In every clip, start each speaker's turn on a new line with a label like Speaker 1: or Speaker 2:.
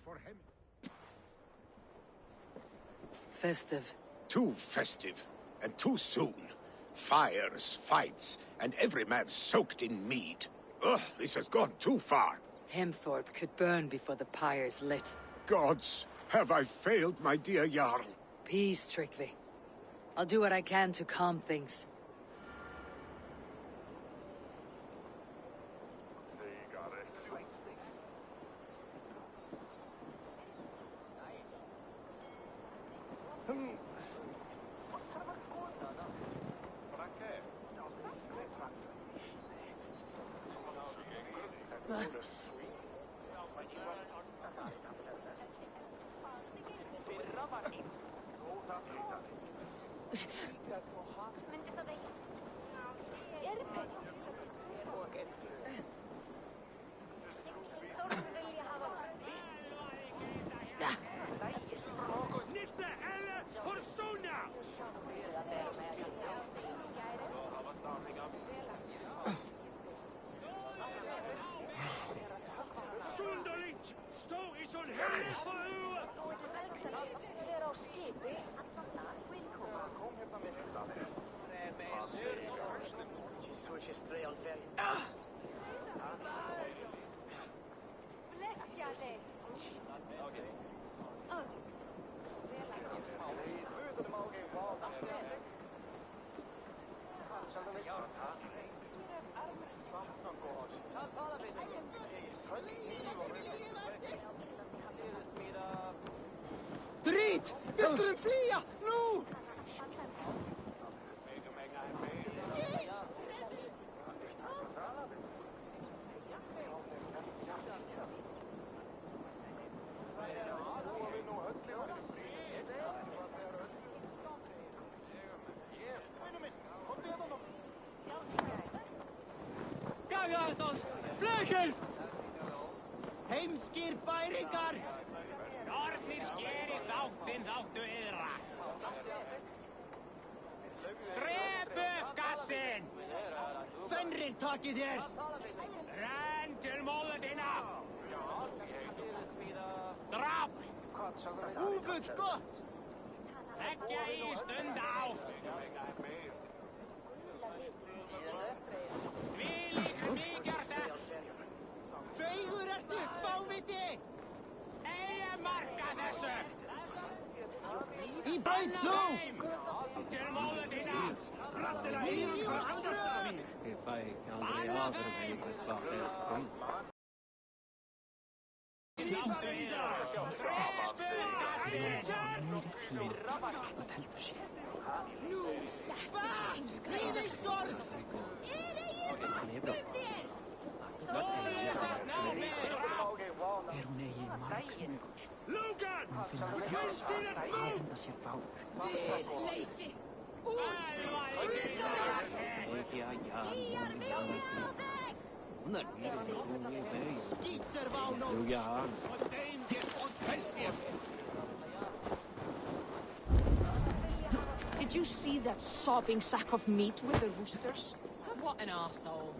Speaker 1: for him.
Speaker 2: Festive.
Speaker 1: Too festive, and too soon. Fires, fights, and every man soaked in mead. Ugh, this has gone too far.
Speaker 2: Hemthorpe could burn before the pyre's lit.
Speaker 1: Gods, have I failed my dear Jarl?
Speaker 2: Peace, Tryggvi. I'll do what I can to calm things.
Speaker 3: Drit! Vi skulle flya! Nu!
Speaker 4: Gagaðos! Flöggjölf!
Speaker 3: Heimskir bæringar!
Speaker 4: Nornir skeri þáttinn þáttu yðra. Drepu gassinn!
Speaker 3: Fenrir takið þér!
Speaker 4: Renn til móður þína! Drap!
Speaker 3: Húfuð gott!
Speaker 4: Leggja í stund á! Þvílík mikjarsett!
Speaker 3: Feigur ertu, fáviti!
Speaker 4: Eigi marka þessu!
Speaker 3: Í bætt þú!
Speaker 4: Til móður þína!
Speaker 3: Nýjum frá Aldastafi!
Speaker 5: If I aldrei aðurveg, that's what best come.
Speaker 3: Nú settist Gríðingsorð!
Speaker 5: Hún eigi margsmugur.
Speaker 4: Lúgan!
Speaker 5: Aðenda sér báður.
Speaker 3: Vitleysi! Út! Sjúkar!
Speaker 5: Eigi að Jannes mig. Hún lífið grúi veginn.
Speaker 3: Skítserván og...
Speaker 5: Jú, Jan.
Speaker 6: Did you see that sobbing sack of meat with the roosters?
Speaker 7: What an arsehole.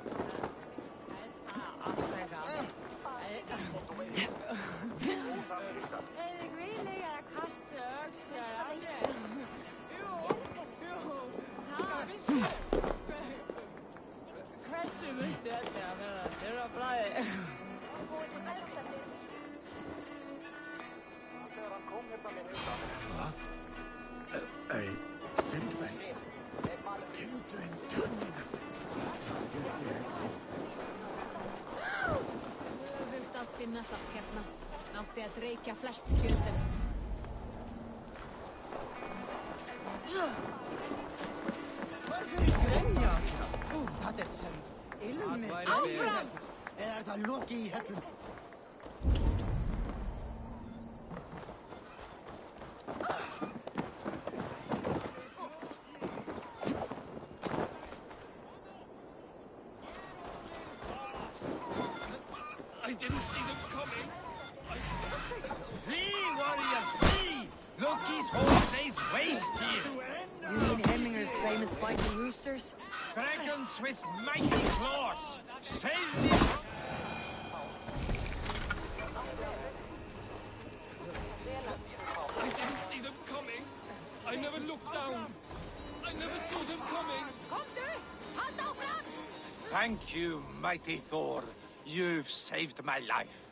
Speaker 7: Öfugt að finna satt hérna. Átti að reykja flest kjötin.
Speaker 3: Hvorfor í grenja? Það sem ilmi.
Speaker 6: Áfram!
Speaker 3: Eða það loki í hellum?
Speaker 4: I didn't see them coming. Flee, warrior, flee! Loki's whole place waste here.
Speaker 2: You mean Hemminger's famous fighting roosters?
Speaker 4: Dragons with mighty claws. Save me! Thank you, mighty Thor. You've saved my life.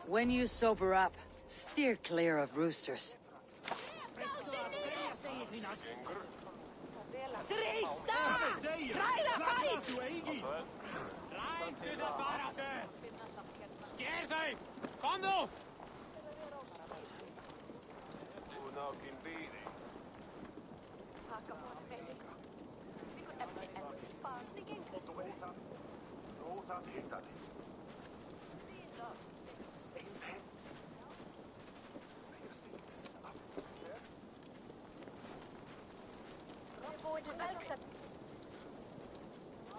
Speaker 2: When you sober up, steer clear of roosters.
Speaker 6: Trista! Ræða fæt!
Speaker 4: Ræddu það baráttu! Sker þau! Kom nú!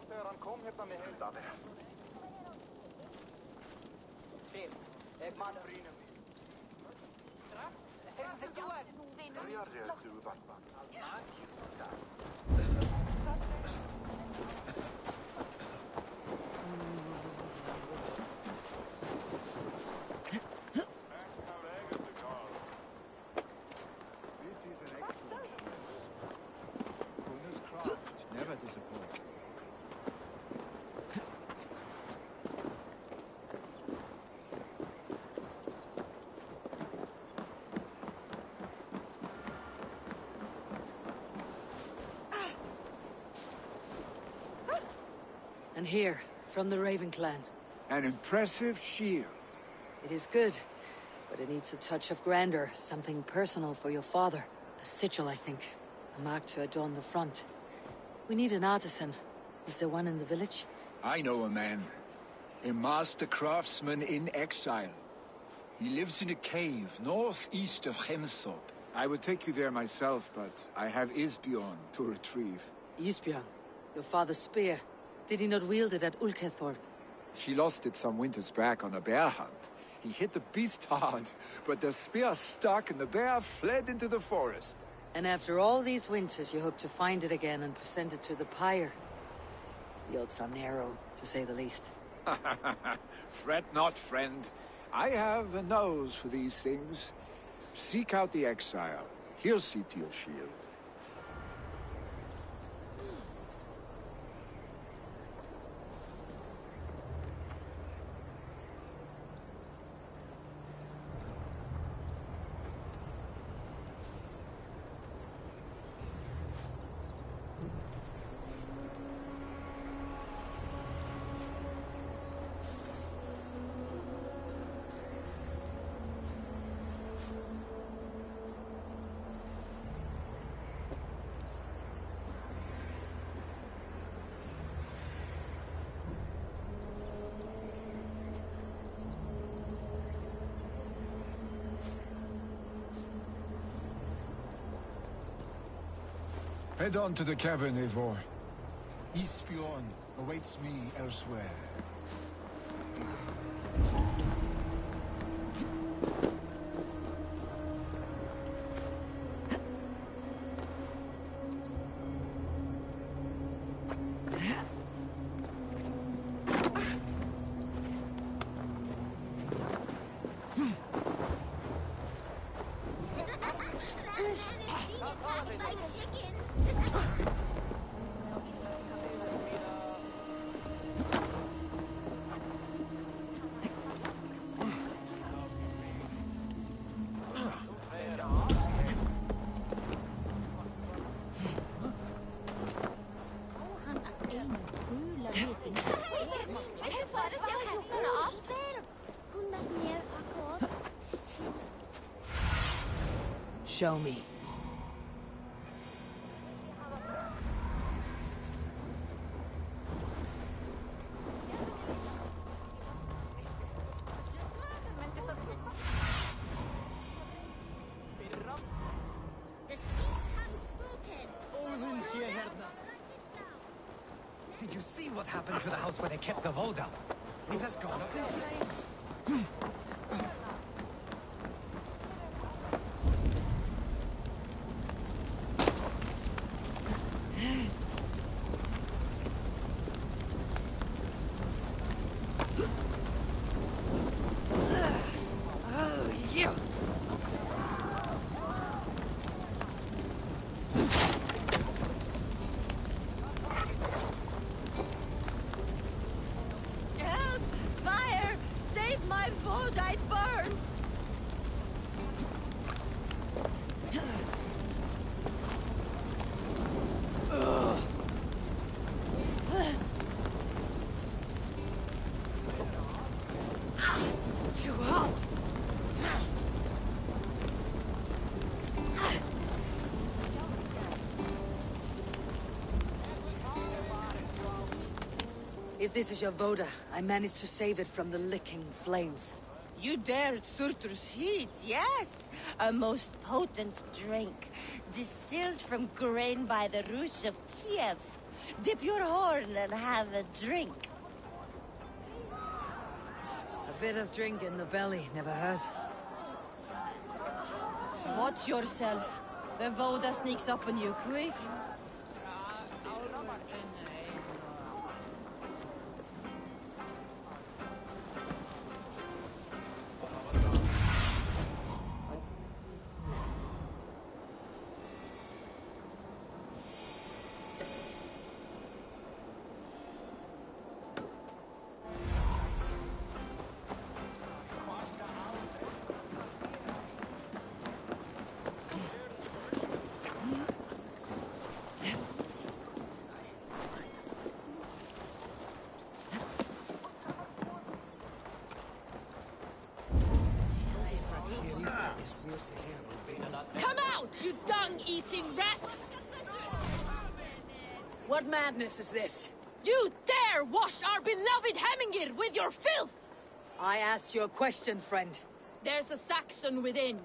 Speaker 8: Þegar hann kom hérna með hundaði. Prins, man brynum mig. Jag röd du varpa.
Speaker 5: Never disappoints.
Speaker 2: And here, from the Raven clan.
Speaker 9: An impressive shield.
Speaker 2: It is good, but it needs a touch of grandeur, something personal for your father. A sigil, I think. A mark to adorn the front. We need an artisan. Is there one in the village?
Speaker 9: I know a man. A master craftsman in exile. He lives in a cave northeast of Hemthorpe. I would take you there myself, but I have Isbjorn to retrieve.
Speaker 2: Isbjorn, your father's spear. Did he not wield it at Ulkethorpe?
Speaker 9: He lost it some winters back on a bear hunt. He hit the beast hard, but the spear stuck and the bear fled into the forest.
Speaker 2: And after all these winters, you hope to find it again and present it to the pyre. The odds are narrow, to say the least.
Speaker 9: Fret not, friend. I have a nose for these things. Seek out the exile. He'll see to your shield.
Speaker 10: Head on to the cavern, Eivor. Isbjorn awaits me elsewhere.
Speaker 2: Show me.
Speaker 4: Did you see what happened to the house where they kept the Volda? It has gone up in flames.
Speaker 6: my Voda, it burns! Too hot!
Speaker 2: If this is your Voda, I managed to save it from the licking flames.
Speaker 6: You dared Surtur's heat, yes! A most potent drink, distilled from grain by the Rus of Kiev. Dip your horn and have a drink.
Speaker 2: A bit of drink in the belly never hurt.
Speaker 6: Watch yourself. The Voda sneaks up on you quick.
Speaker 7: Come out, you dung-eating rat!
Speaker 2: What madness is this?
Speaker 7: You dare wash our beloved Hemingir with your filth!
Speaker 2: I asked you a question, friend.
Speaker 7: There's a Saxon within.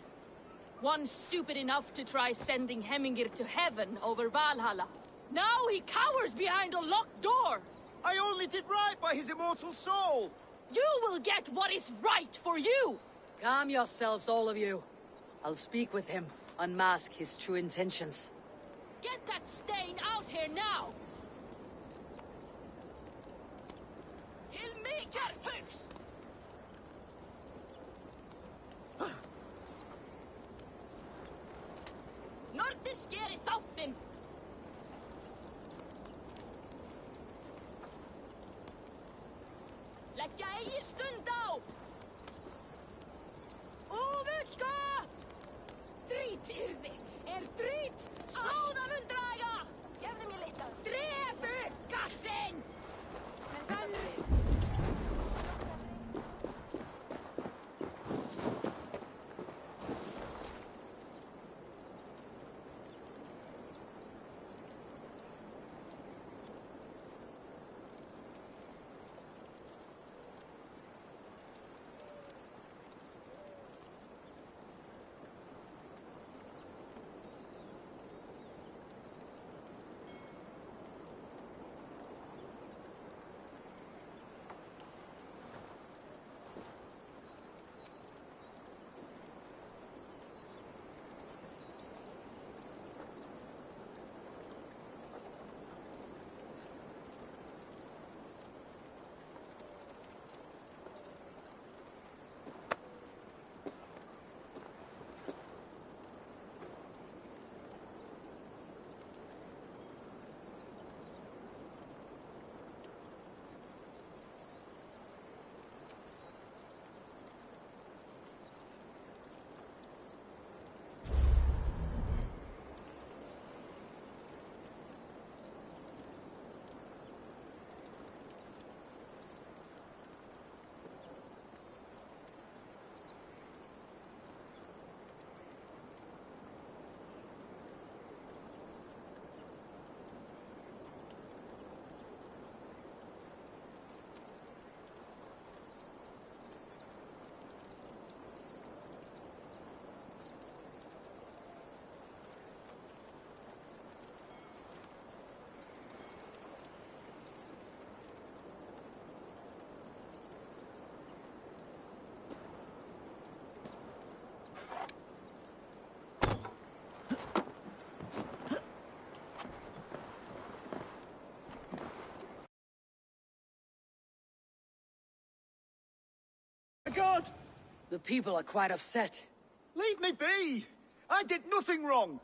Speaker 7: One stupid enough to try sending Hemingir to heaven over Valhalla. Now he cowers behind a locked door!
Speaker 3: I only did right by his immortal soul!
Speaker 7: You will get what is right for you!
Speaker 2: Calm yourselves, all of you. I'll speak with him, unmask his true intentions.
Speaker 7: Get that stain out here now! Till me, Gerhux! Nordisk er í þáttinn! Leggja eigin stund á! Óvölka! Drít yrði! Drít! Slóðanum draga! Gefðu mér litla! Drepu gassinn!
Speaker 3: God!
Speaker 2: The people are quite upset.
Speaker 3: Leave me be! I did nothing wrong!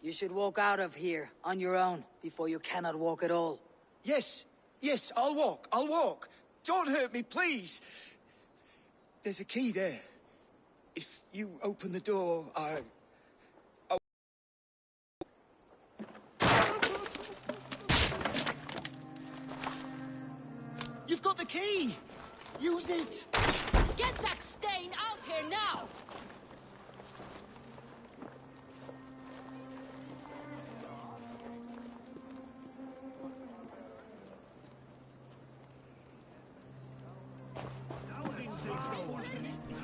Speaker 2: You should walk out of here, on your own, before you cannot walk at all.
Speaker 3: Yes, I'll walk. Don't hurt me, please! There's a key there. If you open the door, You've got the key! Use it!
Speaker 7: Get that stain out here now!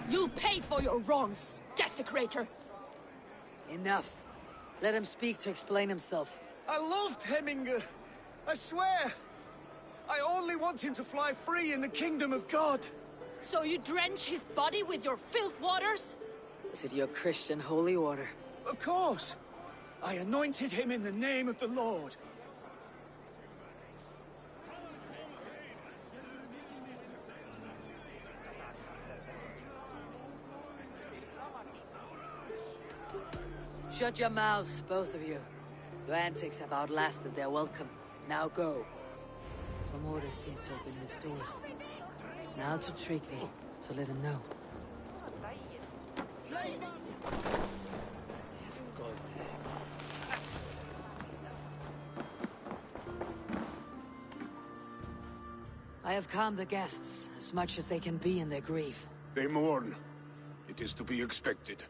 Speaker 7: You'll pay for your wrongs, desecrator!
Speaker 2: Enough. Let him speak to explain himself.
Speaker 3: I loved Heminger. I swear. I only want him to fly free in the kingdom of God.
Speaker 7: So you drench his body with your filth waters?
Speaker 2: Is it your Christian holy order?
Speaker 3: Of course. I anointed him in the name of the Lord.
Speaker 2: Shut your mouths, both of you. Your antics have outlasted their welcome. Now go. Some order seems to have been restored. Now to Tryggvi, to let him know. I have calmed the guests, as much as they can be in their grief.
Speaker 1: They mourn. It is to be expected.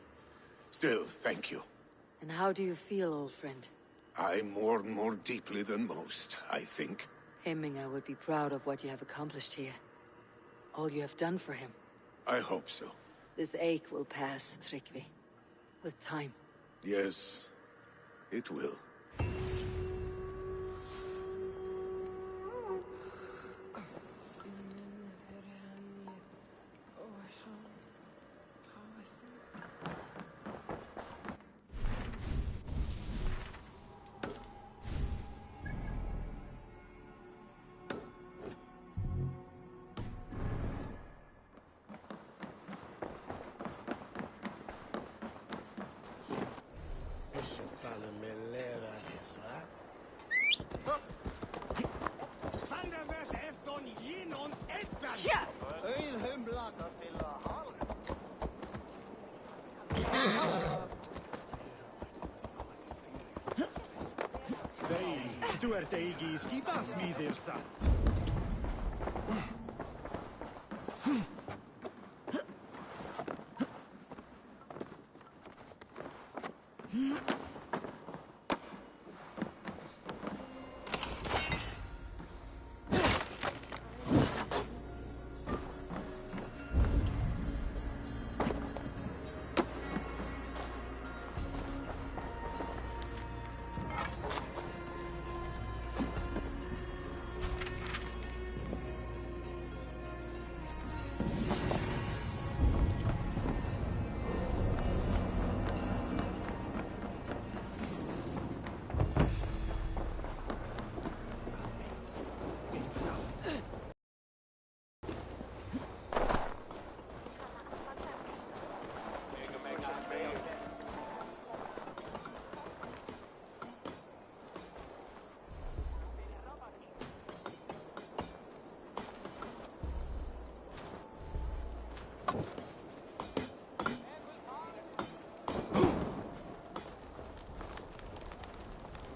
Speaker 1: Still, thank you.
Speaker 2: And how do you feel, old friend?
Speaker 1: I mourn more deeply than most, I think.
Speaker 2: Hemminger would be proud of what you have accomplished here. All you have done for him.
Speaker 1: I hope so.
Speaker 2: This ache will pass, Tryggvi. With time.
Speaker 1: Yes, it will.
Speaker 3: Du ert eigi skipasmiðir satt.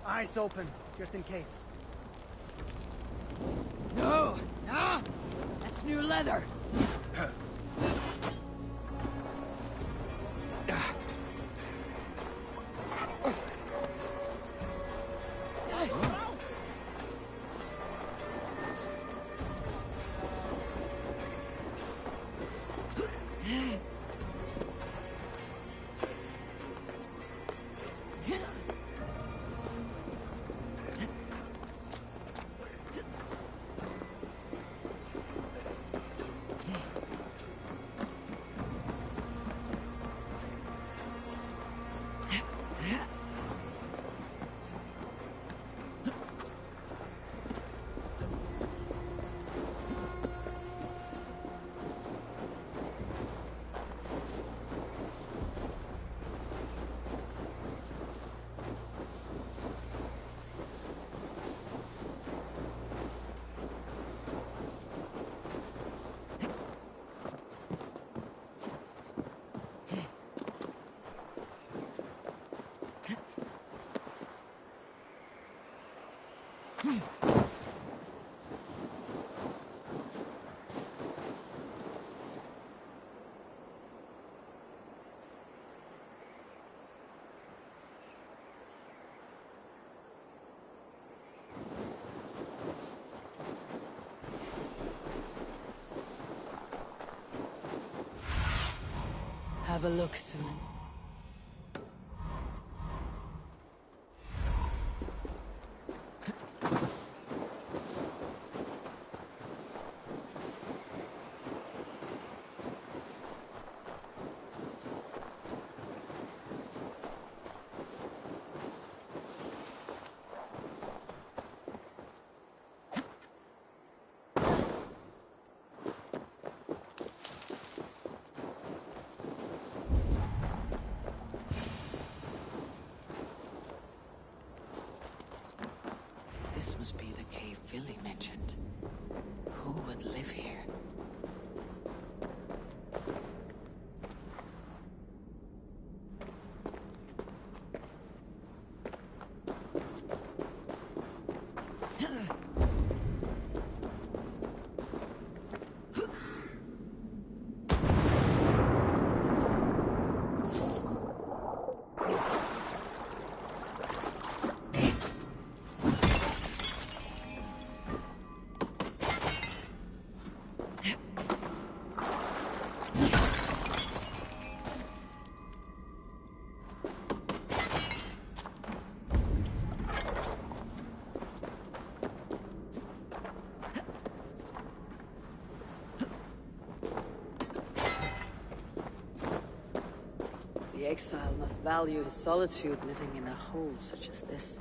Speaker 4: Eyes open, just in case.
Speaker 2: No! No! That's new leather! have a look soon. This must be the cave Billy mentioned. Who would live here? The exile must value his solitude living in a hole such as this.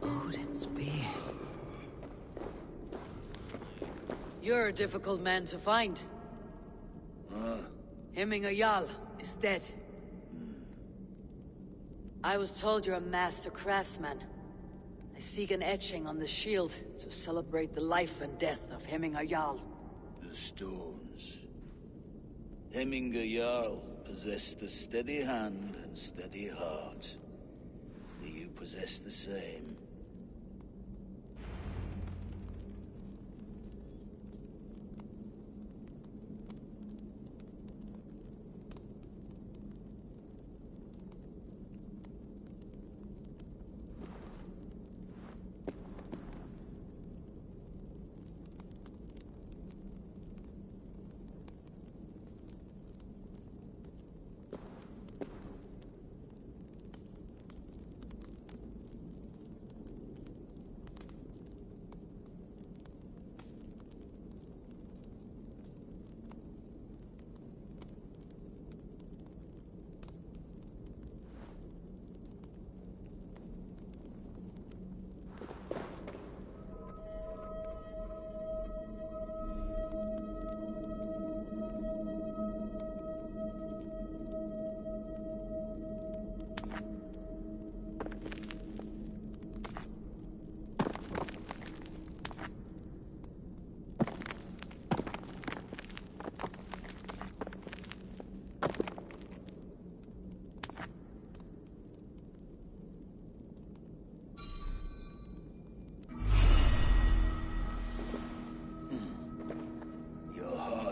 Speaker 2: Odin's beard. You're a difficult man to find. Hemminger Jarl is dead. I was told you're a master craftsman. I seek an etching on the shield to celebrate the life and death of Hemminger Jarl.
Speaker 11: The stones. Hemminger Jarl possessed a steady hand and steady heart. Do you possess the same?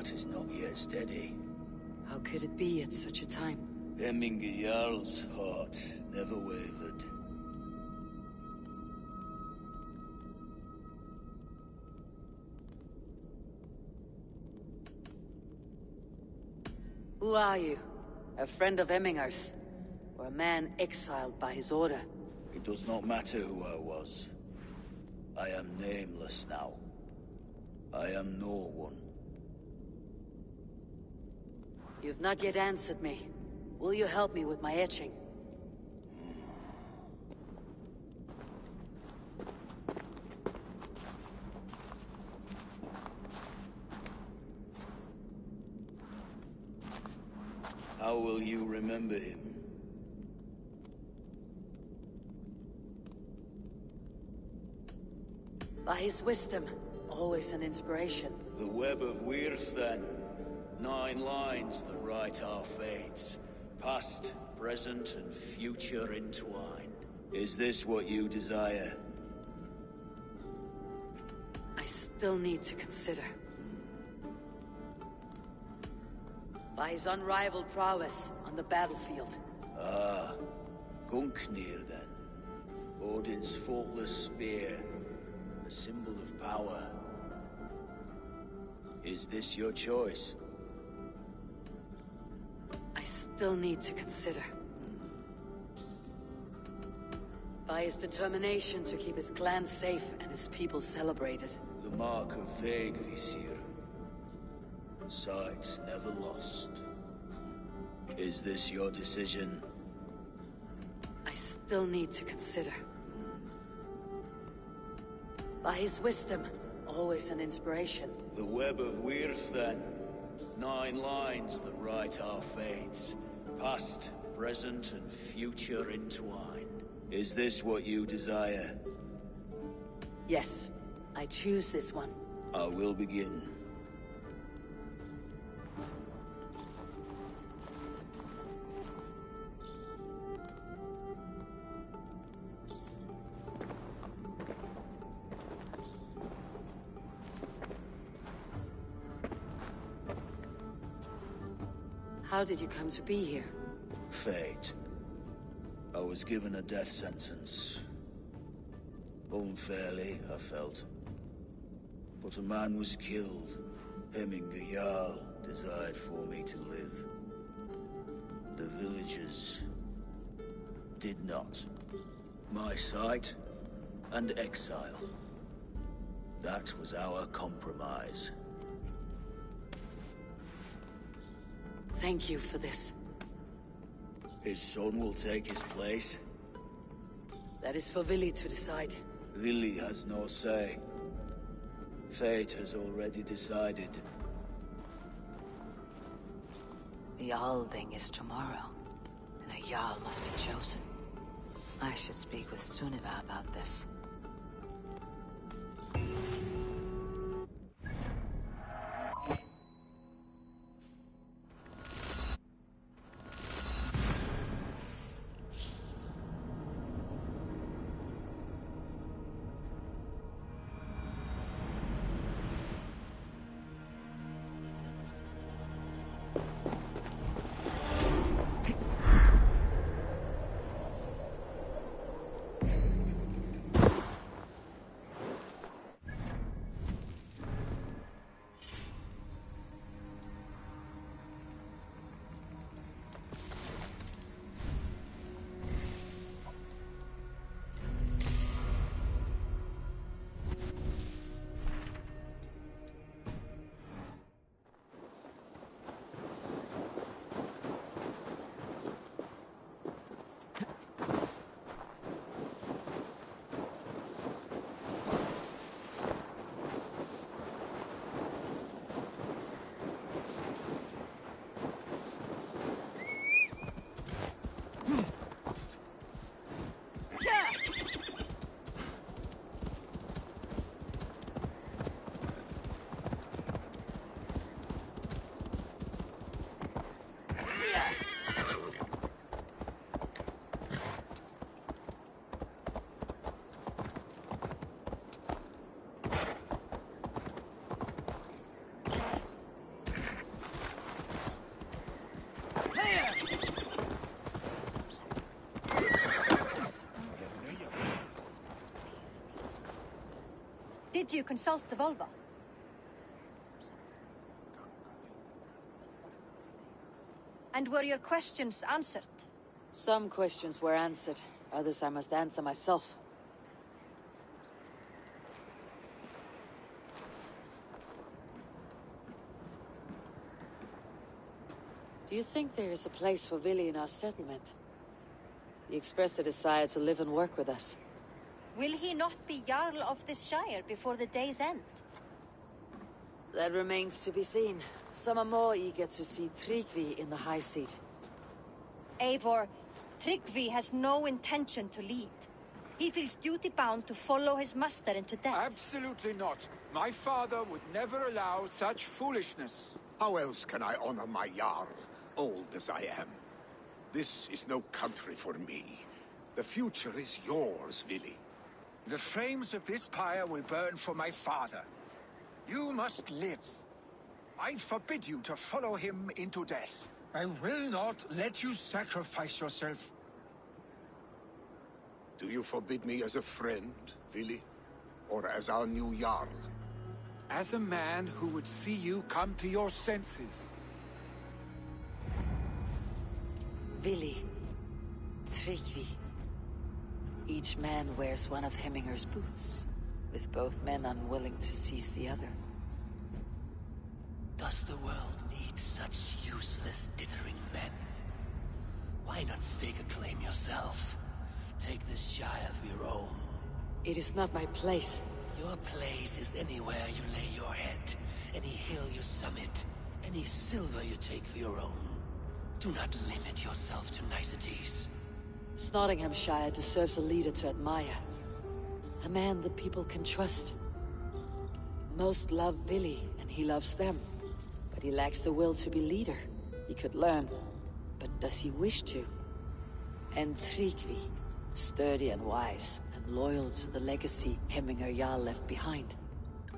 Speaker 11: Is not yet steady.
Speaker 2: How could it be at such a time?
Speaker 11: Hemminger Jarl's heart never wavered.
Speaker 2: Who are you? A friend of Hemminger's? Or a man exiled by his order?
Speaker 11: It does not matter who I was. I am nameless now. I am no one.
Speaker 2: You've not yet answered me. Will you help me with my etching?
Speaker 11: How will you remember him?
Speaker 2: By his wisdom. Always an inspiration.
Speaker 11: The web of Wirth, then. 9 lines that write our fates. Past, present, and future entwined. Is this what you desire?
Speaker 2: still need to consider. By his unrivaled prowess on the battlefield.
Speaker 11: Ah, Gungnir then. Odin's faultless spear. A symbol of power. Is this your choice?
Speaker 2: I still need to consider. By his determination to keep his clan safe and his people celebrated.
Speaker 11: The mark of Vegvisir. Sights never lost. Is this your decision?
Speaker 2: I still need to consider. By his wisdom, always an inspiration.
Speaker 11: The web of Wirth, then. 9 lines that write our fates. Past, present, and future entwined. Is this what you desire?
Speaker 2: Yes, I choose this one.
Speaker 11: I will begin.
Speaker 2: How did you come to be here?
Speaker 11: Fate. I was given a death sentence. Unfairly, I felt. But a man was killed. Hemminger Jarl desired for me to live. The villagers did not. My sight and exile. That was our compromise.
Speaker 2: Thank you for this.
Speaker 11: His son will take his place.
Speaker 2: That is for Vili to decide.
Speaker 11: Vili has no say. Fate has already decided.
Speaker 2: The Althing is tomorrow, and a Jarl must be chosen. I should speak with Sunniva about this.
Speaker 12: Did you consult the Volva? And were your questions answered?
Speaker 2: Some questions were answered. Others I must answer myself. Do you think there is a place for Vili in our settlement? He expressed a desire to live and work with us.
Speaker 12: Will he not be Jarl of this Shire before the day's end?
Speaker 2: That remains to be seen. Some are more eager to see Tryggvi in the high seat.
Speaker 12: Eivor, Tryggvi has no intention to lead. He feels duty-bound to follow his master into death.
Speaker 9: Absolutely not. My father would never allow such foolishness.
Speaker 1: How else can I honor my Jarl, old as I am? This is no country for me. The future is yours, Vili.
Speaker 9: The flames of this pyre will burn for my father. You must live. I forbid you to follow him into death. I will not let you sacrifice yourself.
Speaker 1: Do you forbid me as a friend, Vili? Or as our new Jarl?
Speaker 9: As a man who would see you come to your senses.
Speaker 2: Vili. Tryggvi. Each man wears one of Hemminger's boots, with both men unwilling to seize the other.
Speaker 13: Does the world need such useless dithering men? Why not stake a claim yourself? Take this Shire of your own.
Speaker 2: It is not my place.
Speaker 13: Your place is anywhere you lay your head, any hill you summit, any silver you take for your own. Do not limit yourself to niceties.
Speaker 2: Nottinghamshire deserves a leader to admire. A man the people can trust. Most love Vili, and he loves them. But he lacks the will to be leader. He could learn, but does he wish to? And Tryggvi, sturdy and wise, and loyal to the legacy Hemminger Jarl left behind.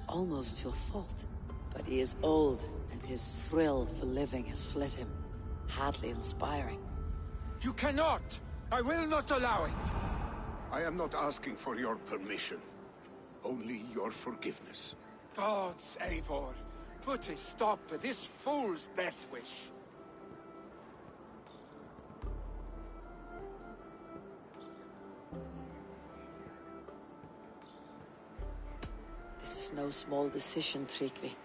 Speaker 2: Almost to a fault. But he is old, and his thrill for living has fled him. Hardly inspiring.
Speaker 9: You cannot! I will not allow it!
Speaker 1: I am not asking for your permission. Only your forgiveness.
Speaker 9: Gods, Eivor, put a stop to this fool's death wish.
Speaker 2: This is no small decision, Tryggvi.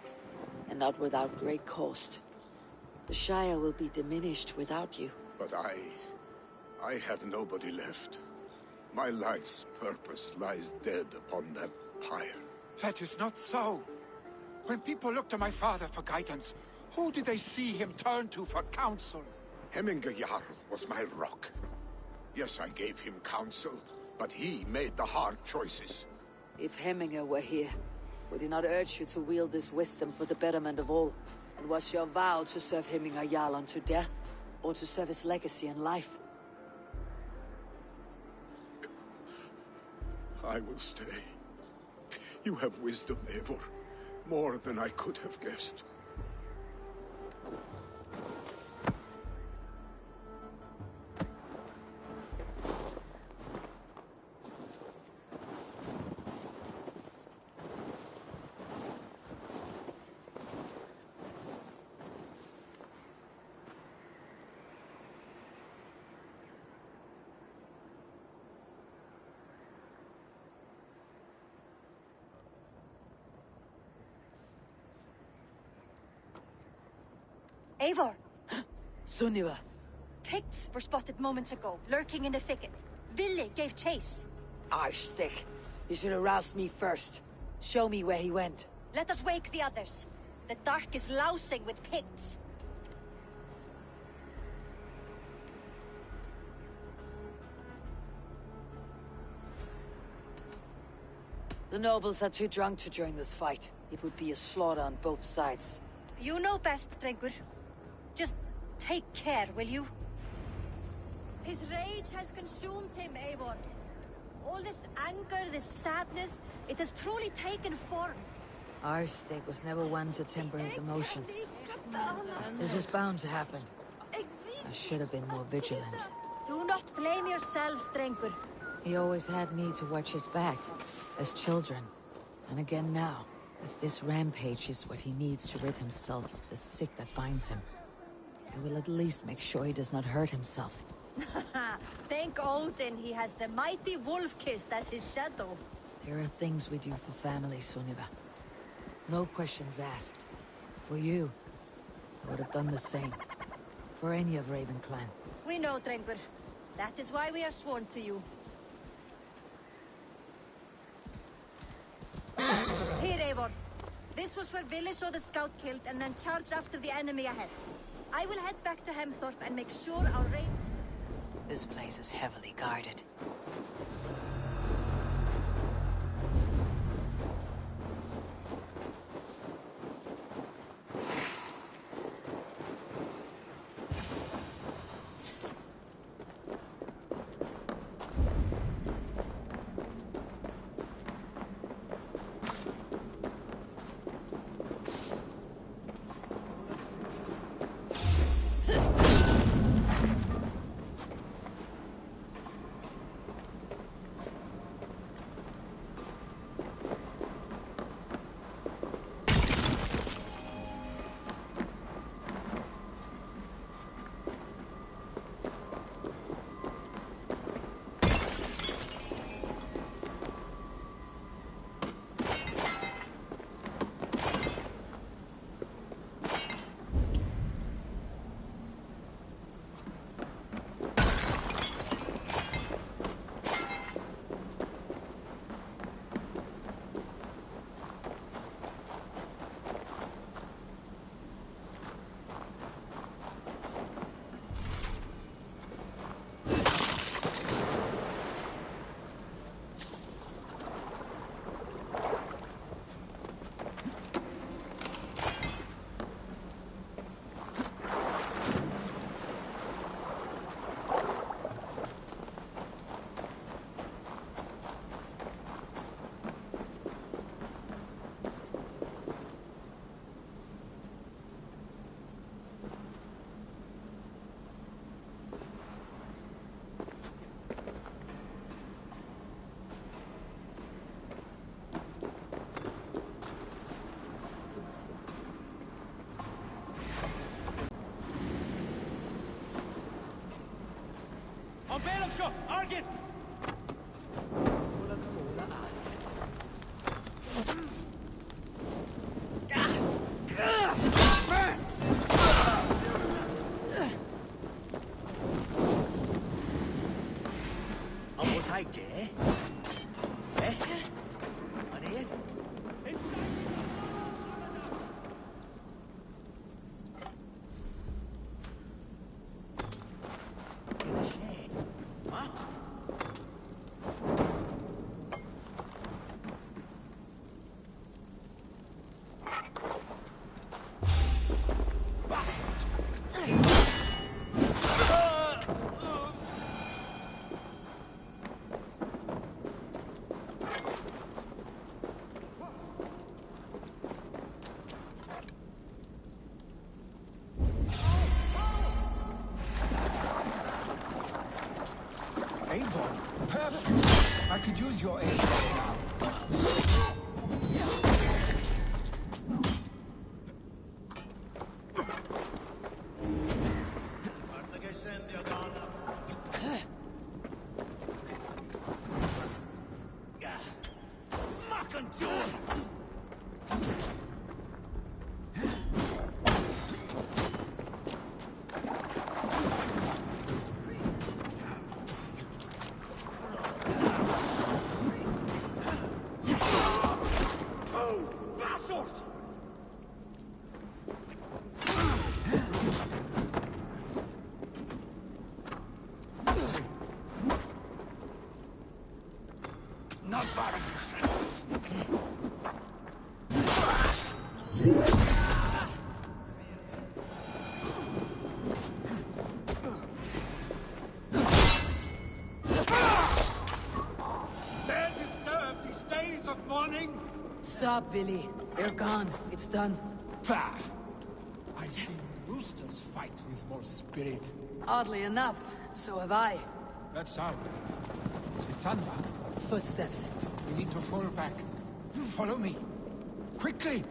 Speaker 2: And not without great cost. The Shire will be diminished without you.
Speaker 1: But I have nobody left. My life's purpose lies dead upon that pyre.
Speaker 9: That is not so. When people look to my father for guidance, who did they see him turn to for counsel?
Speaker 1: Hemminger Jarl was my rock. Yes, I gave him counsel, but he made the hard choices.
Speaker 2: If Hemminger were here, would he not urge you to wield this wisdom for the betterment of all? And was your vow to serve Hemminger Jarl unto death, or to serve his legacy in life?
Speaker 1: I will stay. You have wisdom, Eivor. More than I could have guessed.
Speaker 12: Eivor!
Speaker 2: Sunniva!
Speaker 12: Picts were spotted moments ago, lurking in the thicket. Vili gave chase.
Speaker 2: Stick. You should have roused me first. Show me where he went.
Speaker 12: Let us wake the others. The dark is lousing with Picts.
Speaker 2: The nobles are too drunk to join this fight. It would be a slaughter on both sides.
Speaker 12: You know best, Drengur. Just take care, will you? His rage has consumed him, Eivor. All this anger, this sadness, it has truly taken form.
Speaker 2: Stick was never one to temper his emotions. This was bound to happen. I should have been more vigilant.
Speaker 12: Do not blame yourself, Drengur.
Speaker 2: He always had me to watch his back, as children. And again now. If this rampage is what he needs to rid himself of the sick that binds him, I will at least make sure he does not hurt himself.
Speaker 12: Thank Odin he has the mighty Wolf-Kissed as his shadow.
Speaker 2: There are things we do for family, Sunniva. No questions asked. For you, I would have done the same. For any of Raven Clan.
Speaker 12: We know, Drengur. That is why we are sworn to you. Here, Eivor. This was where Vili saw the scout killed and then charged after the enemy ahead. I will head back to Hemthorpe and make sure our raid...
Speaker 2: This place is heavily guarded.
Speaker 10: Eivor, perfect. I could use your aid right now.
Speaker 2: Stop, Villy. They're gone. It's done.
Speaker 10: Pah! I've seen roosters fight with more spirit.
Speaker 2: Oddly enough, so have I.
Speaker 10: That sound. Is it thunder?
Speaker 2: Footsteps.
Speaker 10: We need to fall back. Follow me. Quickly!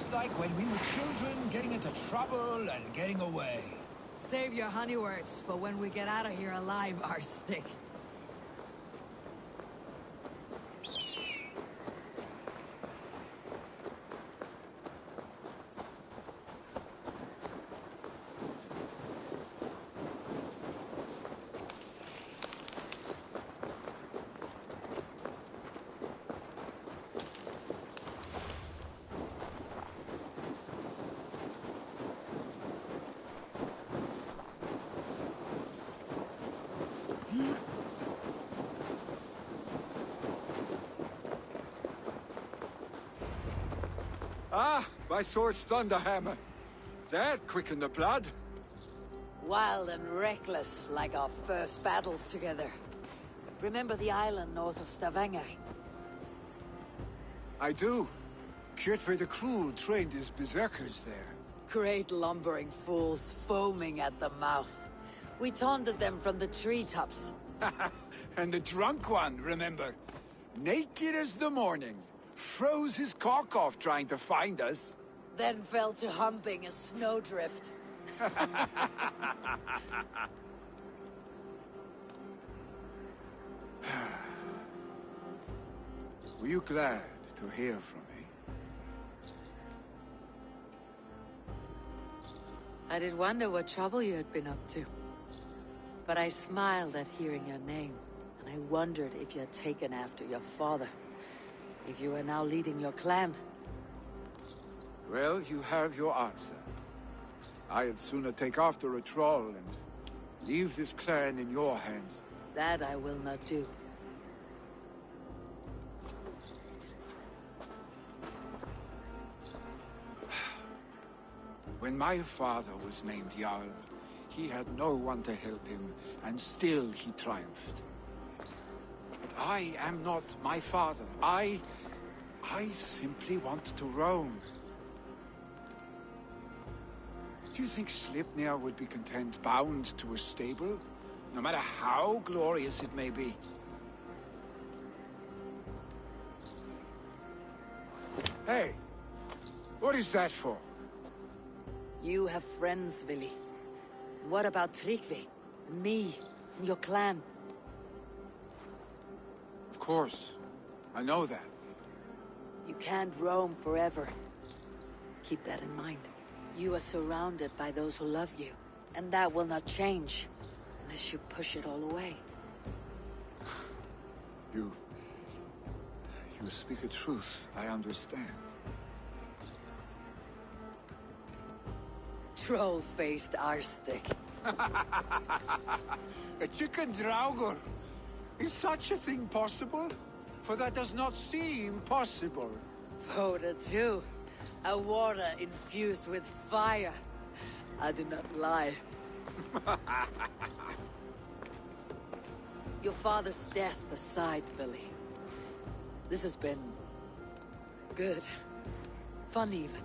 Speaker 10: just like when we were children, getting into trouble and getting away.
Speaker 2: Save your honey words for when we get out of here alive, Arstick.
Speaker 9: Ah, by Thor's Thunderhammer. That quickened the blood.
Speaker 2: Wild and reckless, like our first battles together. Remember the island north of Stavanger?
Speaker 9: I do. Kjotve the Cruel trained his berserkers there.
Speaker 2: Great lumbering fools, foaming at the mouth. We taunted them from the treetops.
Speaker 9: And the drunk one, remember? Naked as the morning. Froze his cock off trying to find us.
Speaker 2: Then fell to humping a snowdrift.
Speaker 9: Were you glad to hear from me?
Speaker 2: I did wonder what trouble you had been up to. But I smiled at hearing your name, and I wondered if you had taken after your father. If you were now leading your clan.
Speaker 9: Well, you have your answer. I'd sooner take after a troll and leave this clan in your hands.
Speaker 2: That I will not do.
Speaker 9: When my father was named Jarl, he had no one to help him, and still he triumphed. But I am not my father. I simply want to roam. Do you think Sleipnir would be content bound to a stable? No matter how glorious it may be? Hey! What is that for?
Speaker 2: You have friends, Vili. What about Tryggvi? And me? And your clan?
Speaker 9: Of course. I know that.
Speaker 2: You can't roam forever. Keep that in mind. You are surrounded by those who love you. And that will not change. Unless you push it all away.
Speaker 9: You speak a truth. I understand.
Speaker 2: Troll-faced Arstick.
Speaker 9: A chicken Draugr! Is such a thing possible? For that does not seem possible.
Speaker 2: Voda too. A water infused with fire. I do not lie. Your father's death aside, Billy. This has been... good. Fun even.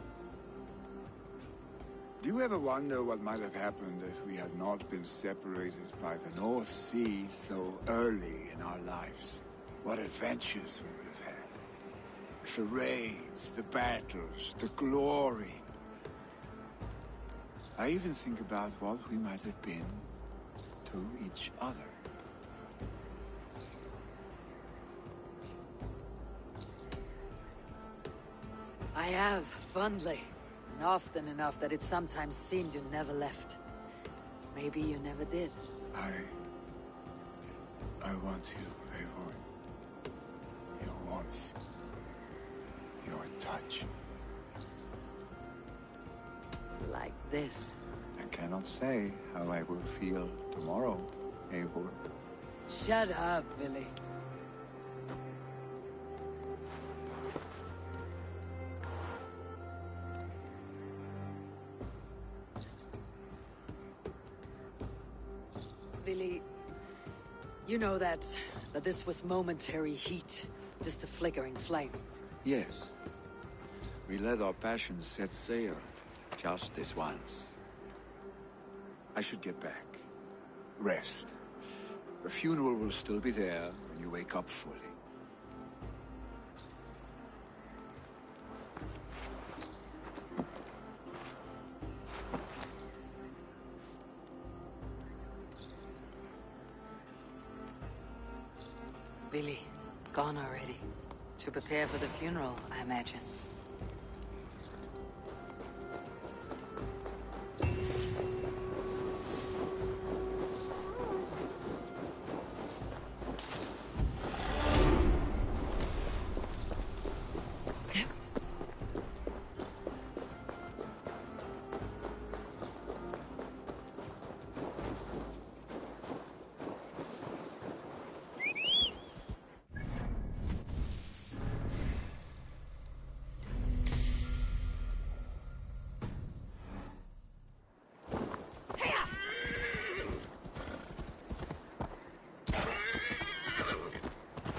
Speaker 9: Do you ever wonder what might have happened if we had not been separated by the North Sea so early in our lives? What adventures we would have had. The raids, the battles, the glory. I even think about what we might have been to each other.
Speaker 2: I have, fondly. And often enough that it sometimes seemed you never left. Maybe you never did.
Speaker 9: I want you, Eivor. Your warmth. Your touch.
Speaker 2: Like this.
Speaker 9: I cannot say how I will feel tomorrow, Eivor.
Speaker 2: Shut up, Billy. Billy, you know that this was momentary heat, just a flickering flame.
Speaker 9: Yes. We let our passions set sail, just this once. I should get back. Rest. The funeral will still be there when you wake up fully.
Speaker 2: Billy, gone already. To prepare for the funeral, I imagine.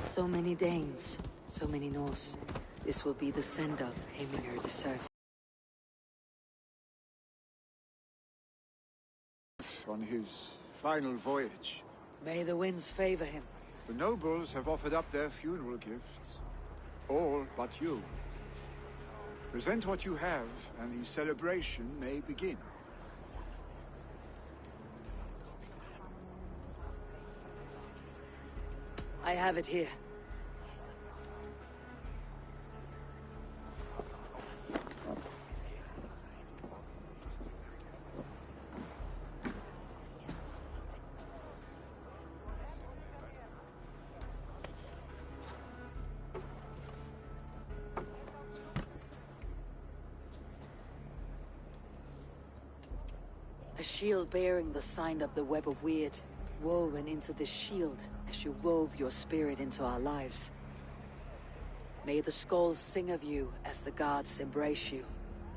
Speaker 2: So many Danes, so many Norse. This will be the send-off Heminger deserves.
Speaker 9: On his final voyage.
Speaker 2: May the winds favor him.
Speaker 9: The nobles have offered up their funeral gifts. All but you. Present what you have, and the celebration may begin.
Speaker 2: I have it here. A shield bearing the sign of the Web of Weird, woven into the shield as you wove your spirit into our lives. May the skulls sing of you as the gods embrace you.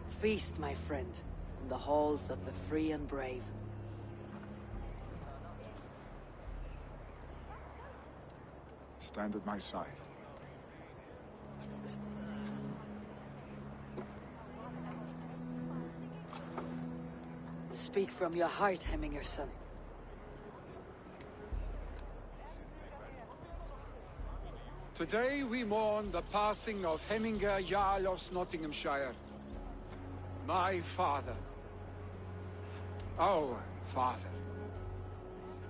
Speaker 2: Feast, my friend, in the halls of the free and brave.
Speaker 9: Stand at my side.
Speaker 2: Speak from your heart, Heminger, son.
Speaker 9: Today we mourn the passing of Heminger Jarl of Nottinghamshire. My father. Our father.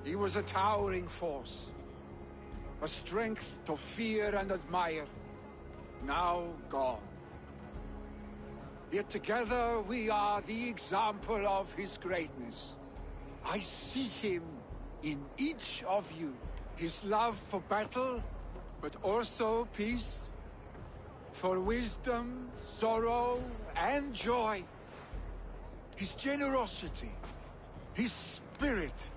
Speaker 9: He was a towering force. A strength to fear and admire. Now gone. Yet together we are the example of his greatness. I see him in each of you. His love for battle, but also peace. For wisdom, sorrow, and joy. His generosity, his spirit.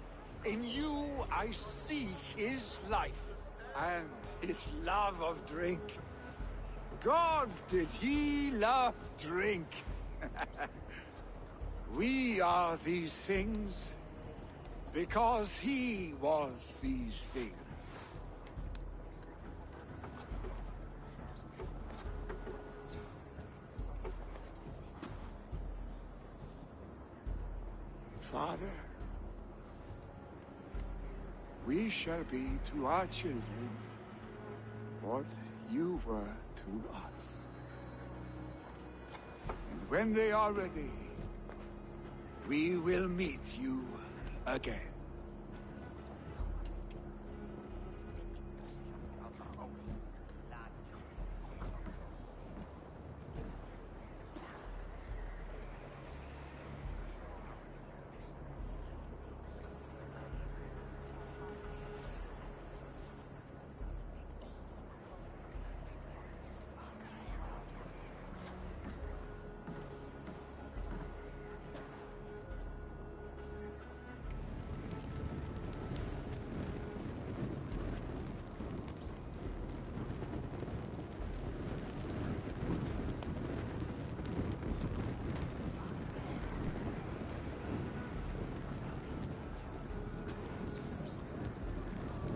Speaker 9: In you I see his life, and his love of drink. Gods, did he love drink! We are these things because he was these things. Father, we shall be to our children what you were to us. And when they are ready, we will meet you again.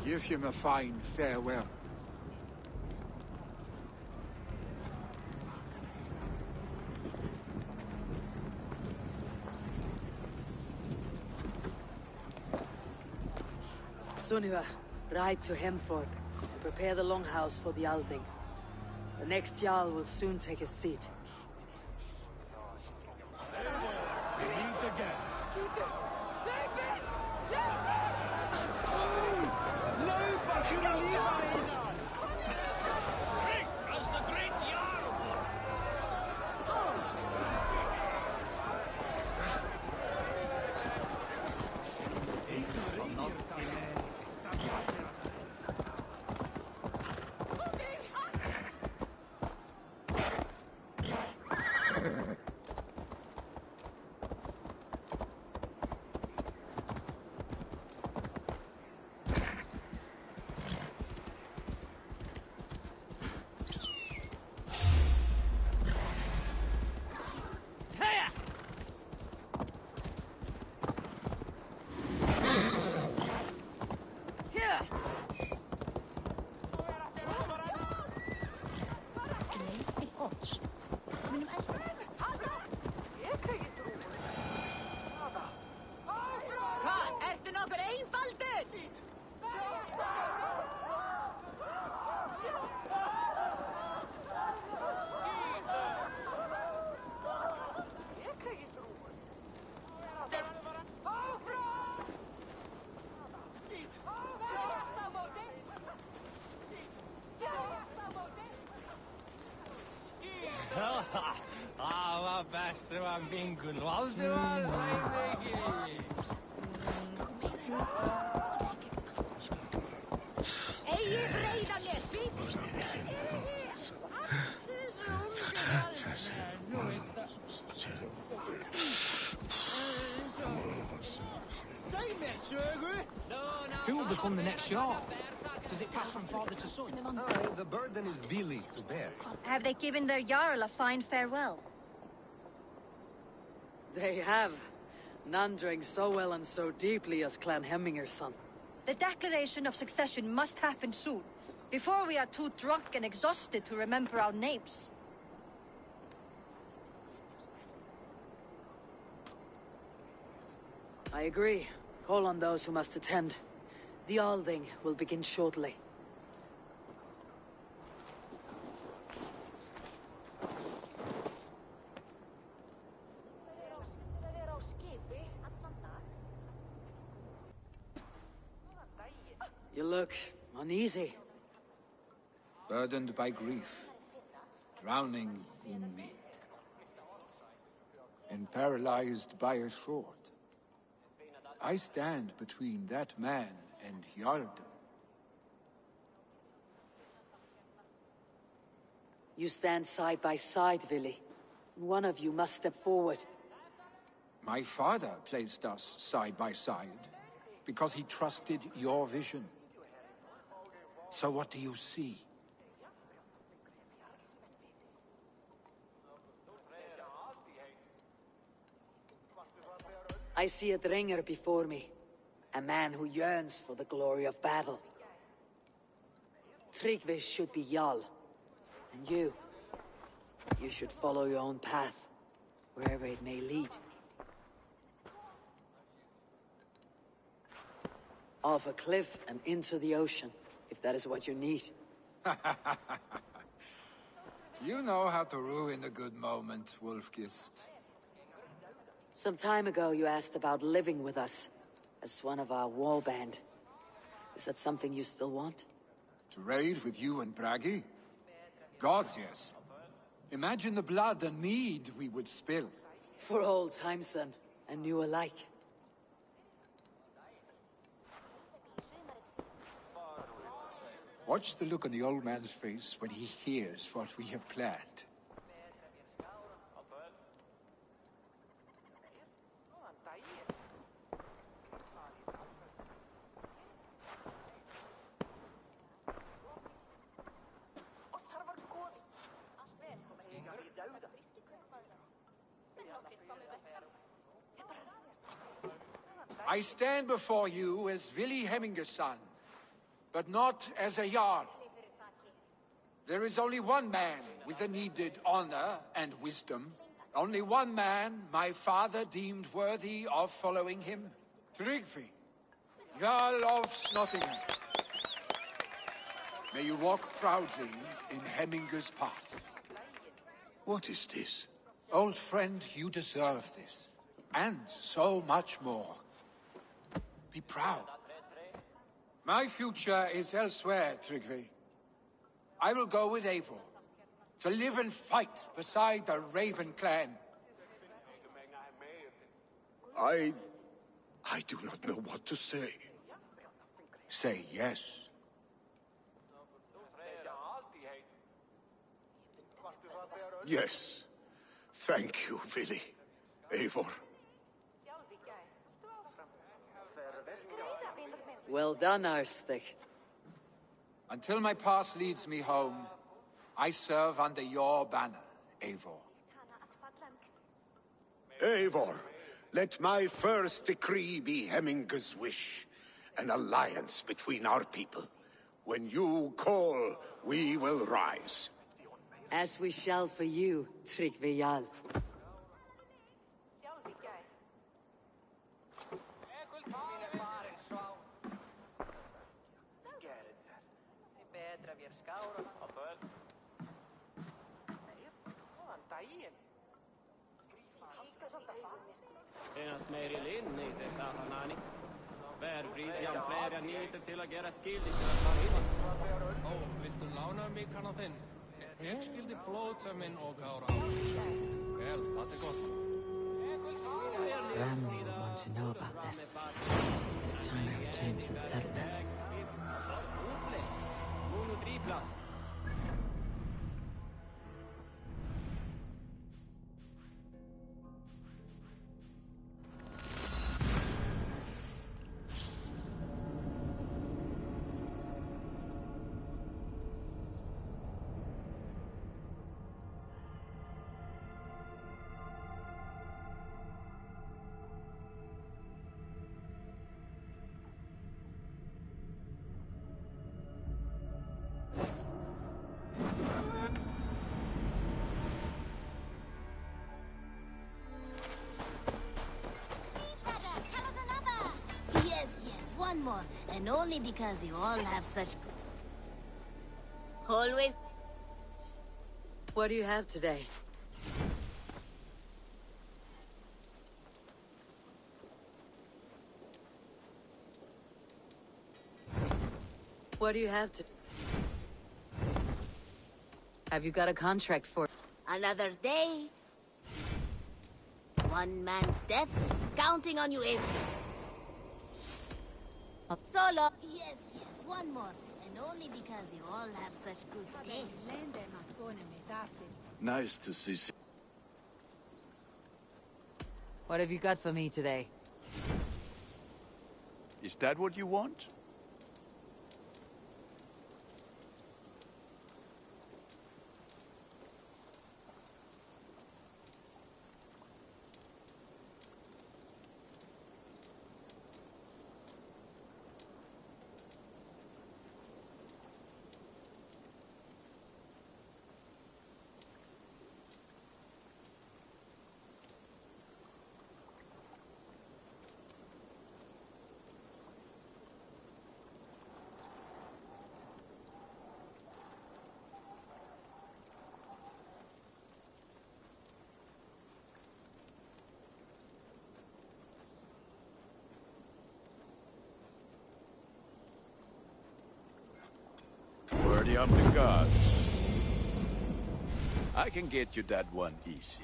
Speaker 9: Give him a fine farewell.
Speaker 2: Sunniva, ride to Hemthorpe and prepare the longhouse for the Althing. The next Jarl will soon take his seat.
Speaker 10: We meet again.
Speaker 3: Loop,
Speaker 4: Who will become the next Jarl? Does it pass from father to son?
Speaker 3: The burden is Vili's to bear.
Speaker 12: Have they given their Jarl a fine farewell?
Speaker 2: They have. None drank so well and so deeply as Clan Hemminger's son.
Speaker 12: The declaration of succession must happen soon, before we are too drunk and exhausted to remember our names.
Speaker 2: I agree. Call on those who must attend. The Alding will begin shortly. You look uneasy.
Speaker 9: Burdened by grief, drowning in mead, and paralyzed by a sword. I stand between that man and Jarldom.
Speaker 2: You stand side by side, Vili. One of you must step forward.
Speaker 9: My father placed us side by side because he trusted your vision. So what do you see?
Speaker 2: I see a Dringer before me. A man who yearns for the glory of battle. Tryggvi should be Jarl. And you should follow your own path, wherever it may lead. Off a cliff and into the ocean, if that is what you need.
Speaker 9: You know how to ruin a good moment, Wolfgist.
Speaker 2: Some time ago you asked about living with us, as one of our war band. Is that something you still want?
Speaker 9: To raid with you and Bragi? Gods, yes. Imagine the blood and mead we would spill.
Speaker 2: For old times then, and new alike.
Speaker 9: Watch the look on the old man's face when he hears what we have planned. I stand before you as Vili Hemminger's son, but not as a Jarl. There is only one man with the needed honor and wisdom. Only one man my father deemed worthy of following him. Tryggvi, Jarl of Snottingham. May you walk proudly in Hemminger's path.
Speaker 1: What is this?
Speaker 9: Old friend, you deserve this. And so much more. Be proud. My future is elsewhere, Tryggvi. I will go with Eivor, to live and fight beside the Raven clan.
Speaker 1: I do not know what to say.
Speaker 9: Say yes.
Speaker 1: Yes. Thank you, Vili. Eivor.
Speaker 2: Well done, Arstig.
Speaker 9: Until my path leads me home, I serve under your banner, Eivor.
Speaker 1: Eivor, let my first decree be Hemminger's wish. An alliance between our people. When you call, we will rise.
Speaker 2: As we shall for you, Tryggvi Jarl.
Speaker 5: Einast meiri linni þetta hannani. Verbrýðjan fleiri nýtur til að gera skildi til að fara híma.
Speaker 14: Ó, viltu lána mig kannan þinn? Ég skildi blóðtömmin og kára. Vel, það gott.
Speaker 2: to know about this. This time I return to the settlement.
Speaker 6: Yes, one more. And only because you all have such... Always...
Speaker 2: What do you have today? What do you have to... Have you got a contract for...
Speaker 6: Another day. One man's death. Counting on you, Abe. Solo. Yes, one more. And only because you all have such good taste.
Speaker 11: Nice to see you.
Speaker 2: What have you got for me today?
Speaker 11: Is that what you want? Worthy of the gods. I can get you that one easy.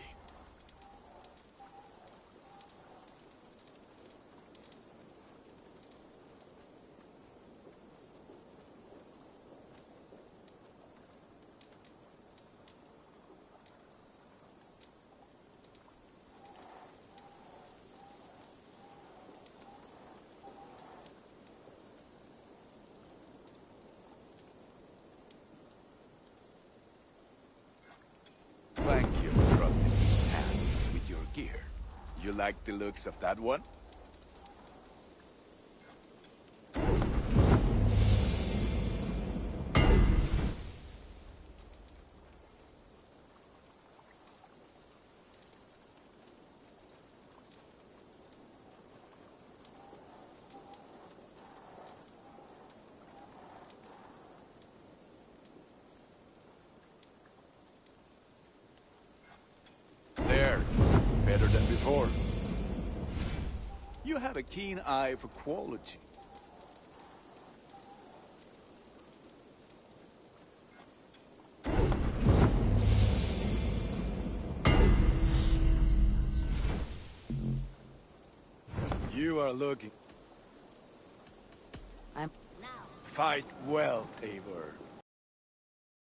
Speaker 11: Thank you for trusting these hands with your gear. You like the looks of that one? There. Better than before. You have a keen eye for quality. You are looking... Fight well, Eivor.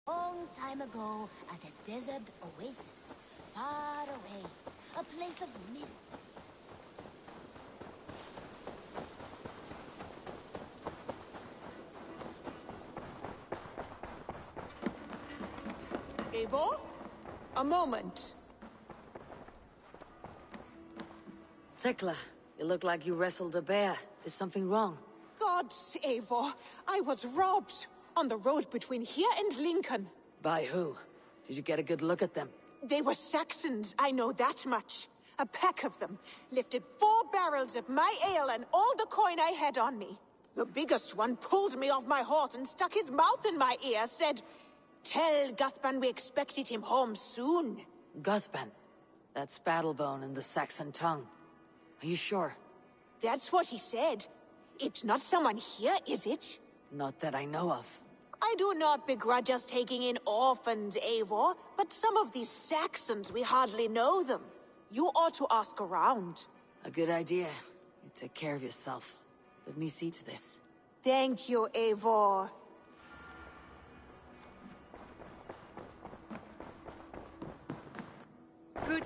Speaker 6: Long time ago, at a desert oasis, far away, a place of myth.
Speaker 14: Eivor? A moment.
Speaker 2: Tekla, you look like you wrestled a bear. Is something wrong?
Speaker 14: Gods, Eivor, I was robbed on the road between here and Lincoln.
Speaker 2: By who? Did you get a good look at them?
Speaker 14: They were Saxons, I know that much. A pack of them lifted 4 barrels of my ale and all the coin I had on me. The biggest one pulled me off my horse and stuck his mouth in my ear, said, "Tell Guthban we expected him home soon."
Speaker 2: Guthban? That's Battlebone in the Saxon tongue. Are you sure?
Speaker 14: That's what he said. It's not someone here, is it?
Speaker 2: Not that I know of.
Speaker 14: I do not begrudge us taking in orphans, Eivor, but some of these Saxons, we hardly know them. You ought to ask around.
Speaker 2: A good idea. Take care of yourself. Let me see to this.
Speaker 14: Thank you, Eivor.
Speaker 2: Good.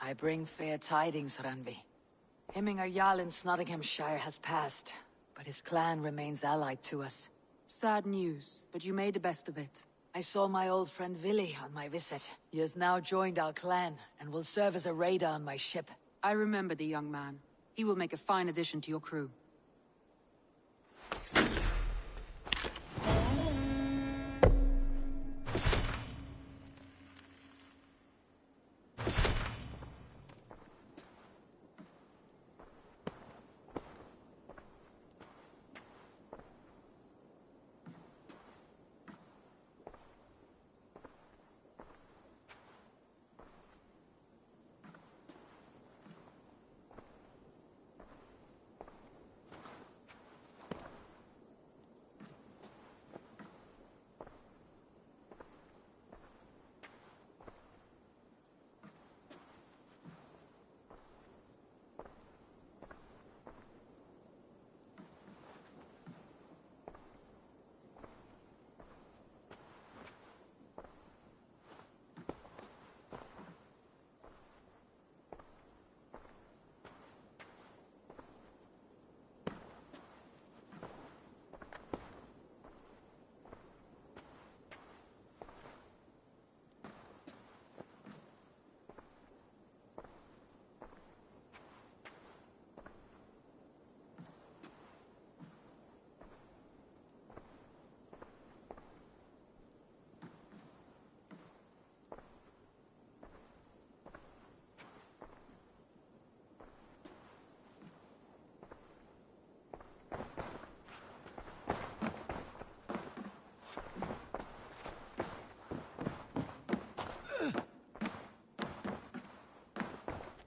Speaker 2: I bring fair tidings, Randvi. Hemminger Jarl in Nottinghamshire has passed, but his clan remains allied to us.
Speaker 15: Sad news, but you made the best of it.
Speaker 2: I saw my old friend Vili on my visit. He has now joined our clan, and will serve as a raider on my ship.
Speaker 15: I remember the young man. He will make a fine addition to your crew.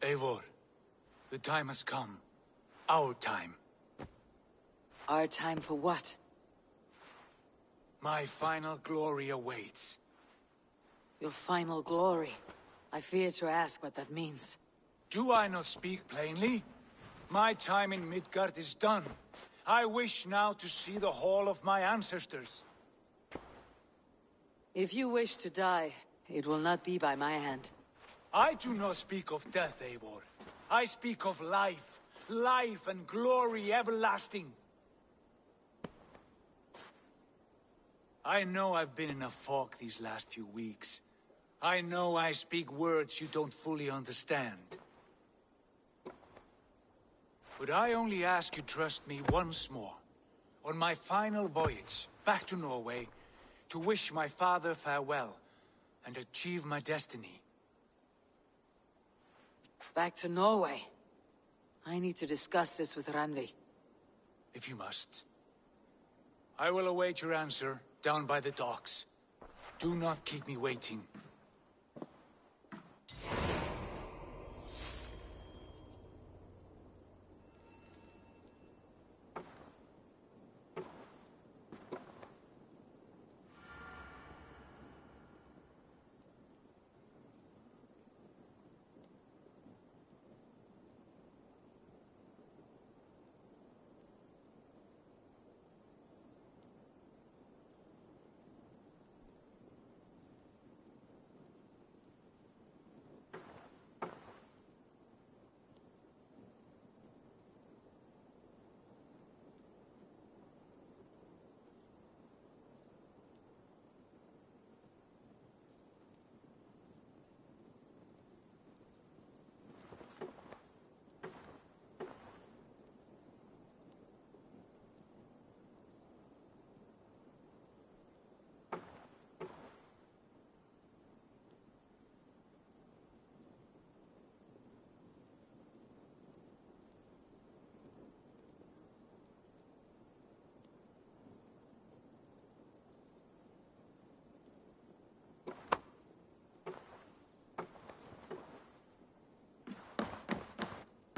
Speaker 9: Eivor, the time has come. Our time.
Speaker 2: Our time for what?
Speaker 9: My final glory awaits.
Speaker 2: Your final glory. I fear to ask what that means.
Speaker 9: Do I not speak plainly? My time in Midgard is done. I wish now to see the hall of my ancestors.
Speaker 2: If you wish to die, it will not be by my hand.
Speaker 9: I do not speak of death, Eivor. I speak of life. Life and glory everlasting. I know I've been in a fog these last few weeks. I know I speak words you don't fully understand. But I only ask you trust me once more. On my final voyage, back to Norway, to wish my father farewell, and achieve my destiny.
Speaker 2: Back to Norway. I need to discuss this with Randvi.
Speaker 9: If you must. I will await your answer down by the docks. Do not keep me waiting.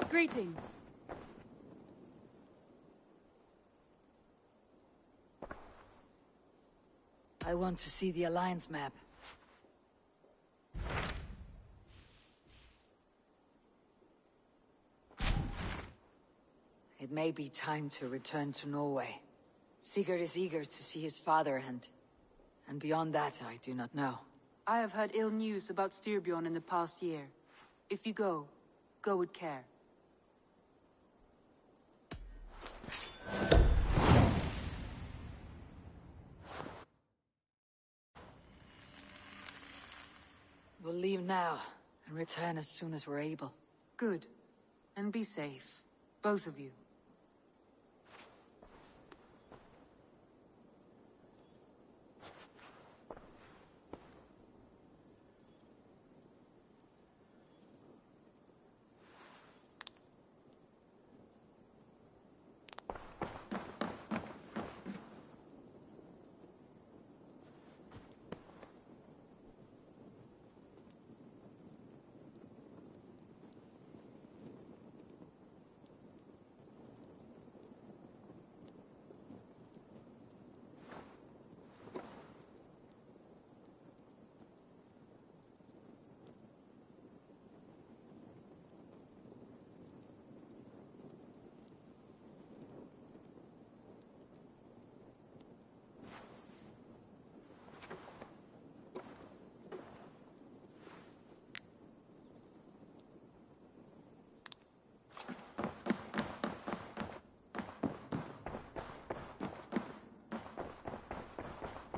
Speaker 15: Greetings.
Speaker 2: I want to see the Alliance map. It may be time to return to Norway. Sigurd is eager to see his father, and beyond that, I do not know.
Speaker 15: I have heard ill news about Styrbjorn in the past year. If you go with care.
Speaker 2: We'll leave now, and return as soon as we're able.
Speaker 15: Good. And be safe. Both of you.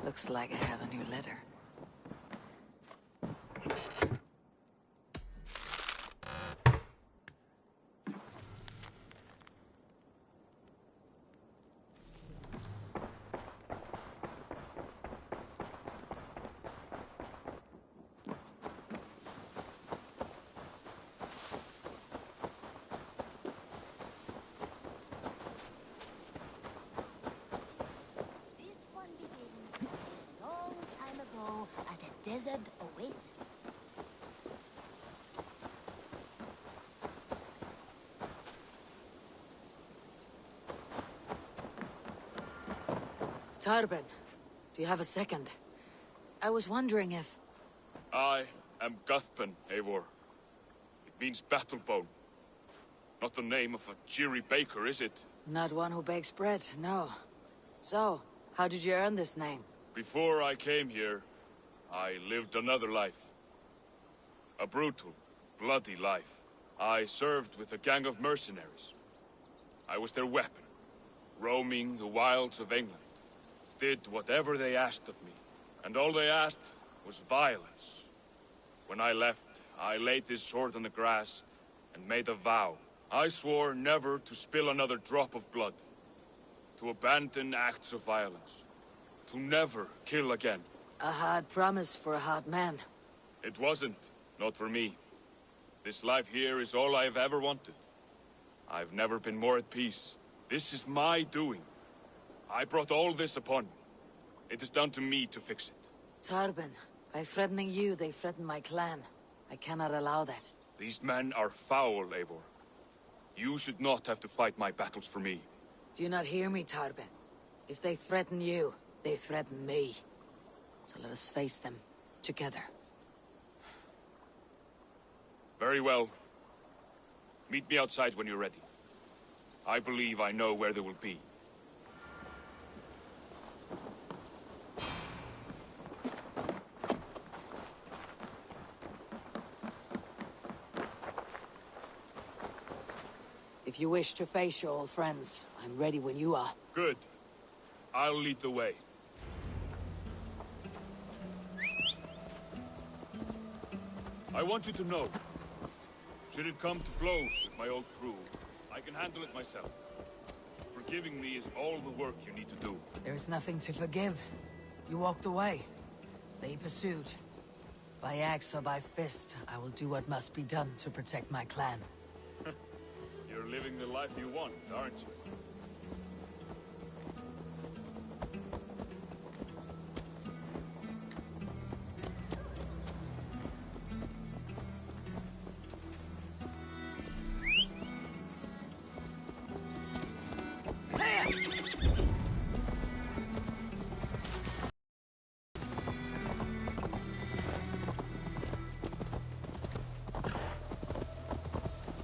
Speaker 2: Looks like I have a new letter.
Speaker 6: Desert oasis.
Speaker 2: Tarben, do you have a second? I was wondering if...
Speaker 16: I am Guthpen, Eivor. It means battlebone. Not the name of a cheery baker, is it?
Speaker 2: Not one who bakes bread, no. So, how did you earn this name?
Speaker 16: Before I came here, I lived another life. A brutal, bloody life. I served with a gang of mercenaries. I was their weapon, roaming the wilds of England. Did whatever they asked of me, and all they asked was violence. When I left, I laid this sword on the grass and made a vow. I swore never to spill another drop of blood, to abandon acts of violence, to never kill again.
Speaker 2: A hard promise for a hard man.
Speaker 16: It wasn't. Not for me. This life here is all I've ever wanted. I've never been more at peace. This is my doing. I brought all this upon me. It is down to me to fix it.
Speaker 2: Tarben, by threatening you, they threaten my clan. I cannot allow that.
Speaker 16: These men are foul, Eivor. You should not have to fight my battles for me.
Speaker 2: Do you not hear me, Tarben? If they threaten you, they threaten me. So let us face them, together.
Speaker 16: Very well. Meet me outside when you're ready. I believe I know where they will be.
Speaker 2: If you wish to face your old friends, I'm ready when you are.
Speaker 16: Good. I'll lead the way. I want you to know, should it come to blows with my old crew, I can handle it myself. Forgiving me is all the work you need to do.
Speaker 2: There is nothing to forgive. You walked away. They pursued. By axe or by fist, I will do what must be done to protect my clan.
Speaker 16: You're living the life you want, aren't you?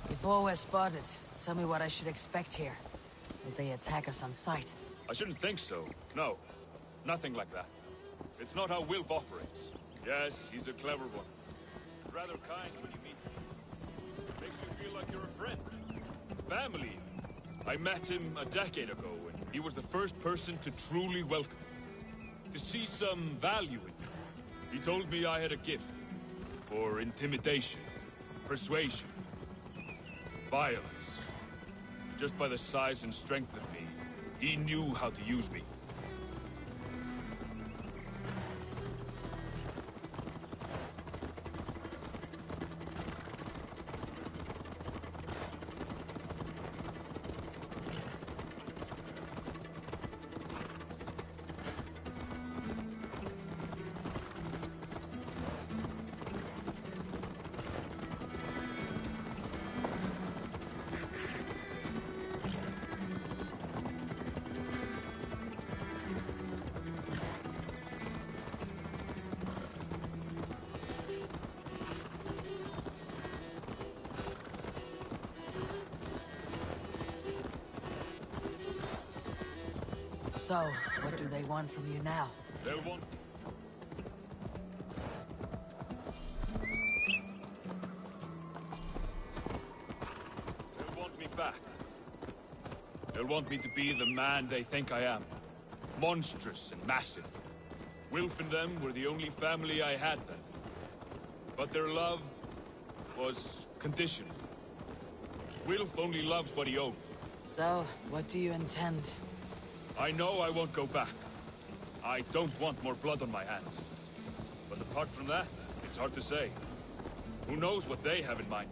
Speaker 2: Before we're spotted, Tell me what I should expect here. Will they attack us on sight?
Speaker 16: I shouldn't think so. No. Nothing like that. It's not how Wilf operates. Yes, he's a clever one. Rather kind when you meet him. Makes you feel like you're a friend. Family. I met him a decade ago, and he was the first person to truly welcome me. To see some value in me. He told me I had a gift. For intimidation. Persuasion. Violence. Just by the size and strength of me, he knew how to use me.
Speaker 2: So, what do they want from you now?
Speaker 16: They want... They'll want me back. They'll want me to be the man they think I am. Monstrous and massive. Wilf and them were the only family I had then. But their love was conditional. Wilf only loves what he owns.
Speaker 2: So, what do you intend?
Speaker 16: I know I won't go back. I don't want more blood on my hands. But apart from that, it's hard to say. Who knows what they have in mind?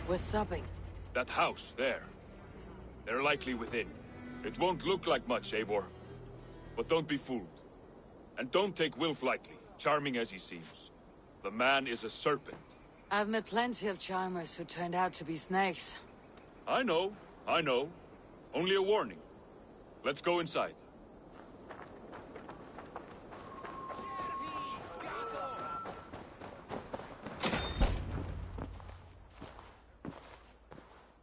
Speaker 2: We're stopping.
Speaker 16: That house, there. They're likely within. It won't look like much, Eivor. But don't be fooled. And don't take Wilf lightly, charming as he seems. The man is a serpent.
Speaker 2: I've met plenty of charmers who turned out to be snakes.
Speaker 16: I know. Only a warning. Let's go inside.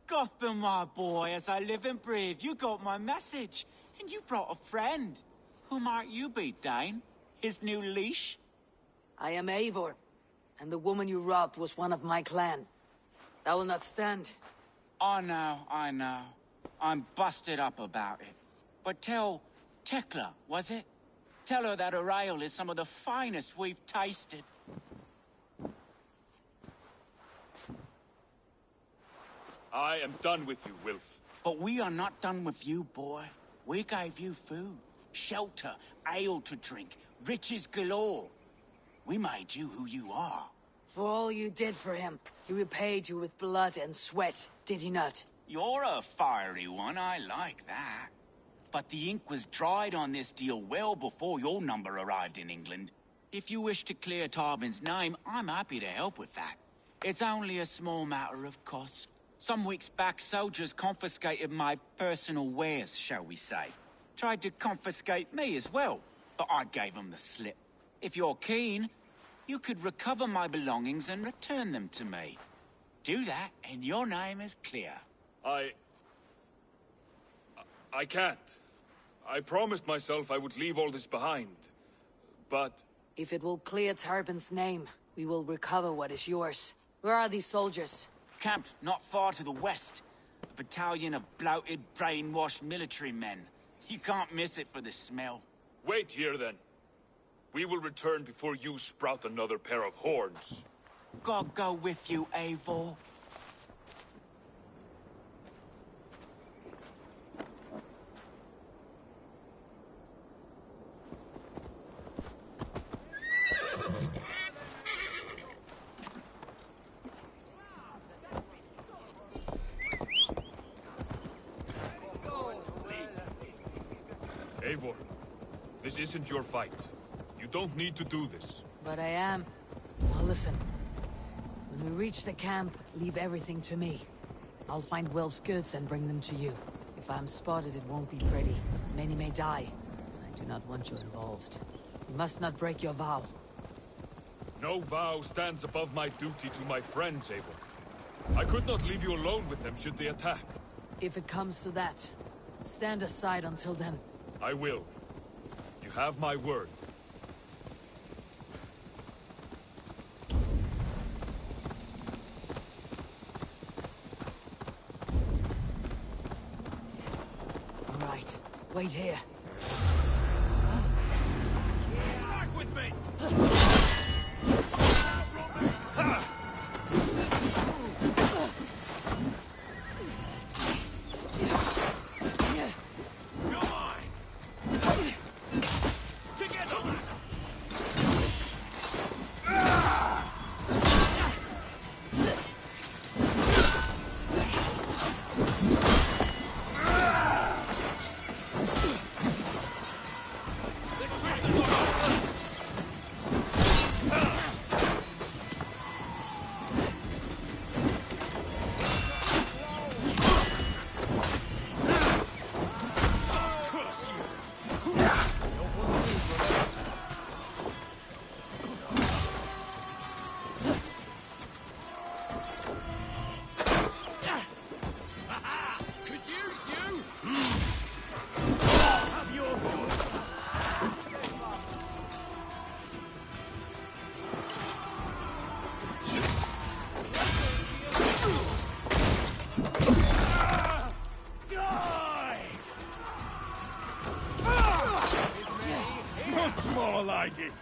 Speaker 17: Gothman, my boy, as I live and breathe, you got my message. And you brought a friend. Who might you be, Dane? His new leash?
Speaker 2: I am Eivor, and the woman you robbed was one of my clan. That will not stand.
Speaker 17: I know. I'm busted up about it. But tell Tekla, was it? Tell her that her ale is some of the finest we've tasted.
Speaker 16: I am done with you, Wilf.
Speaker 17: But we are not done with you, boy. We gave you food, shelter, ale to drink, riches galore. We made you who you are.
Speaker 2: For all you did for him, he repaid you with blood and sweat, did he not?
Speaker 17: You're a fiery one, I like that. But the ink was dried on this deal well before your number arrived in England. If you wish to clear Tarbin's name, I'm happy to help with that. It's only a small matter of cost. Some weeks back, soldiers confiscated my personal wares, shall we say. Tried to confiscate me as well, but I gave them the slip. If you're keen, you could recover my belongings and return them to me. Do that, and your name is clear.
Speaker 16: I can't. I promised myself I would leave all this behind. But...
Speaker 2: If it will clear Tarbin's name, we will recover what is yours. Where are these soldiers?
Speaker 17: Camped not far to the west. battalion of bloated, brainwashed military men. You can't miss it for the smell.
Speaker 16: Wait here, then. We will return before you sprout another pair of horns.
Speaker 17: God go with you, Eivor.
Speaker 16: Eivor, this isn't your fight. You don't need to do this.
Speaker 2: But I am. Now listen. When we reach the camp, leave everything to me. I'll find Wilf's goods and bring them to you. If I'm spotted, it won't be pretty. Many may die. I do not want you involved. You must not break your vow.
Speaker 16: No vow stands above my duty to my friends, Eivor. I could not leave you alone with them should they attack.
Speaker 2: If it comes to that, stand aside until then.
Speaker 16: I will. You have my word.
Speaker 2: All right. Wait here.
Speaker 3: Back with me!
Speaker 1: More like it!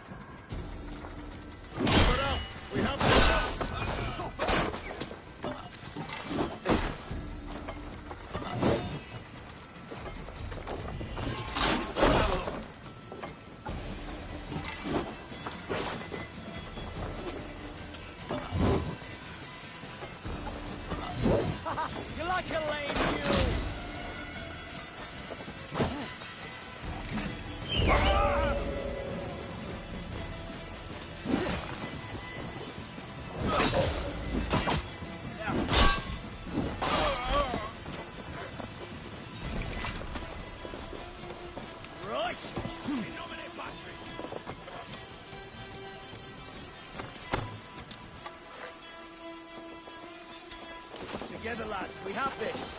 Speaker 3: We have you like a lame mule! Together, lads, we have this.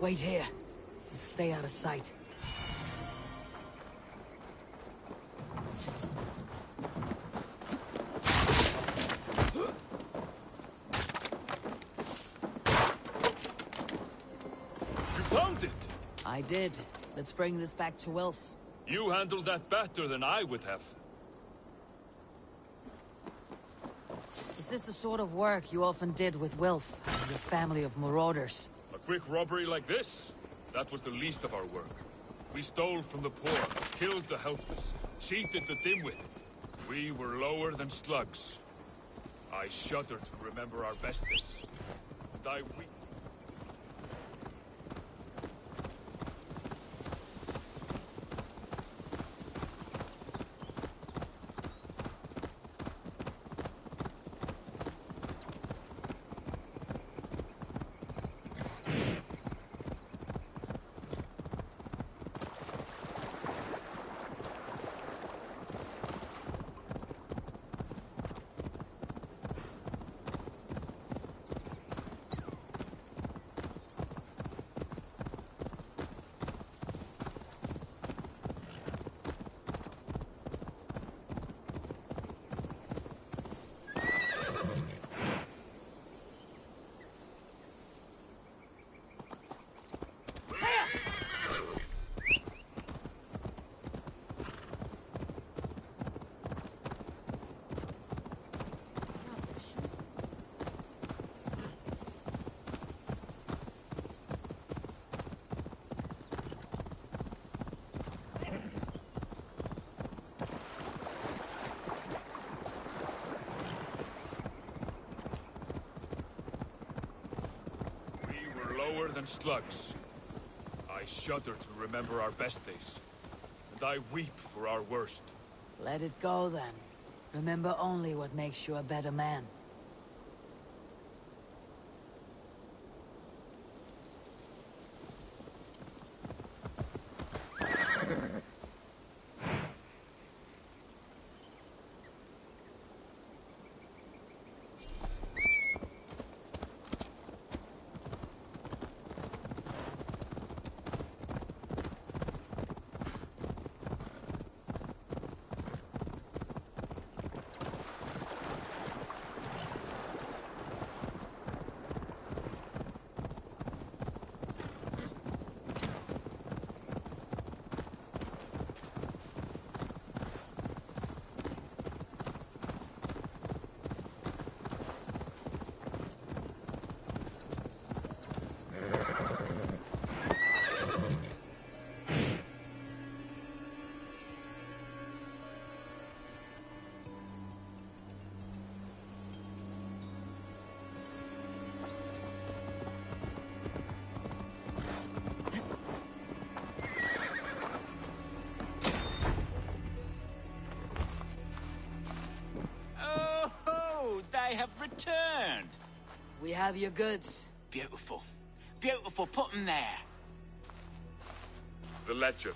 Speaker 2: Wait here, and stay out of sight.
Speaker 16: You found it!
Speaker 2: I did. Let's bring this back to Wilf.
Speaker 16: You handled that better than I would have.
Speaker 2: The this the sort of work you often did with Wilf and your family of marauders?
Speaker 16: A quick robbery like this? That was the least of our work. We stole from the poor, killed the helpless, cheated the dimwit. We were lower than slugs. I shudder to remember our best days. And I weep. Lower than slugs. I shudder to remember our best days. And I weep for our worst.
Speaker 2: Let it go, then. Remember only what makes you a better man.
Speaker 17: They have returned.
Speaker 2: We have your goods.
Speaker 17: Beautiful. Beautiful. Put them there.
Speaker 16: The ledger.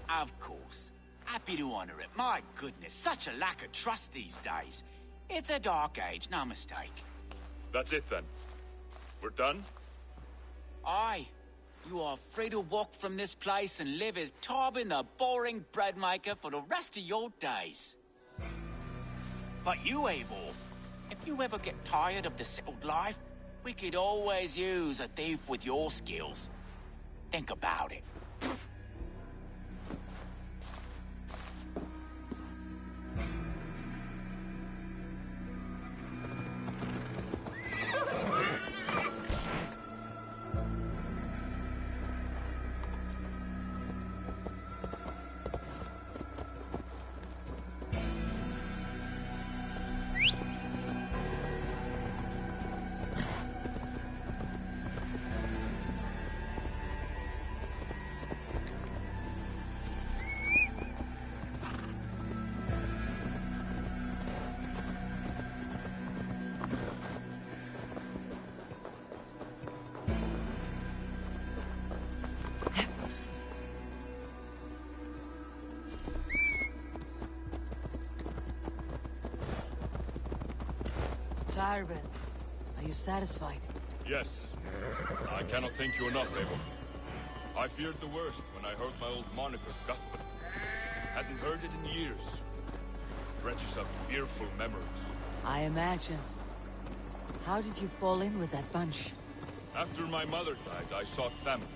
Speaker 17: Of course. Happy to honor it. My goodness, such a lack of trust these days. It's a dark age, no mistake.
Speaker 16: That's it then. We're done?
Speaker 17: Aye. You are free to walk from this place and live as Tobin the boring bread maker for the rest of your days. But you, Eivor, if you ever get tired of the settled life, we could always use a thief with your skills. Think about it.
Speaker 2: Doormen, are you satisfied?
Speaker 16: Yes. I cannot thank you enough, Eivor. I feared the worst when I heard my old moniker, Guthman. Hadn't heard it in years. Dredges up fearful memories.
Speaker 2: I imagine. How did you fall in with that bunch?
Speaker 16: After my mother died, I sought family.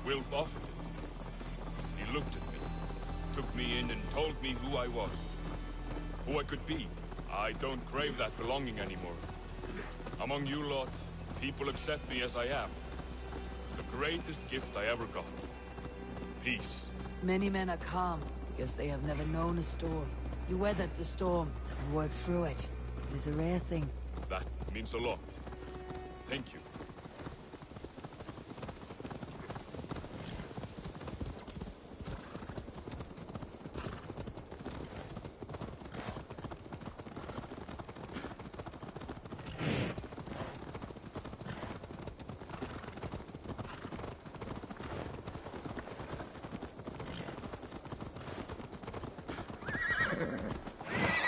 Speaker 16: Wilf offered it. He looked at me, took me in and told me who I was. Who I could be. I don't crave that belonging anymore. Among you lot, people accept me as I am. The greatest gift I ever got. Peace.
Speaker 2: Many men are calm because they have never known a storm. You weathered the storm and worked through it. It is a rare thing.
Speaker 16: That means a lot. Thank you.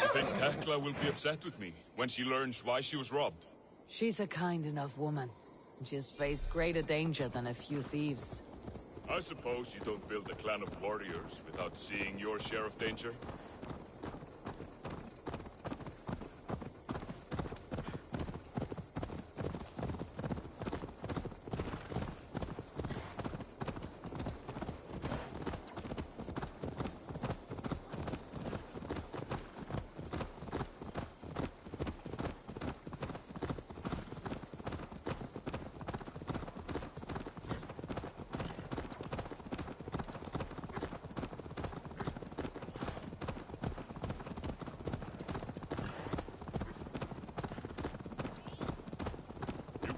Speaker 16: I think Tekla will be upset with me when she learns why she was robbed.
Speaker 2: She's a kind enough woman. She has faced greater danger than a few thieves.
Speaker 16: I suppose you don't build a clan of warriors without seeing your share of danger?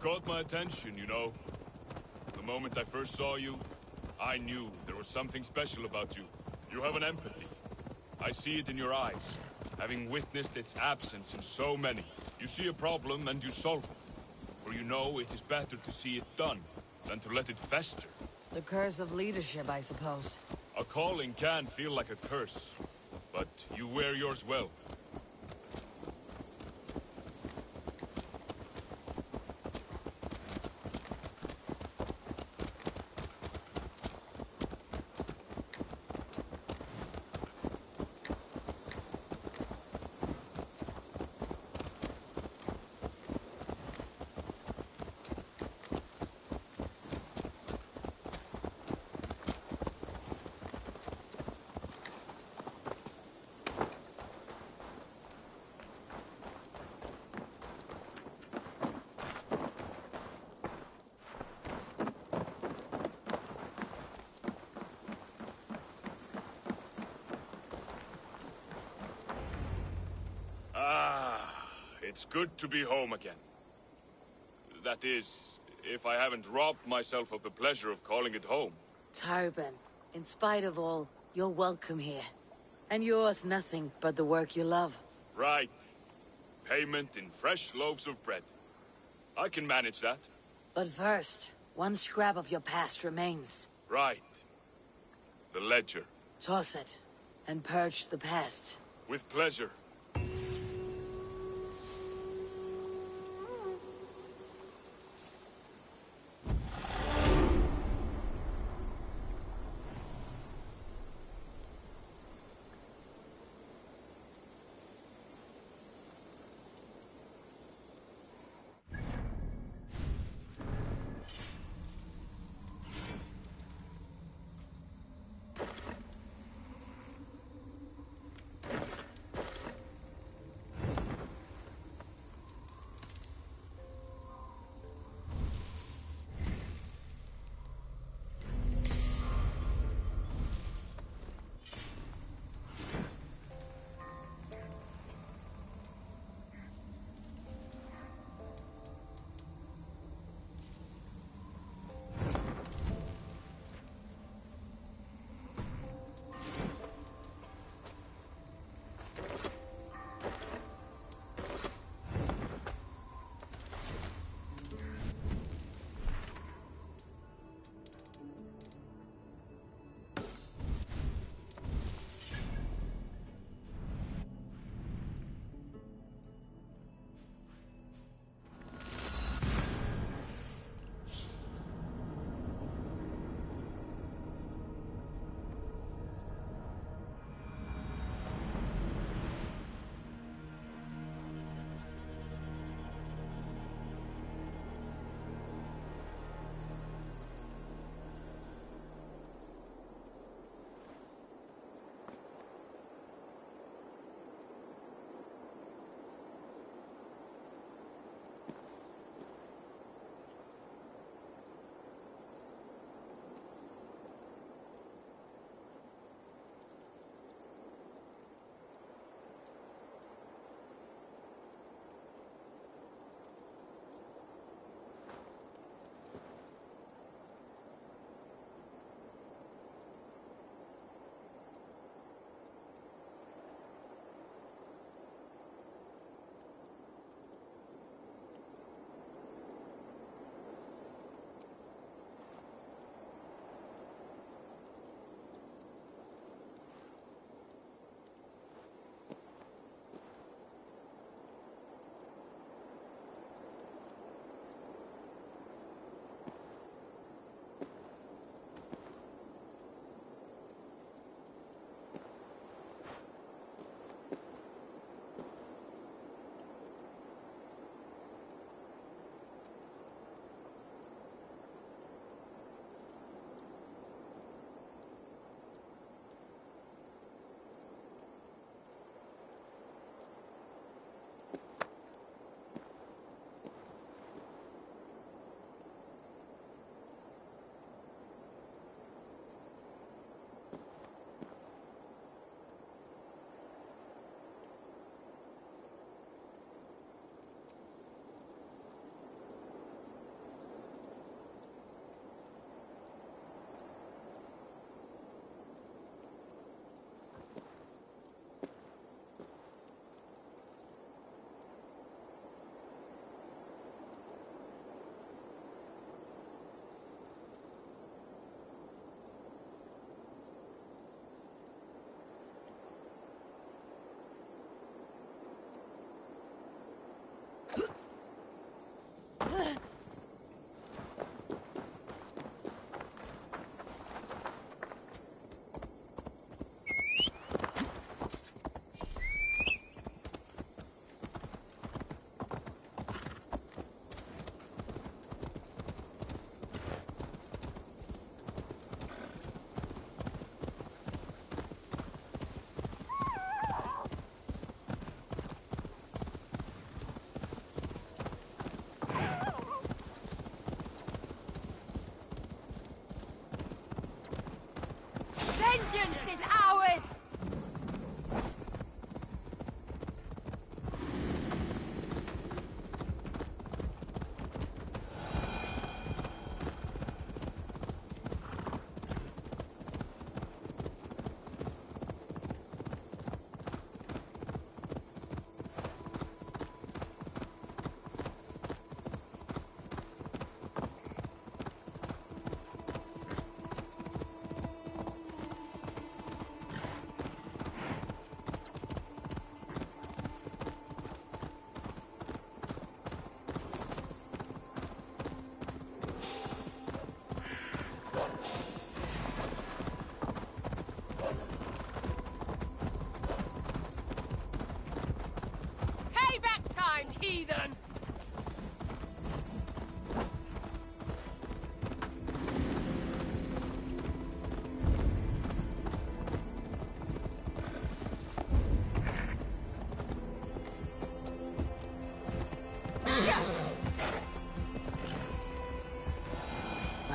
Speaker 16: Caught my attention, you know. The moment I first saw you, I knew there was something special about you. You have an empathy. I see it in your eyes, having witnessed its absence in so many. You see a problem and you solve it. For you know it is better to see it done than to let it fester.
Speaker 2: The curse of leadership, I suppose.
Speaker 16: A calling can feel like a curse, but you wear yours well. It's good to be home again. That is, if I haven't robbed myself of the pleasure of calling it home.
Speaker 2: Doormen, in spite of all, you're welcome here. And yours nothing but the work you love.
Speaker 16: Right. Payment in fresh loaves of bread. I can manage that.
Speaker 2: But first, one scrap of your past remains.
Speaker 16: Right. The ledger.
Speaker 2: Toss it, and purge the past.
Speaker 16: With pleasure.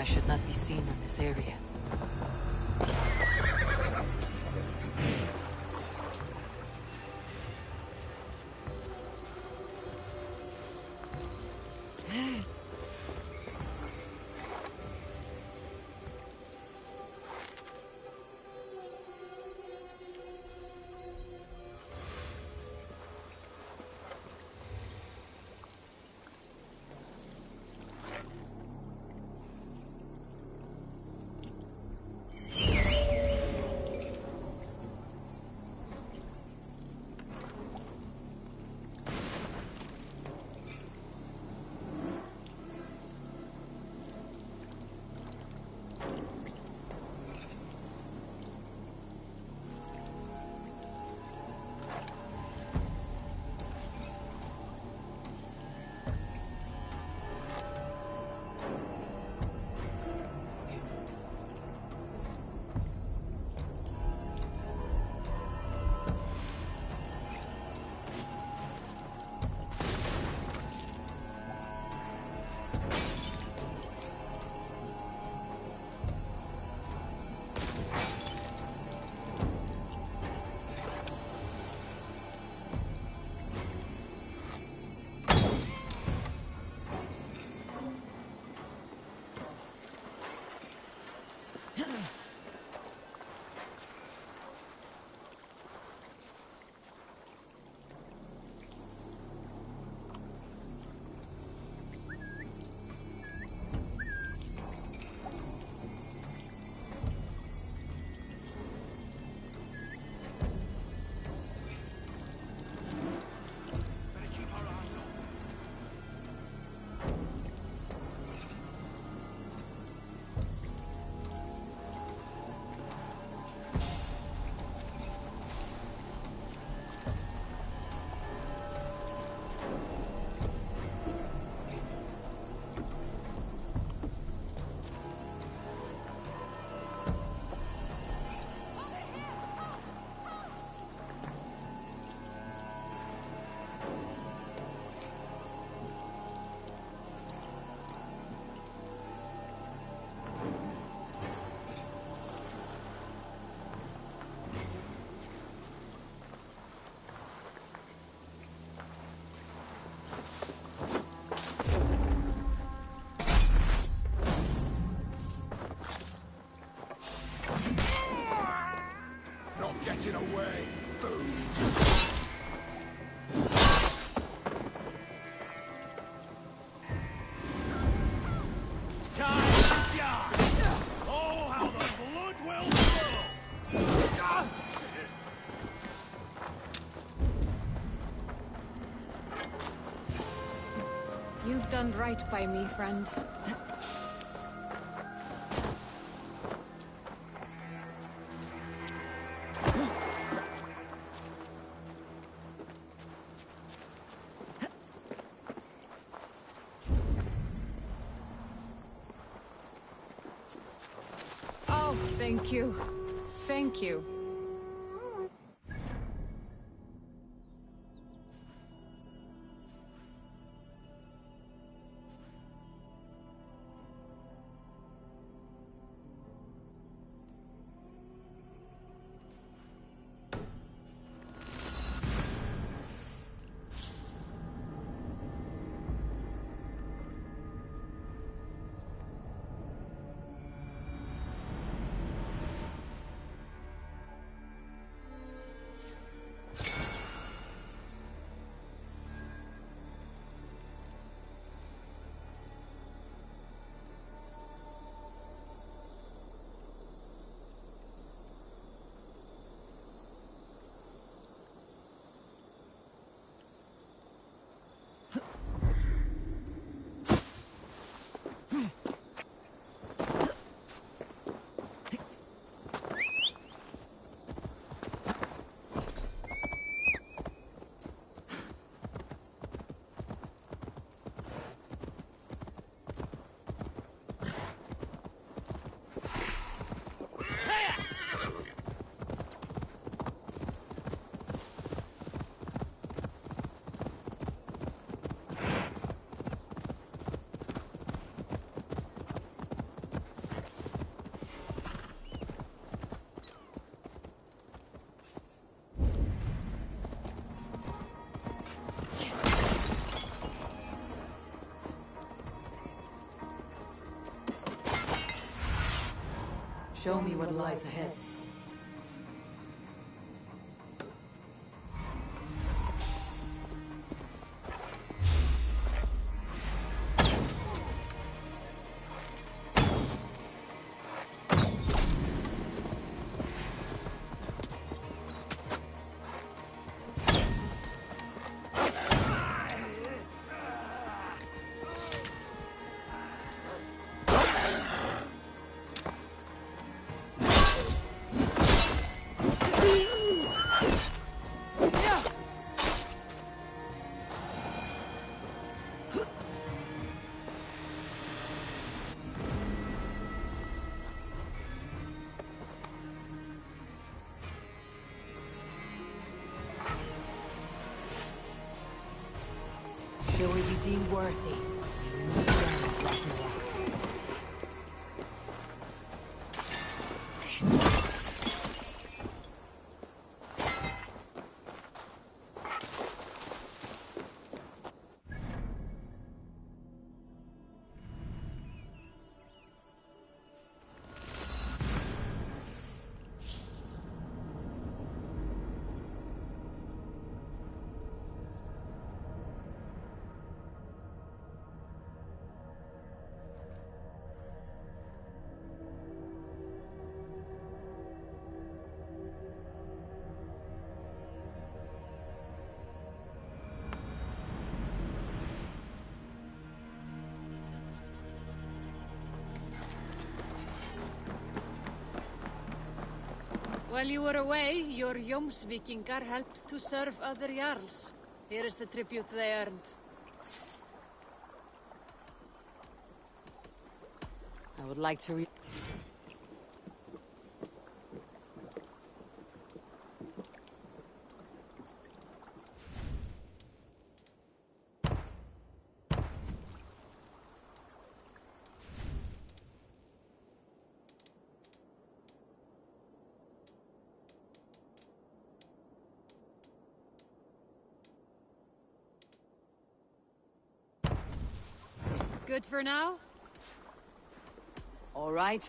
Speaker 2: should not be seen in this area.
Speaker 1: Get away, fool!
Speaker 3: Time to die! Oh, how the blood will flow!
Speaker 18: You've done right by me, friend. Oh, thank you. Thank you.
Speaker 2: Show me what lies ahead. Shall we be deemed worthy?
Speaker 18: While you were away, your Jomsvikingar helped to serve other Jarls. Here is the tribute they earned.
Speaker 2: I would like to read.
Speaker 18: Good for now?
Speaker 2: All right.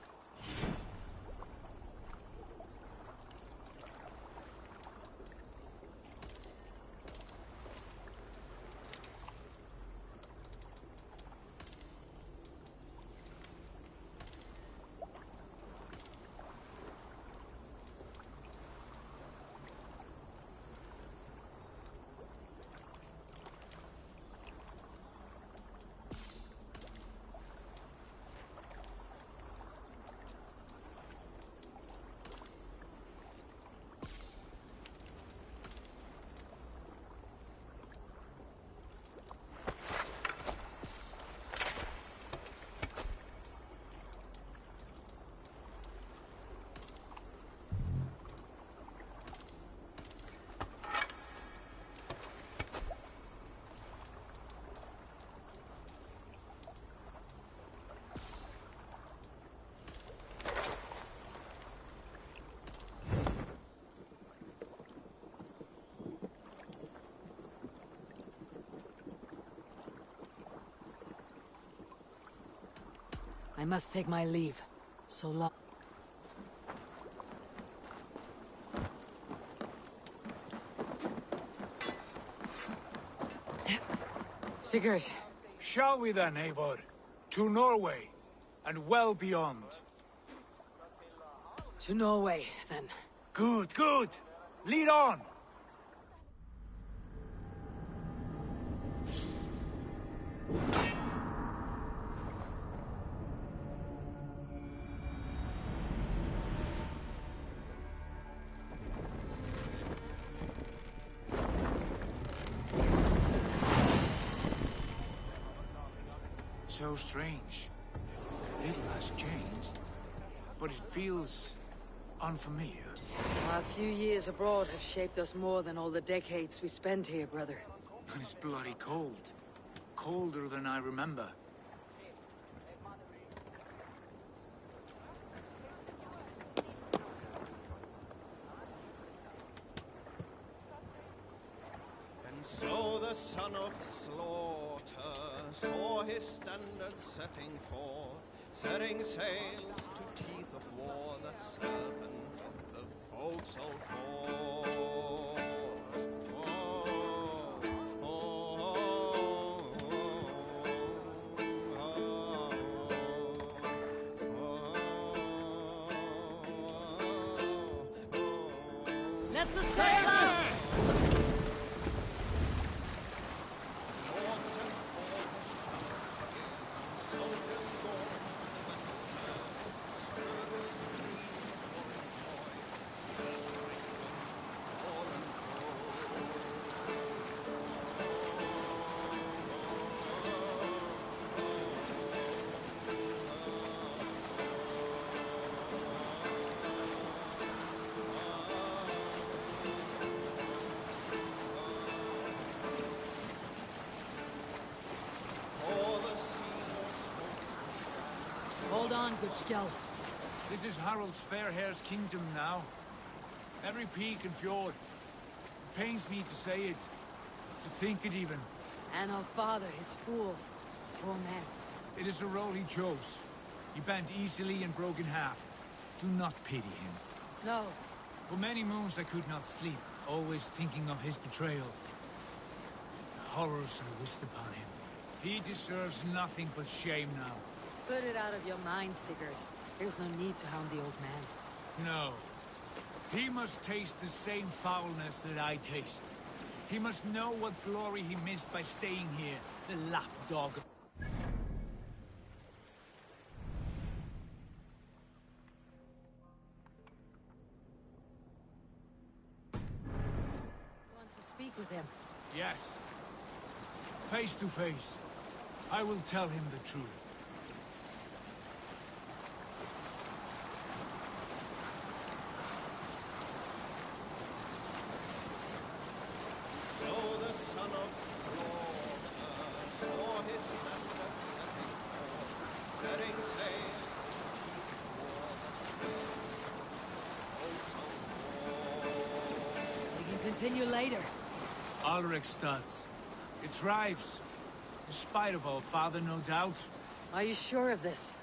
Speaker 2: I must take my leave. So long. Sigurd.
Speaker 10: Shall we then, Eivor? To Norway, and well beyond.
Speaker 2: To Norway, then.
Speaker 10: Good, good! Lead on! So strange. Little has changed, but it feels unfamiliar.
Speaker 2: A few years abroad have shaped us more than all the decades we spent here, brother.
Speaker 10: And it's bloody cold. Colder than I remember.
Speaker 3: And so the son of slaughter saw his standard setting forth, setting sails to teeth of war, that serpent of the forecastle falls.
Speaker 2: Let the sail out! Hold on, good Skjald.
Speaker 9: This is Harald's Fairhair's kingdom now. Every peak and fjord. It pains me to say it, to think it even.
Speaker 2: And our father, his fool. Poor man.
Speaker 9: It is a role he chose. He bent easily and broke in half. Do not pity him.
Speaker 2: No.
Speaker 9: For many moons I could not sleep, always thinking of his betrayal. The horrors I wished upon him. He deserves nothing but shame now.
Speaker 2: Put it out of your mind, Sigurd. There's no need to hound the old man.
Speaker 9: No. He must taste the same foulness that I taste. He must know what glory he missed by staying here, the lapdog.
Speaker 2: Want to speak with him?
Speaker 9: Yes. Face to face. I will tell him the truth.
Speaker 2: Continue later.
Speaker 9: Alrekstad. It thrives. In spite of our father, no doubt.
Speaker 2: Are you sure of this?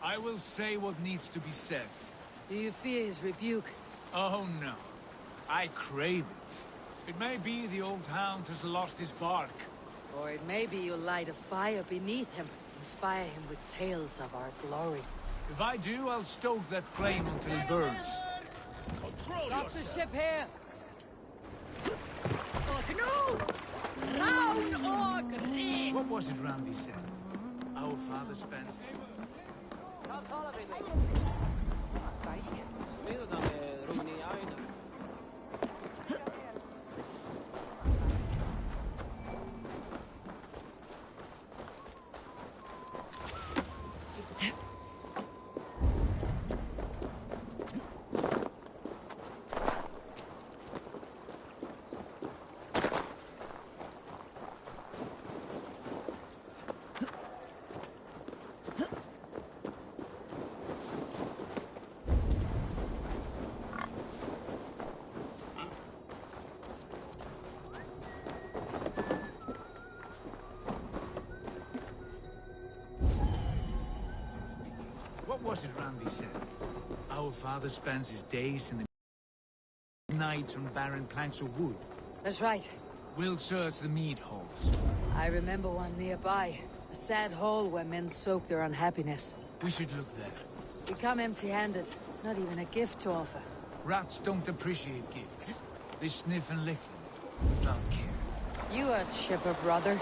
Speaker 9: I will say what needs to be said.
Speaker 2: Do you fear his rebuke?
Speaker 9: Oh no. I crave it. It may be the old hound has lost his bark.
Speaker 2: Or it may be you'll light a fire beneath him, inspire him with tales of our glory.
Speaker 9: If I do, I'll stoke that flame until it burns.
Speaker 2: Control Stop yourself. The ship here!
Speaker 9: What was it Randi said? Our father spends... What was it Randi said? Our father spends his days in the nights on barren planks of wood.
Speaker 2: That's right.
Speaker 9: We'll search the mead halls.
Speaker 2: I remember one nearby. A sad hole where men soak their unhappiness.
Speaker 9: We should look there.
Speaker 2: We come empty-handed. Not even a gift to offer.
Speaker 9: Rats don't appreciate gifts. They sniff and lick them, without care.
Speaker 2: You a chipper, brother.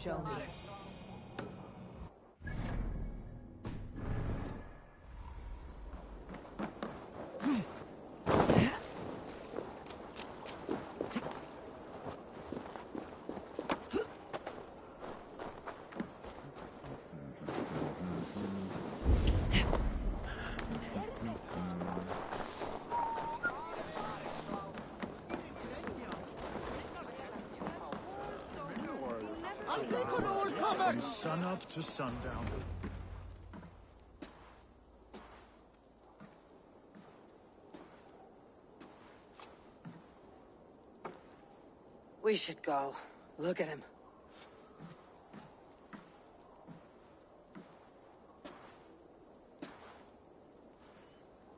Speaker 2: show me.
Speaker 10: From sunup to sundown.
Speaker 2: We should go. Look at him.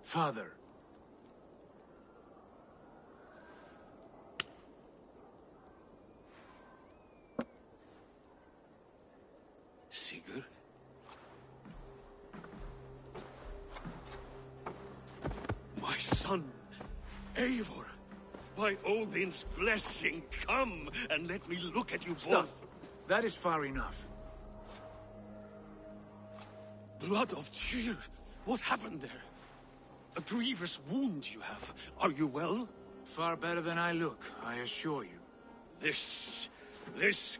Speaker 9: Father.
Speaker 1: Sigurd? My son, Eivor, by Odin's blessing, come and let me look at you
Speaker 9: Stop.
Speaker 1: both.
Speaker 9: That is far enough.
Speaker 1: Blood of Tyr, what happened there? A grievous wound you have. Are you well?
Speaker 9: Far better than I look, I assure you.
Speaker 1: This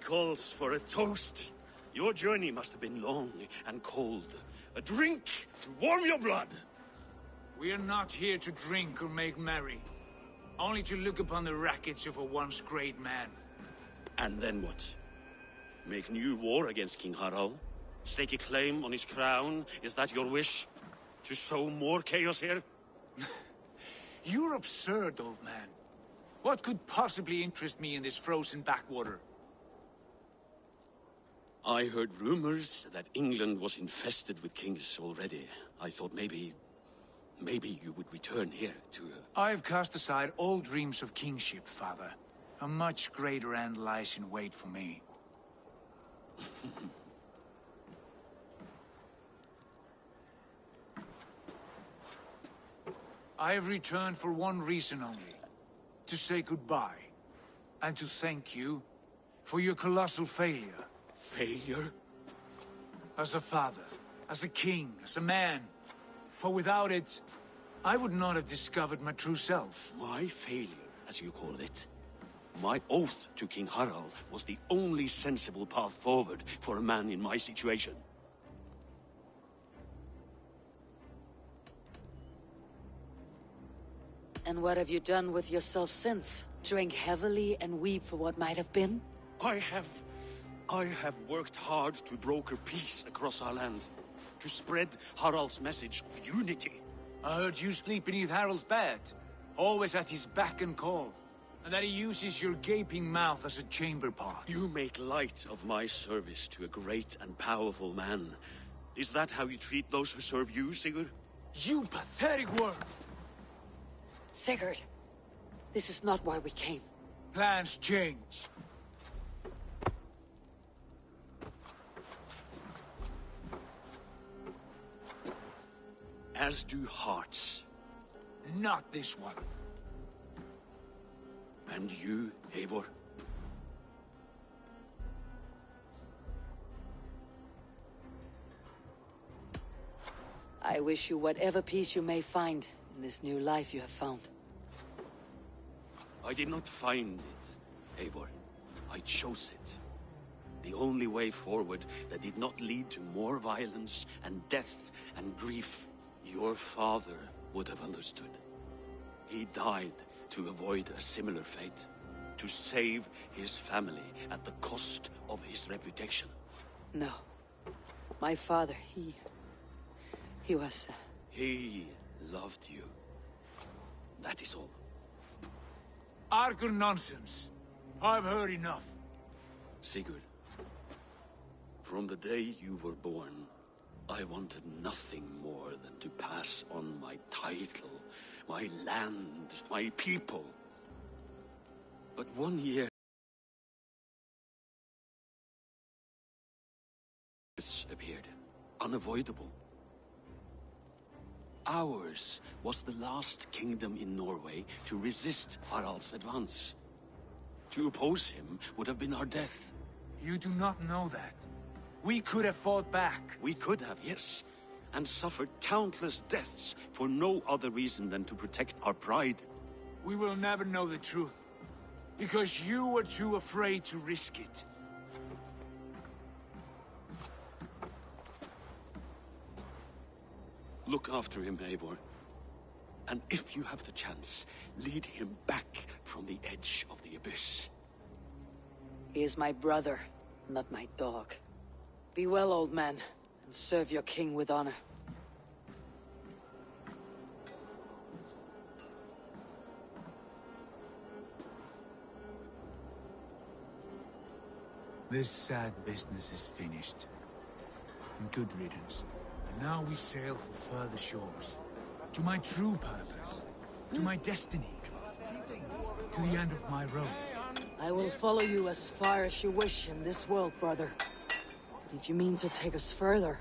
Speaker 1: calls for a toast. Your journey must have been long and cold. A drink to warm your blood.
Speaker 9: We are not here to drink or make merry. Only to look upon the wreckage of a once great man.
Speaker 1: And then what? Make new war against King Harald? Stake a claim on his crown? Is that your wish? To sow more chaos here?
Speaker 9: You're absurd, old man. What could possibly interest me in this frozen backwater?
Speaker 1: I heard rumors that England was infested with kings already. I thought maybe you would return here to...
Speaker 9: I've cast aside all dreams of kingship, father. A much greater end lies in wait for me. I have returned for one reason only. To say goodbye. And to thank you for your colossal failure.
Speaker 1: Failure?
Speaker 9: As a father, as a king, as a man. For without it, I would not have discovered my true self.
Speaker 1: My failure, as you call it. My oath to King Harald was the only sensible path forward for a man in my situation.
Speaker 2: And what have you done with yourself since? Drink heavily and weep for what might have been?
Speaker 1: I have worked hard to broker peace across our land. To spread Harald's message of unity.
Speaker 9: I heard you sleep beneath Harald's bed. Always at his beck and call. And that he uses your gaping mouth as a chamber pot.
Speaker 1: You make light of my service to a great and powerful man. Is that how you treat those who serve you, Sigurd?
Speaker 9: You pathetic worm!
Speaker 2: Sigurd, this is not why we came.
Speaker 9: Plans change.
Speaker 1: As do hearts.
Speaker 9: Not this one.
Speaker 1: And you, Eivor?
Speaker 2: I wish you whatever peace you may find in this new life you have found.
Speaker 1: I did not find it, Eivor. I chose it. The only way forward that did not lead to more violence and death and grief. Your father would have understood. He died to avoid a similar fate. To save his family at the cost of his reputation.
Speaker 2: No. My father, he was...
Speaker 1: He loved you. That is all.
Speaker 9: Argur nonsense. I've heard enough.
Speaker 1: Sigurd, from the day you were born, I wanted nothing more than to pass on my title, my land, my people. But one year appeared, unavoidable. Ours was the last kingdom in Norway to resist Harald's advance. To oppose him would have been our death.
Speaker 9: You do not know that. We could have fought back.
Speaker 1: We could have, yes. And suffered countless deaths for no other reason than to protect our pride.
Speaker 9: We will never know the truth. Because you were too afraid to risk it.
Speaker 1: Look after him, Eivor. And if you have the chance, lead him back from the edge of the abyss.
Speaker 2: He is my brother, not my dog. Be well, old man, and serve your king with honor.
Speaker 9: This sad business is finished. And good riddance. And now we sail for further shores. To my true purpose. To my destiny. To the end of my road.
Speaker 2: I will follow you as far as you wish in this world, brother. But if you mean to take us further,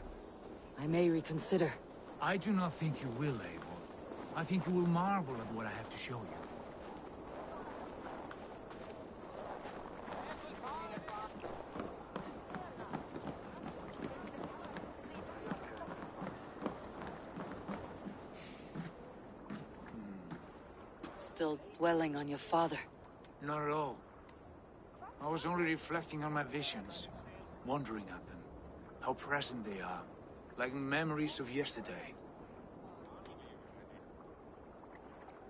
Speaker 2: I may reconsider.
Speaker 9: I do not think you will, Eivor. I think you will marvel at what I have to show you.
Speaker 2: Still dwelling on your father?
Speaker 9: Not at all. I was only reflecting on my visions, wondering at them. How present they are, like memories of yesterday.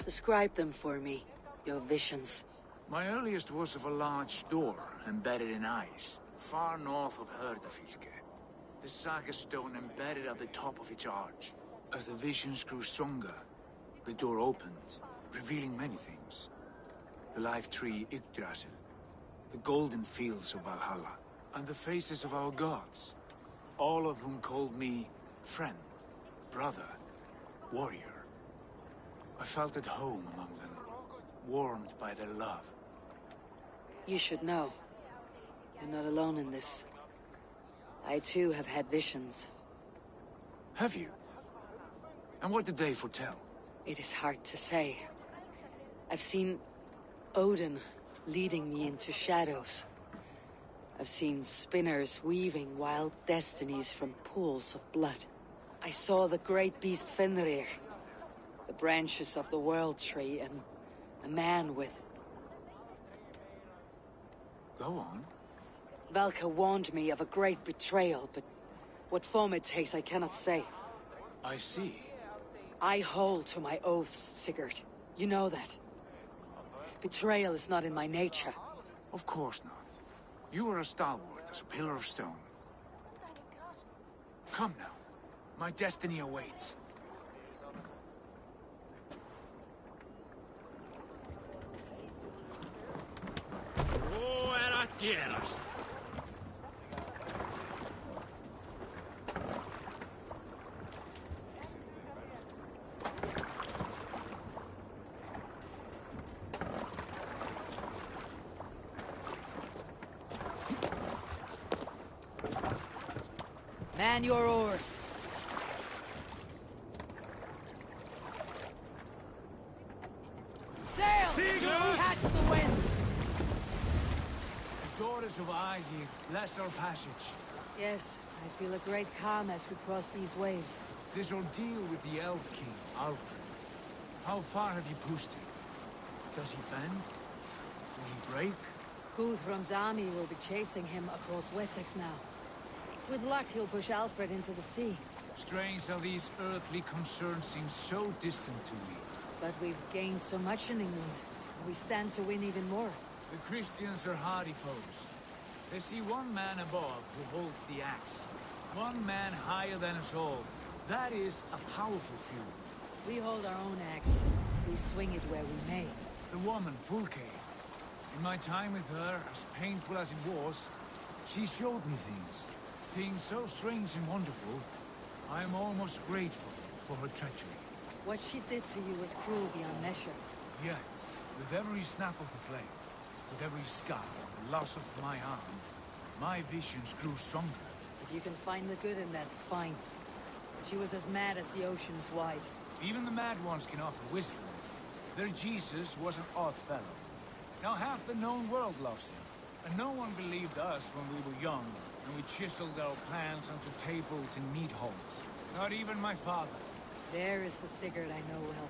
Speaker 2: Describe them for me, your visions.
Speaker 9: My earliest was of a large door embedded in ice, far north of Herdafylke. The saga stone embedded at the top of its arch. As the visions grew stronger, the door opened, revealing many things. The life tree Yggdrasil, the golden fields of Valhalla, and the faces of our gods, all of whom called me friend, brother, warrior. I felt at home among them, warmed by their love.
Speaker 2: You should know. You're not alone in this. I too have had visions.
Speaker 9: Have you? And what did they foretell?
Speaker 2: It is hard to say. I've seen Odin leading me into shadows. I've seen spinners weaving wild destinies from pools of blood. I saw the great beast Fenrir, the branches of the World Tree, and a man with...
Speaker 9: Go on.
Speaker 2: Valka warned me of a great betrayal, but what form it takes I cannot say.
Speaker 9: I see.
Speaker 2: I hold to my oaths, Sigurd. You know that. Betrayal is not in my nature.
Speaker 9: Of course not. You are as stalwart as a pillar of stone. Come now. My destiny awaits.
Speaker 2: Man your oars. Sail! Catch the wind!
Speaker 9: The daughters of Aegir bless our passage.
Speaker 2: Yes, I feel a great calm as we cross these waves.
Speaker 9: This ordeal with the Elf King, Alfred. How far have you pushed him? Does he bend? Will he break?
Speaker 2: Guthrum's army will be chasing him across Wessex now. With luck, he'll push Alfred into the sea.
Speaker 9: Strange how these earthly concerns seem so distant to me.
Speaker 2: But we've gained so much in England. We stand to win even more.
Speaker 9: The Christians are hardy foes. They see one man above who holds the axe. One man higher than us all. That is a powerful feud.
Speaker 2: We hold our own axe. We swing it where we may.
Speaker 9: The woman, Fulke. In my time with her, as painful as it was, she showed me things. Things so strange and wonderful, I am almost grateful for her treachery.
Speaker 2: What she did to you was cruel beyond measure.
Speaker 9: Yet, with every snap of the flame, with every scar of the loss of my arm, my visions grew stronger.
Speaker 2: If you can find the good in that, fine. She was as mad as the ocean is wide.
Speaker 9: Even the mad ones can offer wisdom. Their Jesus was an odd fellow. Now half the known world loves him.
Speaker 10: And no one believed us when we were young, and we chiseled our plans onto tables in meat holes. Not even my father.
Speaker 2: There is the Sigurd I know well.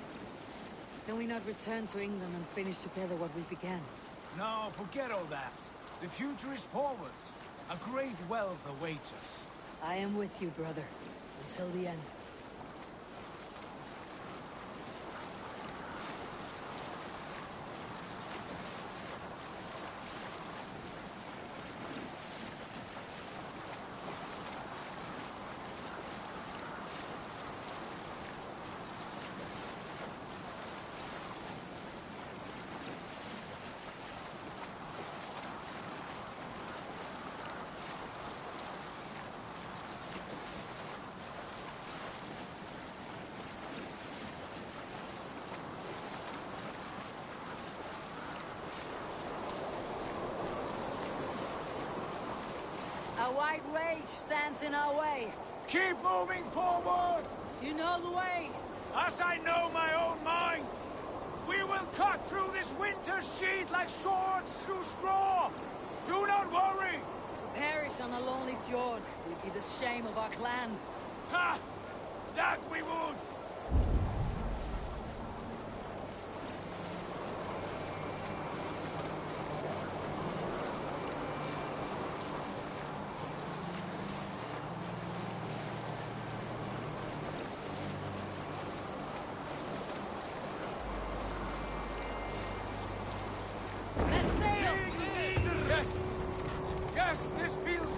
Speaker 2: Can we not return to England and finish together what we began?
Speaker 10: No, forget all that. The future is forward. A great wealth awaits us.
Speaker 2: I am with you, brother. Until the end. A white rage stands in our way.
Speaker 10: Keep moving forward!
Speaker 2: You know the way.
Speaker 10: As I know my own mind! We will cut through this winter's sheet like swords through straw! Do not worry!
Speaker 2: To perish on a lonely fjord would be the shame of our clan.
Speaker 10: Ha! That we would!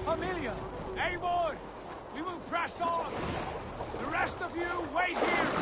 Speaker 10: Familiar! Eivor! We will press on! The rest of you, wait here!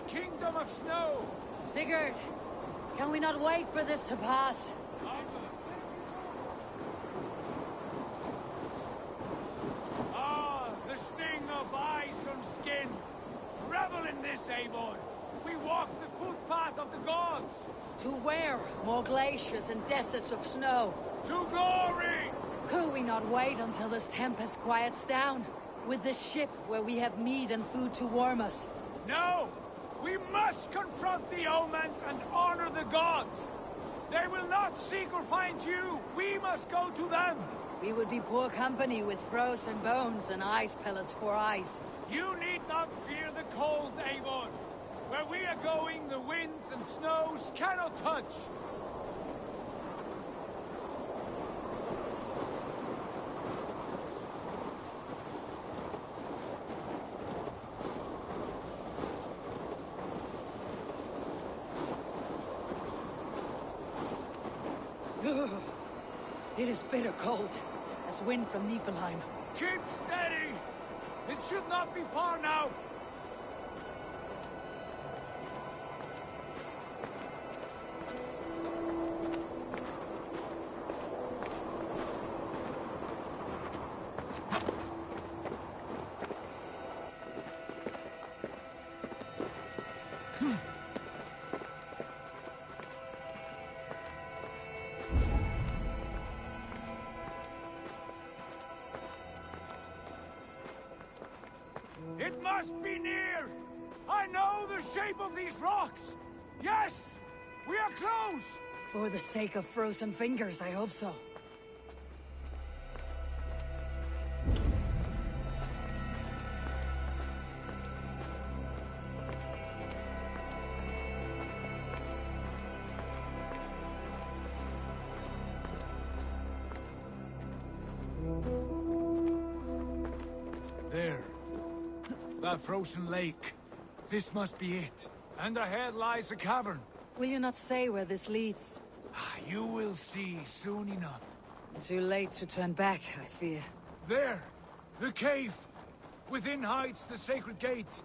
Speaker 10: Kingdom of snow!
Speaker 2: Sigurd, can we not wait for this to pass?
Speaker 10: Ah, the sting of ice on skin! Revel in this, Eivor! We walk the footpath of the gods!
Speaker 2: To where? More glaciers and deserts of snow.
Speaker 10: To glory!
Speaker 2: Could we not wait until this tempest quiets down? With this ship where we have meat and food to warm us?
Speaker 10: No! We must confront the omens and honor the gods! They will not seek or find you! We must go to them!
Speaker 2: We would be poor company with frozen bones and ice pellets for eyes.
Speaker 10: You need not fear the cold, Eivor! Where we are going, the winds and snows cannot touch!
Speaker 2: It is bitter cold, as wind from Niflheim.
Speaker 10: Keep steady! It should not be far now! It must be near! I know the shape of these rocks! Yes! We are close!
Speaker 2: For the sake of frozen fingers, I hope so.
Speaker 10: A frozen lake. This must be it. And ahead lies a cavern.
Speaker 2: Will you not say where this leads?
Speaker 10: You will see soon enough.
Speaker 2: Too late to turn back, I fear.
Speaker 10: There! The cave! Within hides the sacred gate.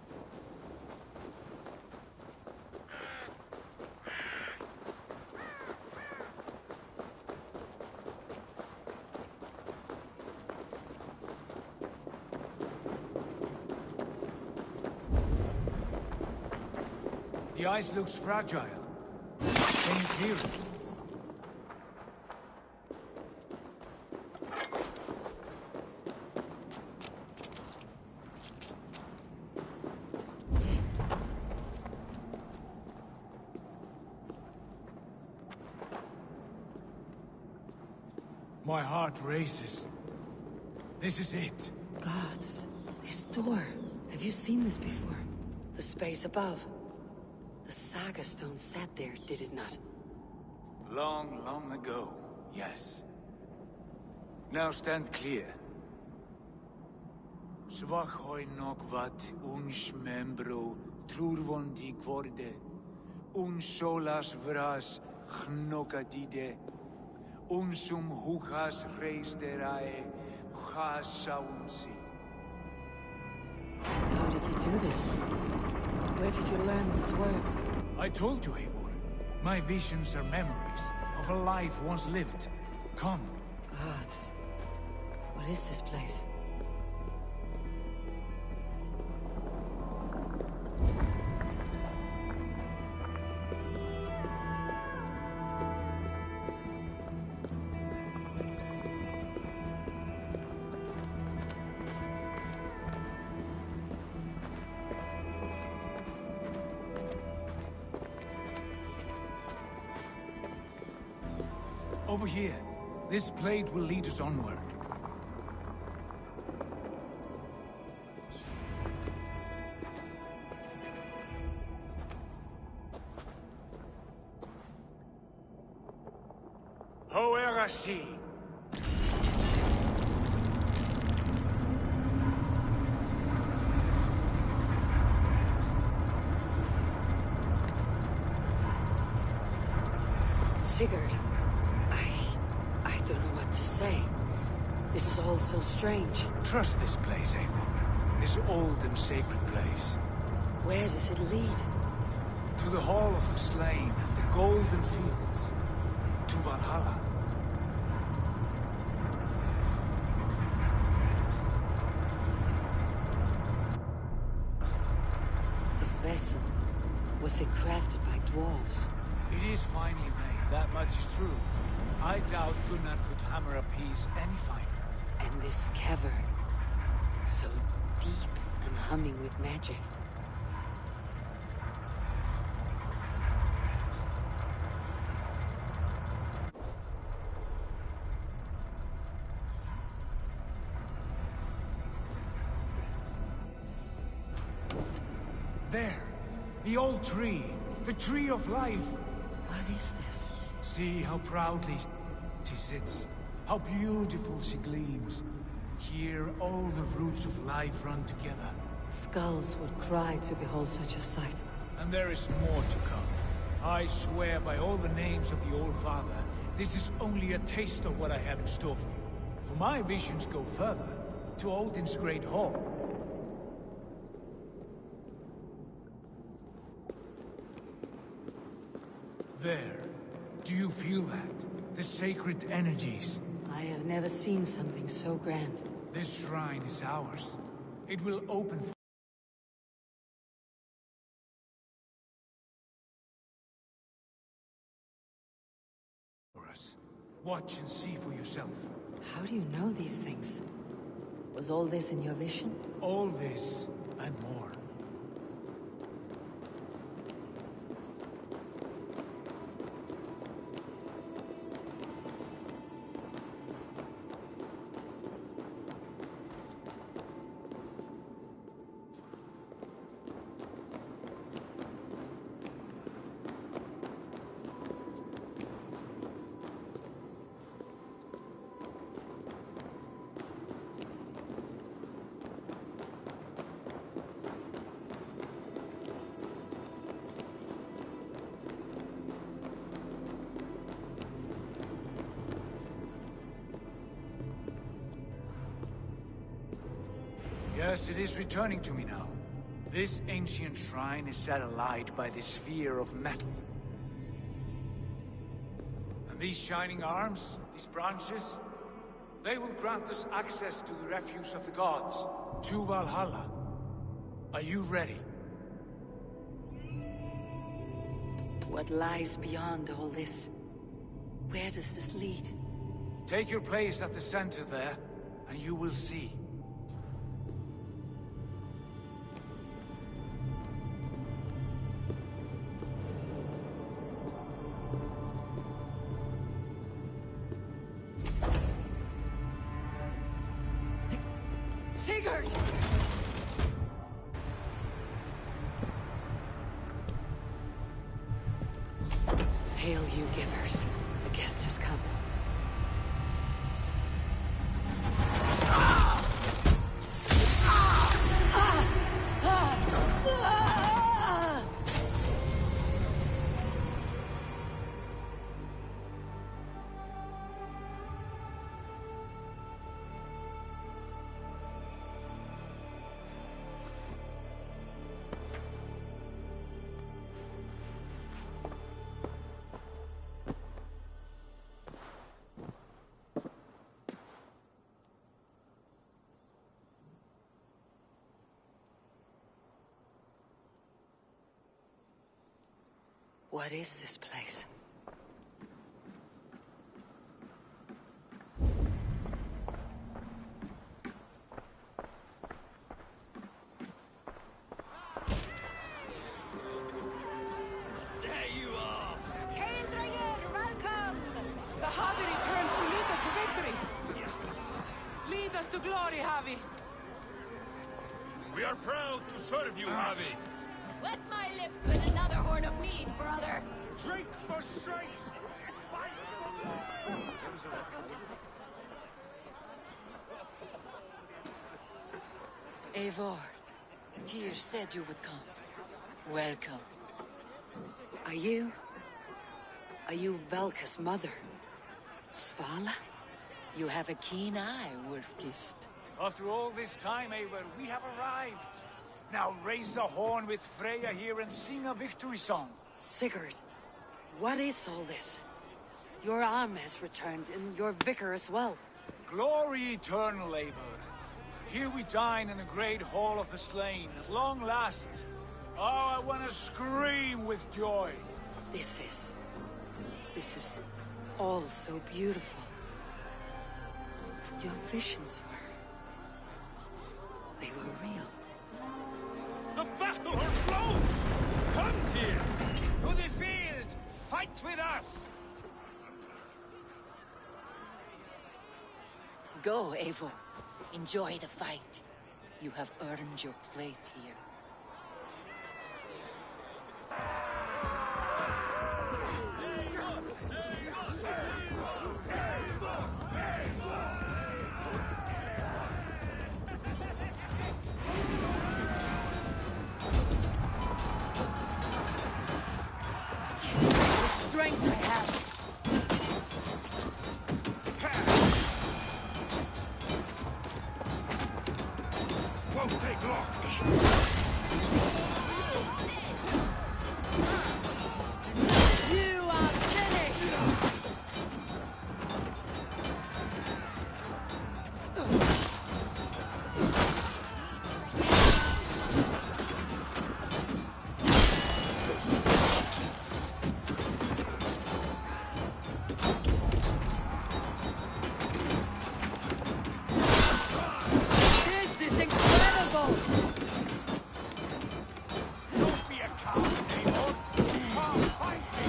Speaker 10: The ice looks fragile. Can you clear it? My heart races. This is it.
Speaker 2: Gods, this door. Have you seen this before? The space above. The Saga Stone sat there, did it not?
Speaker 10: Long, long ago, yes. Now stand clear. Svachoi nokvat uns membro trurvon di quorde, un solas vras gnokadide, unsum huchas reis derae chasaunsi.
Speaker 2: How did you do this? Where did you learn these words?
Speaker 10: I told you, Eivor. My visions are memories of a life once lived. Come.
Speaker 2: Gods. What is this place?
Speaker 10: Over here. This blade will lead us onward. Hoerasi!
Speaker 2: Sigurd. I don't know what to say. This is all so strange.
Speaker 10: Trust this place, Eivor. This old and sacred place.
Speaker 2: Where does it lead?
Speaker 10: To the Hall of the Slain and the Golden Fields. To Valhalla.
Speaker 2: This vessel, was it crafted by dwarves?
Speaker 10: It is finely made, that much is true. I doubt Gunnar could hammer a piece any finer.
Speaker 2: And this cavern, so deep and humming with magic.
Speaker 10: There! The old tree! The tree of life!
Speaker 2: What is this?
Speaker 10: See how proudly she sits. How beautiful she gleams. Here all the roots of life run together.
Speaker 2: Skulls would cry to behold such a sight.
Speaker 10: And there is more to come. I swear by all the names of the Old Father, this is only a taste of what I have in store for you. For my visions go further, to Odin's Great Hall. There. Do you feel that? The sacred energies.
Speaker 2: I have never seen something so grand.
Speaker 10: This shrine is ours. It will open for us. Watch and see for yourself.
Speaker 2: How do you know these things? Was all this in your vision?
Speaker 10: All this and more. Yes, it is returning to me now. This ancient shrine is set alight by the sphere of metal. And these shining arms, these branches, they will grant us access to the refuse of the gods, to Valhalla. Are you ready?
Speaker 2: What lies beyond all this? Where does this lead?
Speaker 10: Take your place at the center there, and you will see.
Speaker 2: Sigurd! Hail, you givers. The guest has come. What is this place?
Speaker 10: There you are!
Speaker 6: Hail, Dreyer! Welcome!
Speaker 19: The Havi returns to lead us to victory! Lead us to glory, Havi!
Speaker 16: We are proud to serve you, Havi.
Speaker 7: Wet my lips with another horn of mead, brother.
Speaker 8: Drink for strength!
Speaker 2: Eivor, Tyr said you would come. Welcome. Are you Valka's mother? Svala? You have a keen eye, Wolfkist.
Speaker 10: After all this time, Eivor, we have arrived. Now raise the horn with Freya here and sing a victory song.
Speaker 2: Sigurd, what is all this? Your arm has returned, and your vicar as well.
Speaker 10: Glory eternal, Eivor. Here we dine in the great hall of the slain, at long last. Oh, I want to scream with joy.
Speaker 2: This is all so beautiful. Your visions they were real.
Speaker 10: The battle horn blows! Come, Tyr!
Speaker 3: To the field! Fight with us!
Speaker 2: Go, Eivor. Enjoy the fight. You have earned your place here. The strength I have.
Speaker 10: Won't take long.
Speaker 2: You are finished! This is incredible!
Speaker 10: Don't be a coward, Eivor. Come, fight me!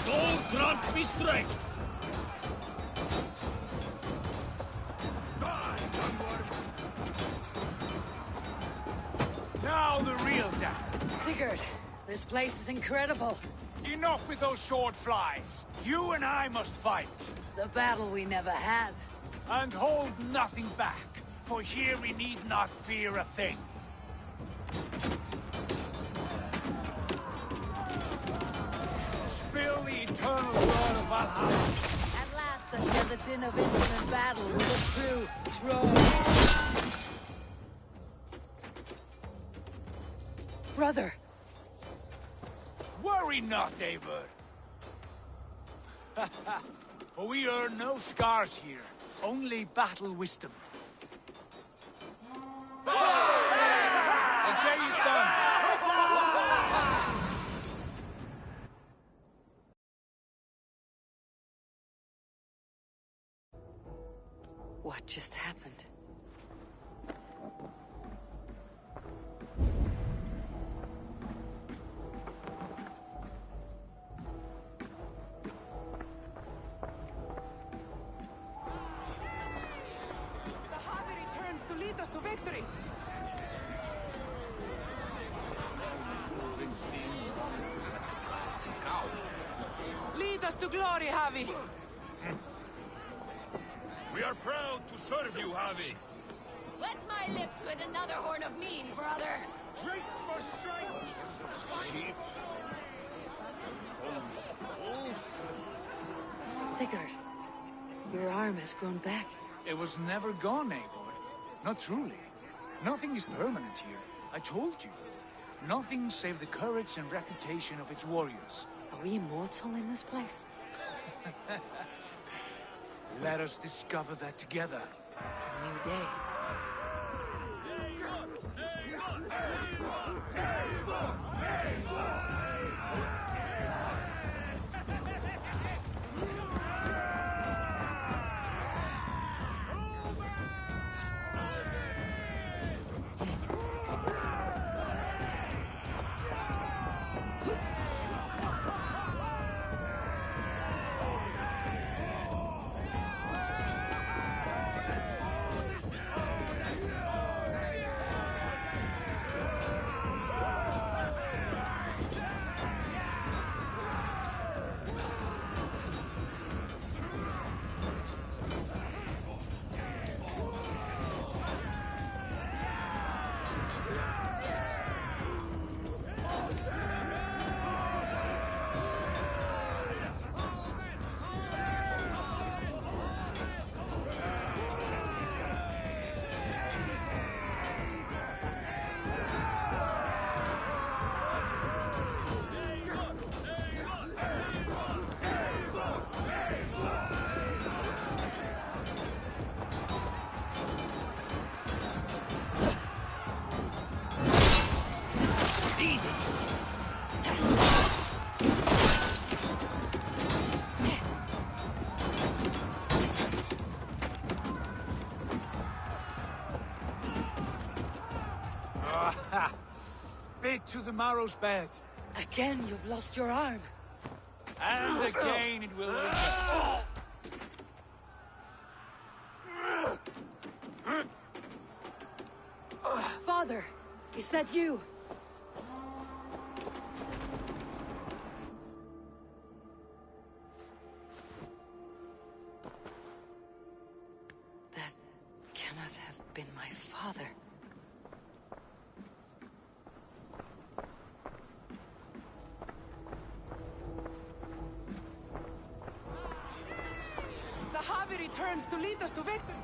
Speaker 16: God grant me strength!
Speaker 10: Now the real death.
Speaker 2: Sigurd, this place is incredible.
Speaker 10: Enough with those sword flies. You and I must fight.
Speaker 2: The battle we never had.
Speaker 10: And hold nothing back, for here we need not fear a thing. Valhalla!
Speaker 2: At last, I hear the din of infinite battle with a true troll. Brother!
Speaker 10: Worry not, Eivor. For we earn no scars here, only battle wisdom. Okay, he's done.
Speaker 2: What just happened?
Speaker 19: The Harvey returns to lead us to victory. Lead us to glory, Javi.
Speaker 16: We are proud to serve you, Javi.
Speaker 7: Wet my lips with another horn of mead, brother.
Speaker 8: Drink for strength!
Speaker 2: Sigurd, your arm has grown back.
Speaker 10: It was never gone, Eivor. Not truly. Nothing is permanent here. I told you. Nothing save the courage and reputation of its warriors.
Speaker 2: Are we immortal in this place?
Speaker 10: Let us discover that together.
Speaker 2: A new day.
Speaker 10: Bit to the marrow's bed.
Speaker 2: Again, you've lost your arm.
Speaker 10: And again it will linger.
Speaker 2: Father, is that you? That cannot have been my father.
Speaker 19: The Harvey returns to lead us to victory.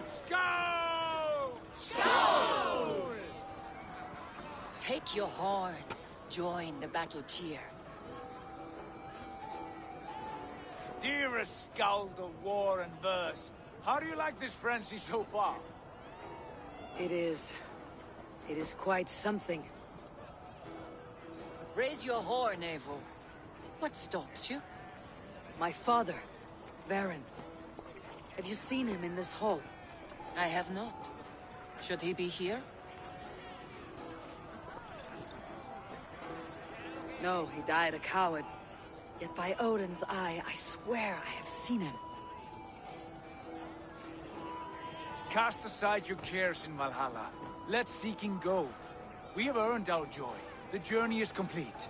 Speaker 10: Skål!
Speaker 19: Skål!
Speaker 2: Take your horn. Join the battle cheer.
Speaker 10: Dearest skald of war and verse, how do you like this frenzy so far?
Speaker 2: It is quite something. Raise your horn, Eivor. What stops you? My father, Varen. Have you seen him in this hall? I have not. Should he be here? No, he died a coward. Yet by Odin's eye, I swear I have seen him.
Speaker 10: Cast aside your cares in Valhalla. Let seeking go. We have earned our joy. The journey is complete.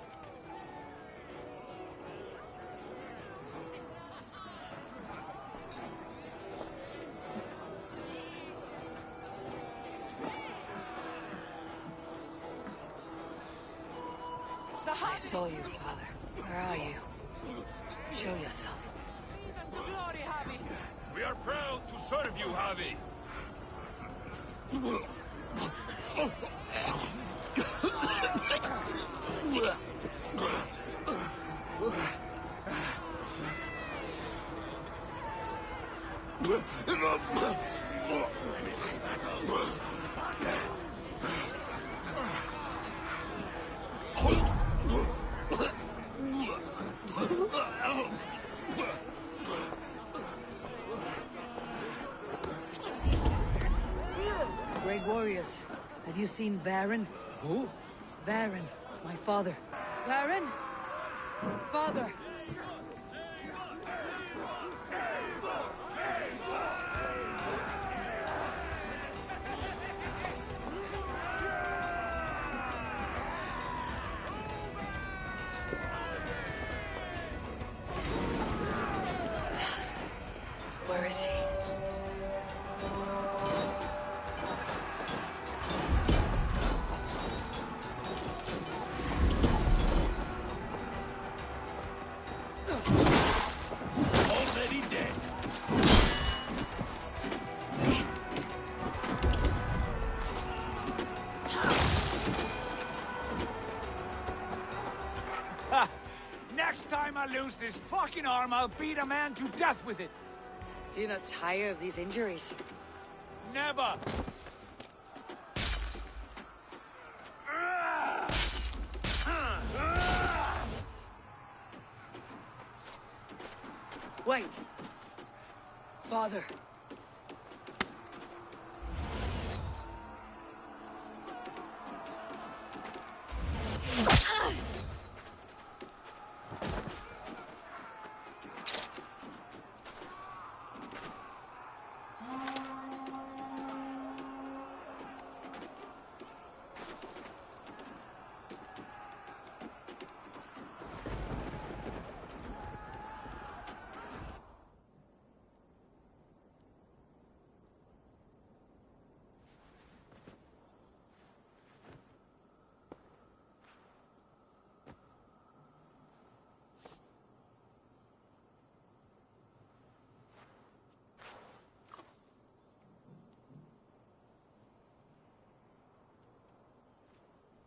Speaker 2: I saw you, Father. Where are you? yourself.
Speaker 19: Lead us to glory, Javi.
Speaker 16: We are proud to serve you, Javi.
Speaker 2: Great warriors. Have you seen Varen?
Speaker 3: Who?
Speaker 2: Varen, my father. Varen? Father! Lost. Where is he?
Speaker 16: Already dead.
Speaker 10: Next time I lose this fucking arm, I'll beat a man to death with it.
Speaker 2: Do you not tire of these injuries?
Speaker 10: Never!
Speaker 2: Wait! Father!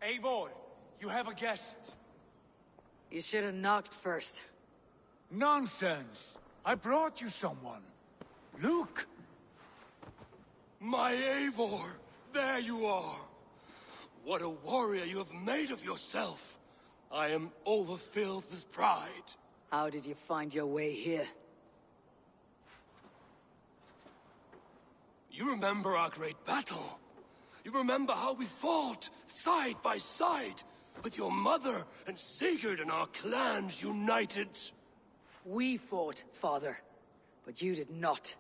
Speaker 10: Eivor, you have a guest.
Speaker 2: You should have knocked first.
Speaker 10: Nonsense! I brought you someone. Look!
Speaker 13: My Eivor, there you are. What a warrior you have made of yourself. I am overfilled with pride.
Speaker 2: How did you find your way here?
Speaker 13: You remember our great battle. You remember how we fought, side by side, with your mother and Sigurd and our clans united.
Speaker 2: We fought, father. But you did not.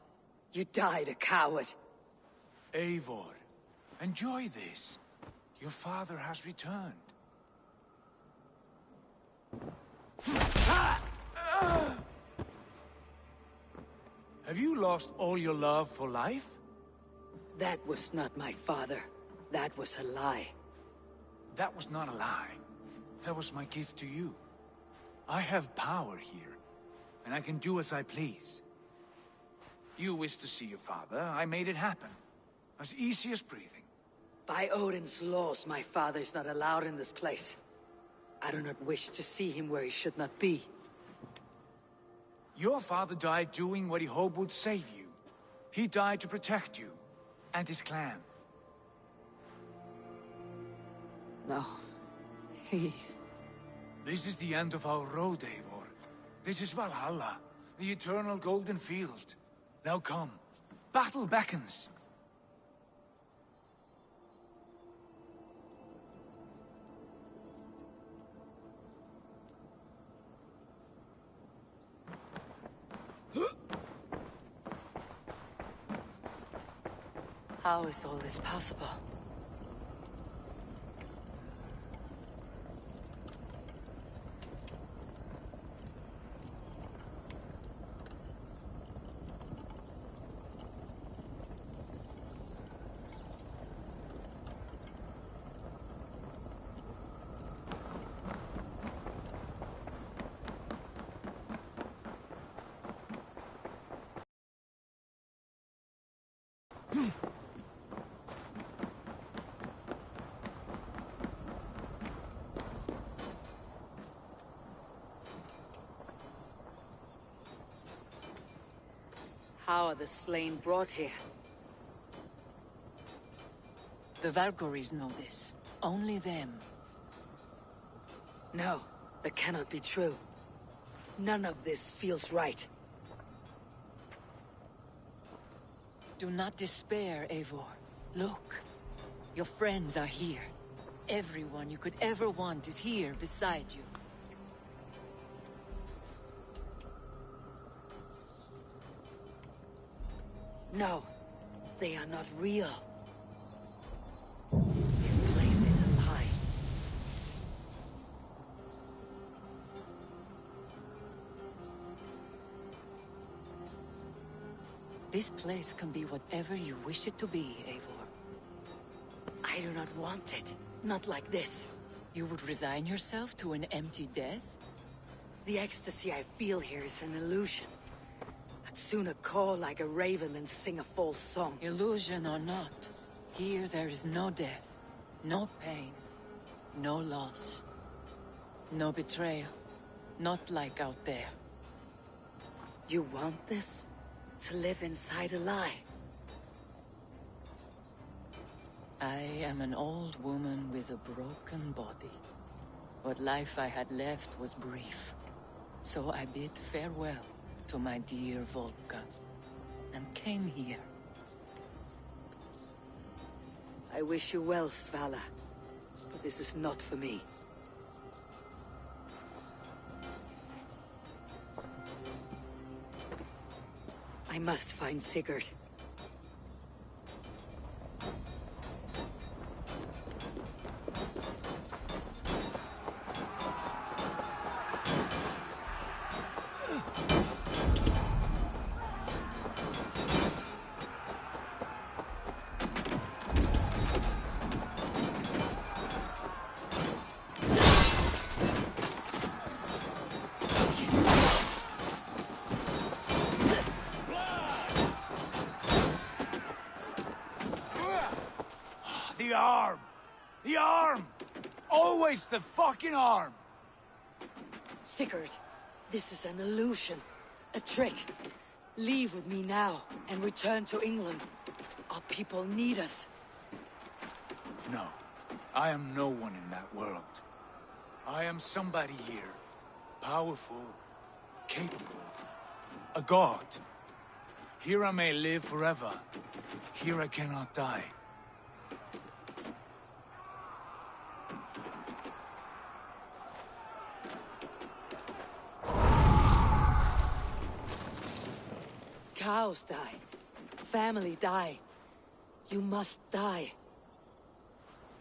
Speaker 2: You died a coward.
Speaker 10: Eivor, enjoy this. Your father has returned. Have you lost all your love for life?
Speaker 2: That was not my father. That was a lie.
Speaker 10: That was not a lie. That was my gift to you. I have power here, and I can do as I please. You wished to see your father, I made it happen. As easy as breathing.
Speaker 2: By Odin's laws, my father is not allowed in this place. I do not wish to see him where he should not be.
Speaker 10: Your father died doing what he hoped would save you. He died to protect you, and his clan.
Speaker 2: No. He...
Speaker 10: This is the end of our road, Eivor. This is Valhalla, the eternal golden field. Now come. Battle beckons.
Speaker 2: How is all this possible? How are the slain brought here?
Speaker 20: The Valkyries know this. Only them.
Speaker 2: No, that cannot be true. None of this feels right.
Speaker 20: Do not despair, Eivor. Look. Your friends are here. Everyone you could ever want is here beside you.
Speaker 2: No, they are not real. This place is a lie.
Speaker 20: This place can be whatever you wish it to be, Eivor.
Speaker 2: I do not want it. Not like this.
Speaker 20: You would resign yourself to an empty death?
Speaker 2: The ecstasy I feel here is an illusion. I'd sooner call like a raven than sing a false song.
Speaker 20: Illusion or not, here there is no death, no pain, no loss, no betrayal. Not like out there.
Speaker 2: You want this? To live inside a lie?
Speaker 20: I am an old woman with a broken body. What life I had left was brief. So I bid farewell to my dear Volka, and came here.
Speaker 2: I wish you well, Svala, but this is not for me. I must find Sigurd.
Speaker 10: The arm! The arm! Always the fucking arm!
Speaker 2: Sigurd, this is an illusion. A trick. Leave with me now, and return to England. Our people need us.
Speaker 10: No. I am no one in that world. I am somebody here. Powerful. Capable. A god. Here I may live forever. Here I cannot die.
Speaker 2: Cows die. Family die. You must die.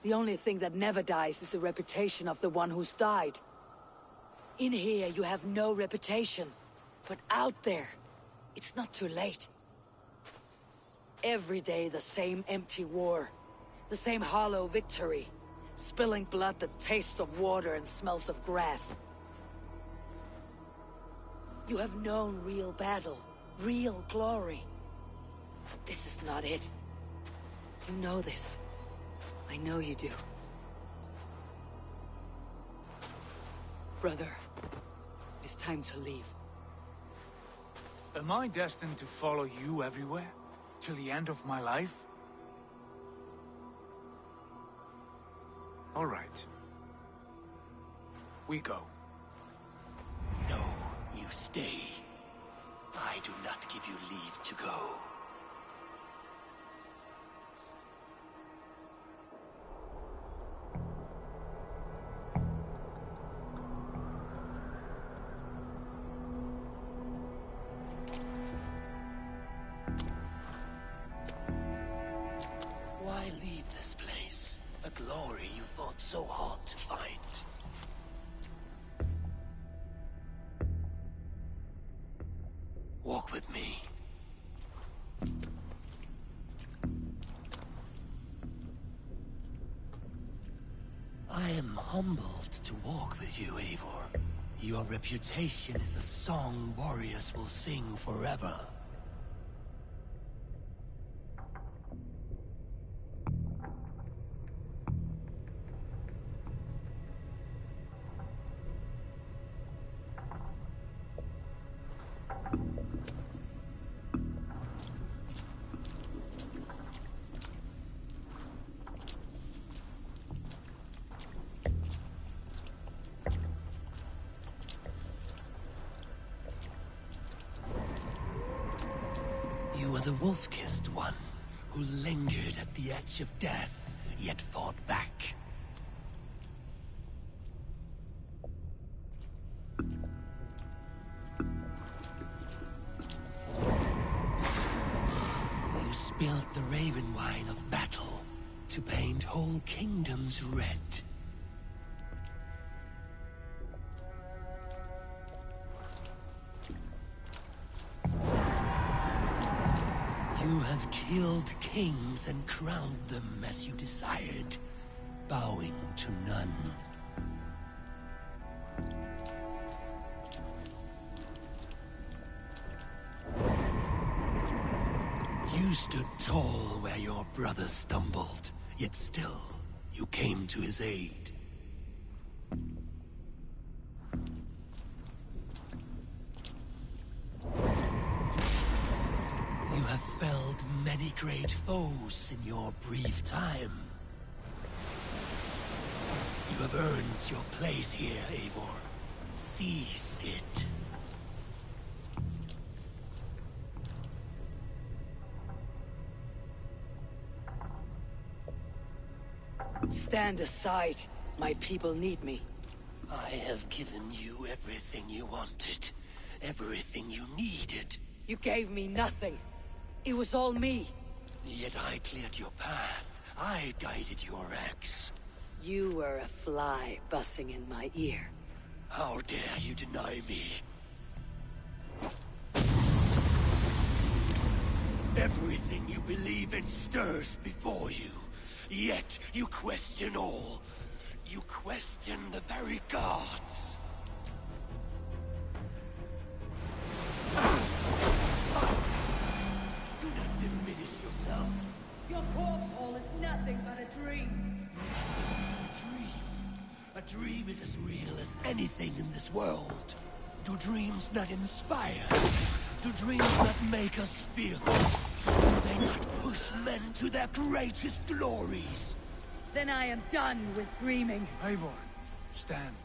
Speaker 2: The only thing that never dies is the reputation of the one who's died. In here, you have no reputation. But out there, it's not too late. Every day, the same empty war. The same hollow victory. Spilling blood that tastes of water and smells of grass. You have known real battle. Real glory. But this is not it. You know this. I know you do. Brother, it's time to leave.
Speaker 10: Am I destined to follow you everywhere? Till the end of my life? All right. We go.
Speaker 13: No, you stay. I do not give you leave to go. Why leave this place? A glory you fought so hard to find. Walk with me. I am humbled to walk with you, Eivor. Your reputation is a song warriors will sing forever. the wolf-kissed one, who lingered at the edge of death, yet fought back. You spilled the raven wine of battle to paint whole kingdoms red. You have killed kings and crowned them as you desired, bowing to none. You stood tall where your brother stumbled, yet still you came to his aid. You have felled many great foes in your brief time. You have earned your place here, Eivor. Seize it.
Speaker 2: Stand aside. My people need me.
Speaker 13: I have given you everything you wanted. Everything you needed.
Speaker 2: You gave me nothing. It was all me.
Speaker 13: Yet I cleared your path. I guided your axe.
Speaker 2: You were a fly buzzing in my ear.
Speaker 13: How dare you deny me? Everything you believe in stirs before you. Yet you question all. You question the very gods. Do not diminish yourself.
Speaker 21: Your corpse hole is nothing but a dream.
Speaker 13: A dream? A dream is as real as anything in this world. Do dreams not inspire? Do dreams not make us feel? Do they not push men to their greatest glories?
Speaker 21: Then I am done with dreaming.
Speaker 10: Eivor, stand.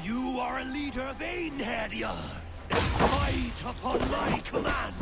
Speaker 13: You are a leader of Einherjar. Fight upon my command.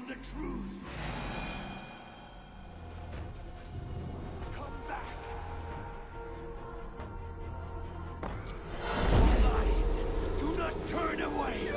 Speaker 13: the truth. Come back. Do not turn away.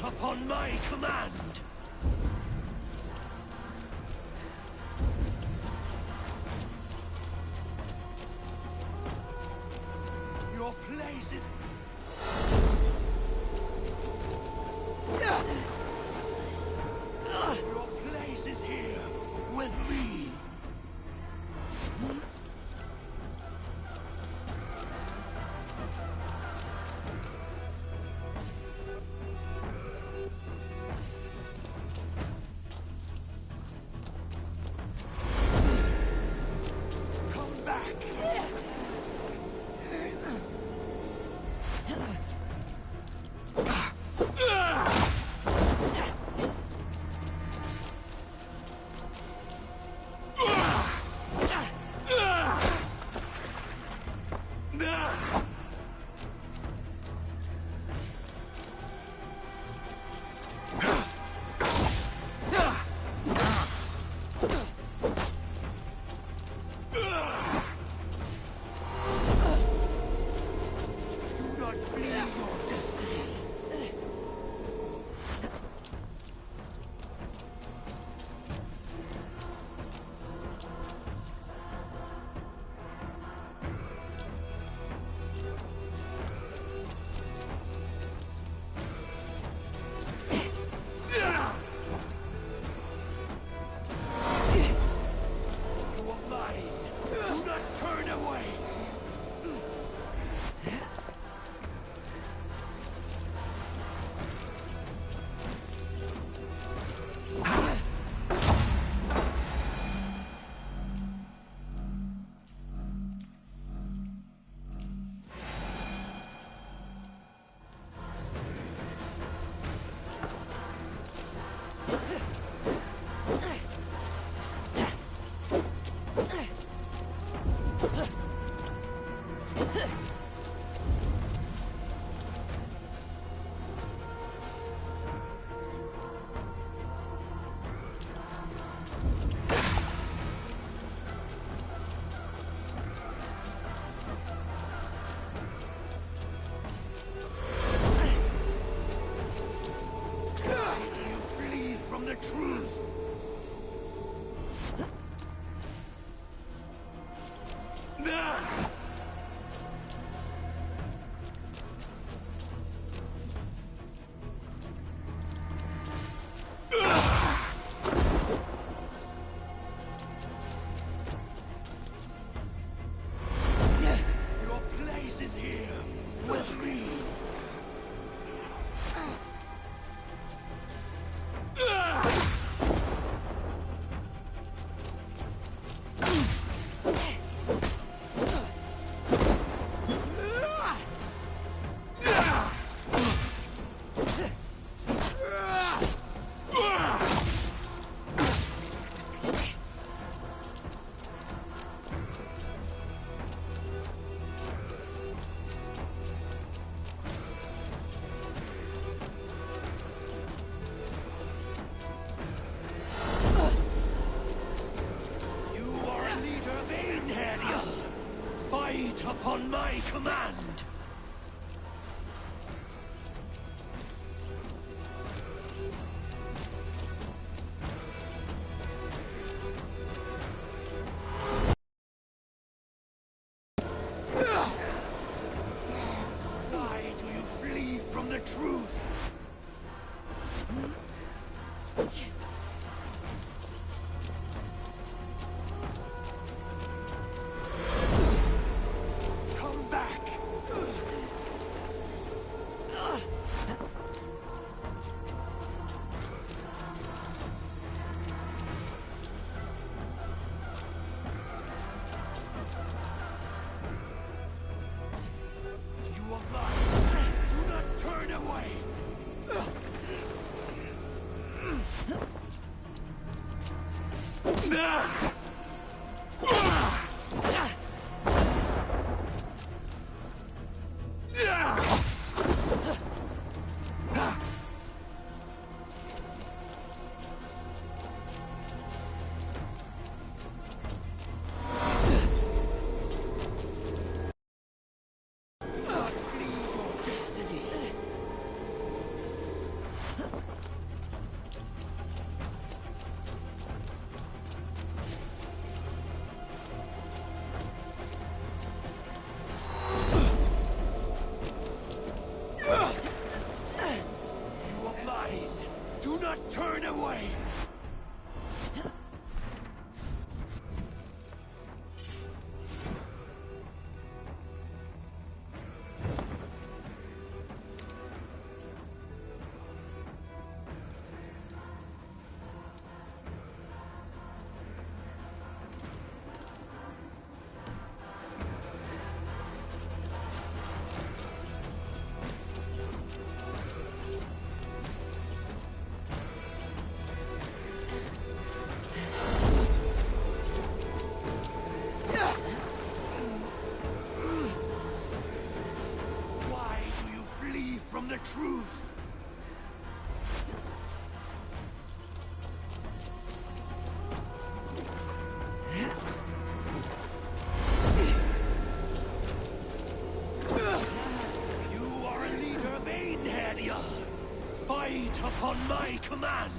Speaker 13: Upon my command! Your place is... Your place is here, with me! command! Why do you flee from the truth? Come back! You are blind. Do not turn away. You are mine. Do not turn away. Why do you flee from the truth? You are a leader of Einherjar. Fight upon my command.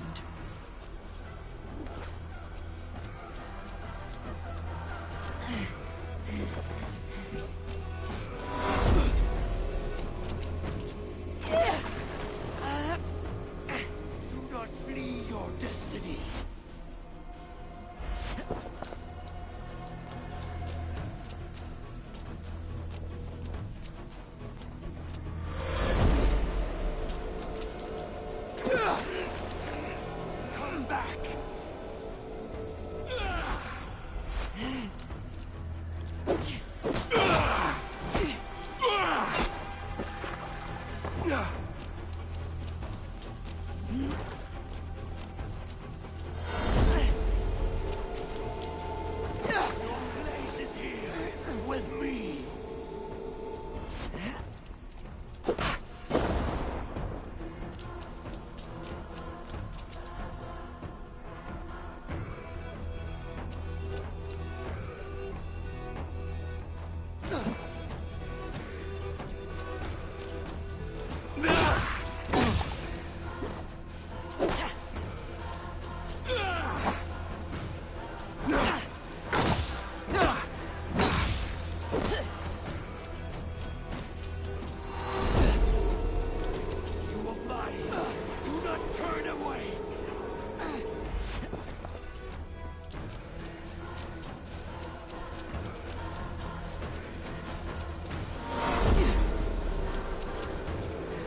Speaker 13: Do not flee your destiny. Come back. Your place is here with me. You are mine. Do not turn away.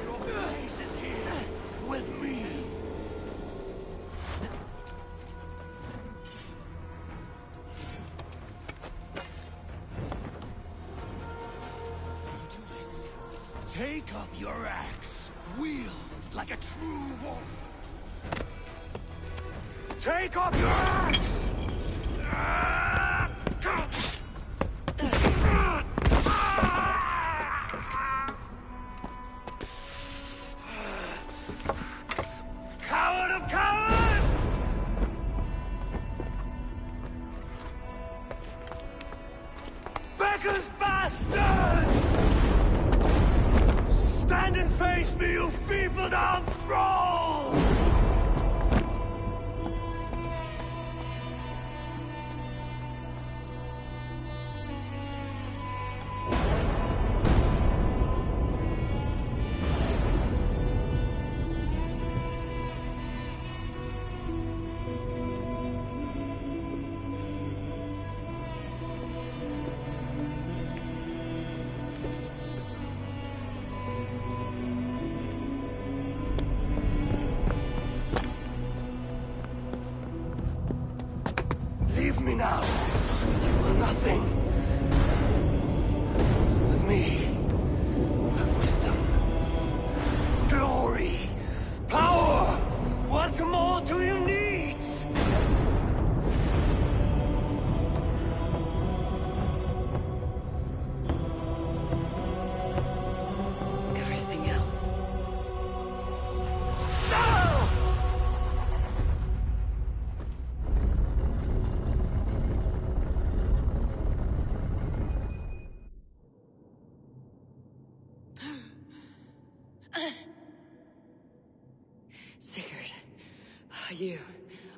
Speaker 13: Your place is here with me. Take up your axe, wield like a true warrior. Take up your axe! Coward of cowards! Beggar's bastard!
Speaker 10: Face me, you feeble-down thrall!
Speaker 13: Leave me now. You are nothing. With me, have wisdom, glory, power. What more do you need?
Speaker 2: Everything else. Sigurd,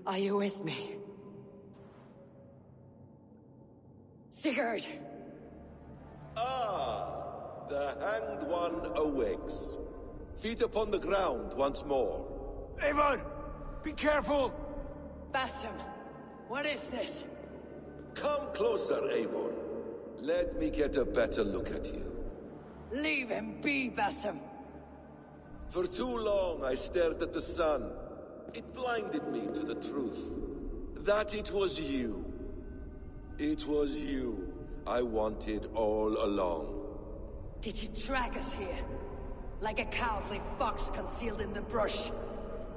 Speaker 2: are you with me? Sigurd!
Speaker 4: Ah, the Hanged One awakes. Feet upon the ground once more.
Speaker 10: Eivor! Be careful!
Speaker 2: Basim, what is this?
Speaker 4: Come closer, Eivor. Let me get a better look at you.
Speaker 2: Leave him be, Basim.
Speaker 4: For too long I stared at the sun. It blinded me to the truth. That it was you. It was you I wanted all along.
Speaker 2: Did you drag us here? Like a cowardly fox concealed in the brush?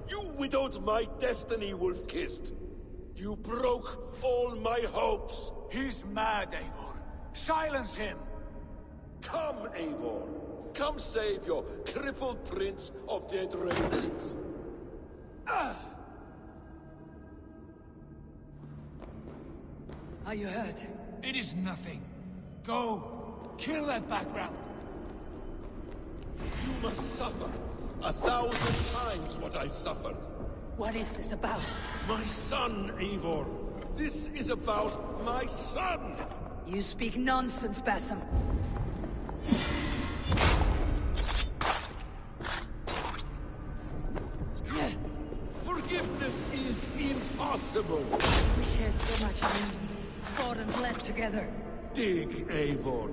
Speaker 4: You widowed my destiny, wolf-kissed. You broke all my hopes.
Speaker 10: He's mad, Eivor. Silence him!
Speaker 4: Come, Eivor. Come save your crippled prince of dead ravens.
Speaker 2: Are you hurt?
Speaker 10: It is nothing. Go. Kill that background.
Speaker 4: You must suffer 1,000 times what I suffered.
Speaker 2: What is this about?
Speaker 4: My son, Eivor. This is about my son.
Speaker 2: You speak nonsense, Basim.
Speaker 4: Forgiveness is impossible.
Speaker 2: We shared so much need, fought and bled together.
Speaker 4: Dig, Eivor,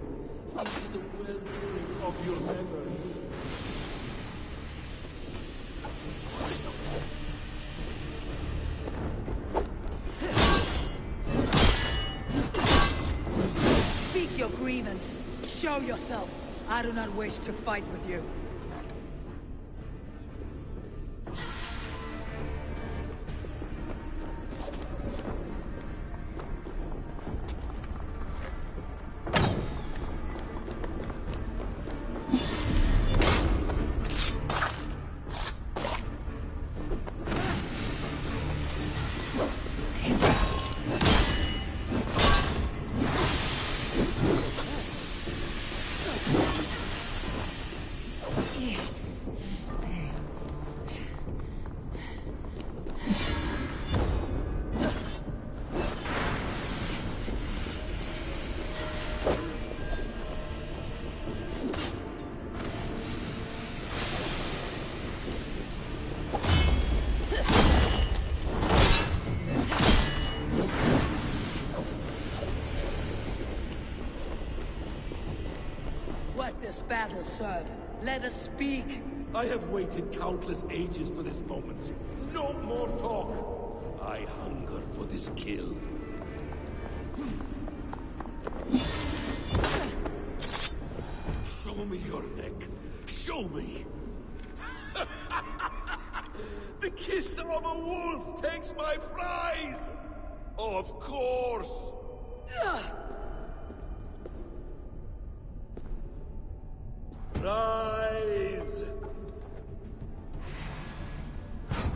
Speaker 4: into the wellspring of your memory.
Speaker 2: Speak your grievance. Show yourself. I do not wish to fight with you. This battle serve. Let us speak.
Speaker 4: I have waited countless ages for this moment. No more talk. I hunger for this kill. Show me your neck. Show me. The kiss of a wolf takes my prize. Of course. Rise!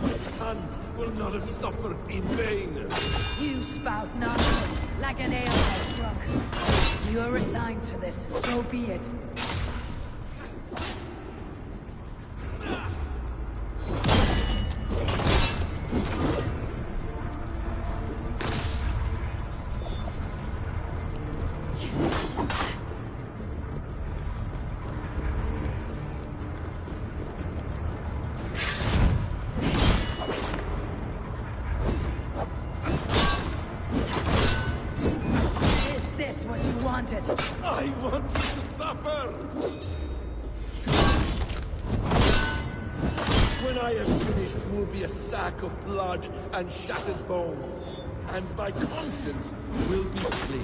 Speaker 4: My son will not have suffered in vain.
Speaker 2: You spout nonsense, like an alehouse drunk. You are resigned to this, so be it.
Speaker 4: When I am finished, will be a sack of blood and shattered bones, and my conscience will be clear.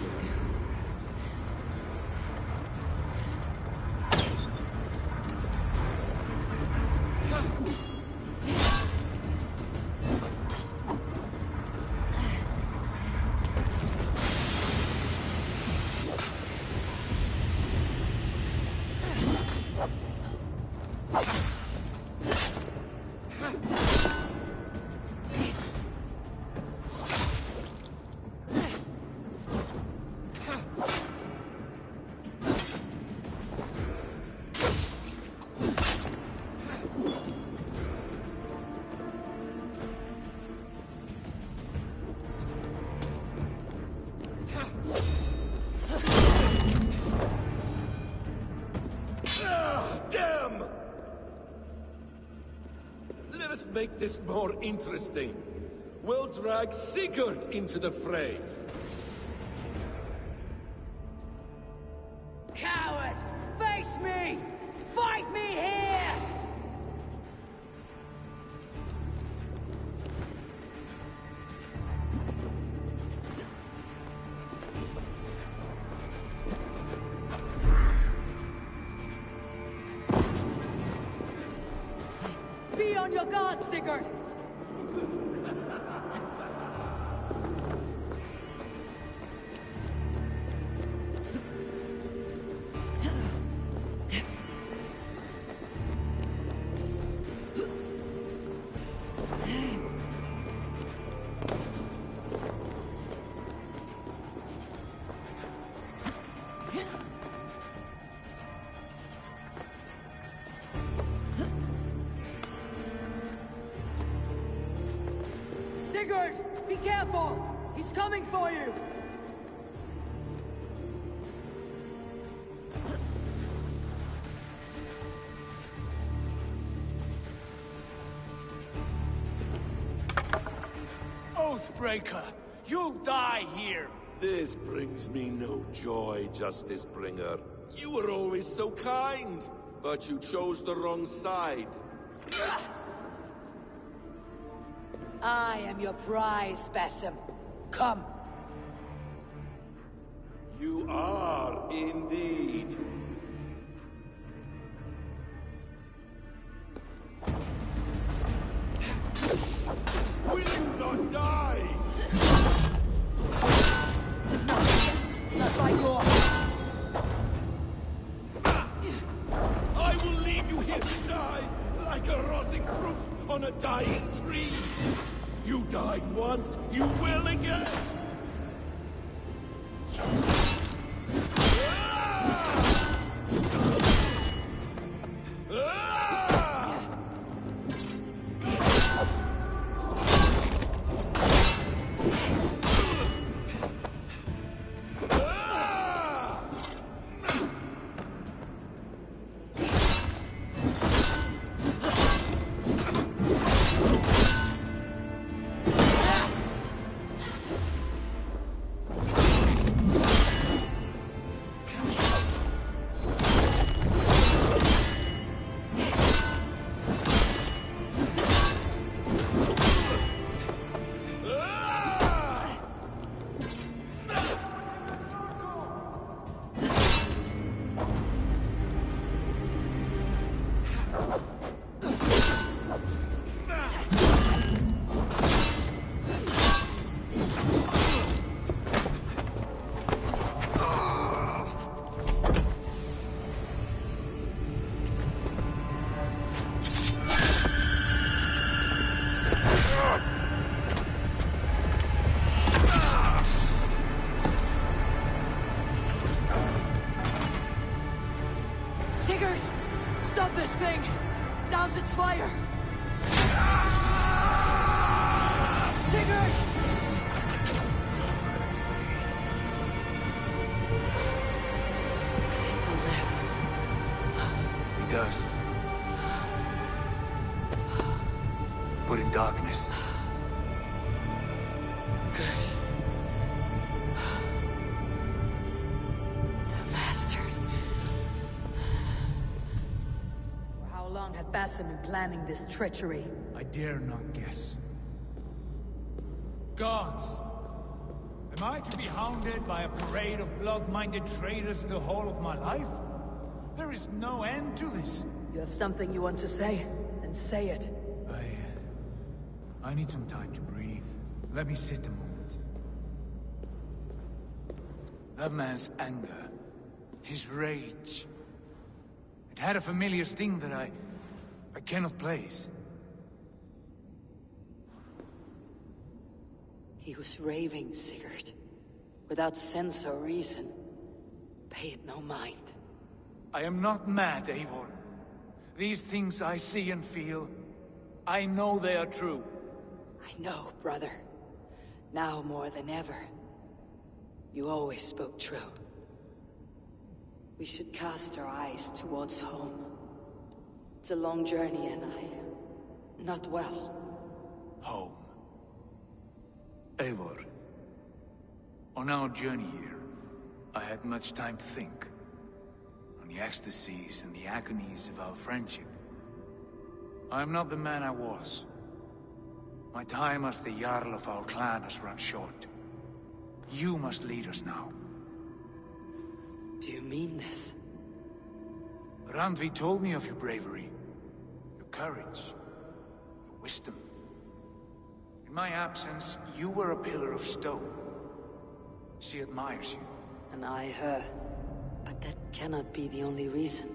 Speaker 4: Damn! Let us make this more interesting. We'll drag Sigurd into the fray.
Speaker 19: Coward! Face me! Fight me here! Be on your guard, Sigurd! Sigurd! Be careful! He's coming for you!
Speaker 10: Oathbreaker! You die here!
Speaker 4: This brings me no joy, Justice Bringer. You were always so kind, but you chose the wrong side.
Speaker 19: I am your prize, Basim. Come.
Speaker 4: You are indeed. Will you not die?
Speaker 19: Not by your...
Speaker 4: I will leave you here to die, like a rotting fruit on a dying tree. You died once, you will again!
Speaker 19: Sigurd! Stop this thing! Douse its fire! Sigurd!
Speaker 2: Does he still live?
Speaker 9: He does. But in darkness.
Speaker 2: Good. The bastard.
Speaker 19: For how long?
Speaker 2: long have Basim been planning this treachery?
Speaker 10: I dare not guess. Gods! Am I to be hounded by a parade of blood-minded traitors the whole of my life? There is no end to this.
Speaker 2: You have something you want to say? Then say it.
Speaker 10: I need some time to breathe. Let me sit a moment. That man's anger, his rage, it had a familiar sting that I cannot place.
Speaker 2: He was raving, Sigurd. Without sense or reason. Pay it no mind.
Speaker 10: I am not mad, Eivor. These things I see and feel, I know they are true.
Speaker 2: I know, brother. Now more than ever. You always spoke true. We should cast our eyes towards home. It's a long journey and I am not well.
Speaker 10: Home. Eivor. On our journey here, I had much time to think. On the ecstasies and the agonies of our friendship. I am not the man I was. My time as the Jarl of our clan has run short. You must lead us now.
Speaker 2: Do you mean this?
Speaker 10: Randvi told me of your bravery, your courage, your wisdom. In my absence, you were a pillar of stone. She admires you.
Speaker 2: And I her. But that cannot be the only reason.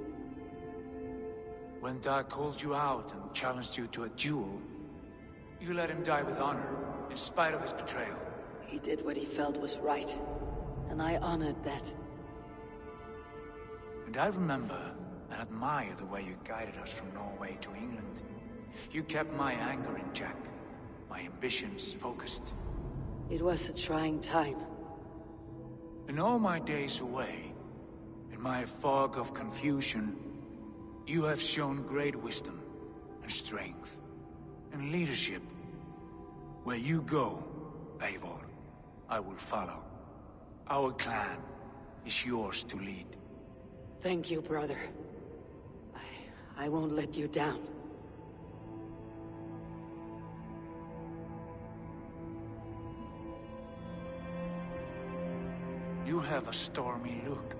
Speaker 10: When Dag called you out and challenged you to a duel, you let him die with honor, in spite of his betrayal.
Speaker 2: He did what he felt was right, and I honored that.
Speaker 10: And I remember and admire the way you guided us from Norway to England. You kept my anger in check, my ambitions focused.
Speaker 2: It was a trying time.
Speaker 10: In all my days away, in my fog of confusion, you have shown great wisdom and strength and leadership. Where you go, Eivor, I will follow. Our clan is yours to lead.
Speaker 2: Thank you, brother. I won't let you down.
Speaker 10: You have a stormy look.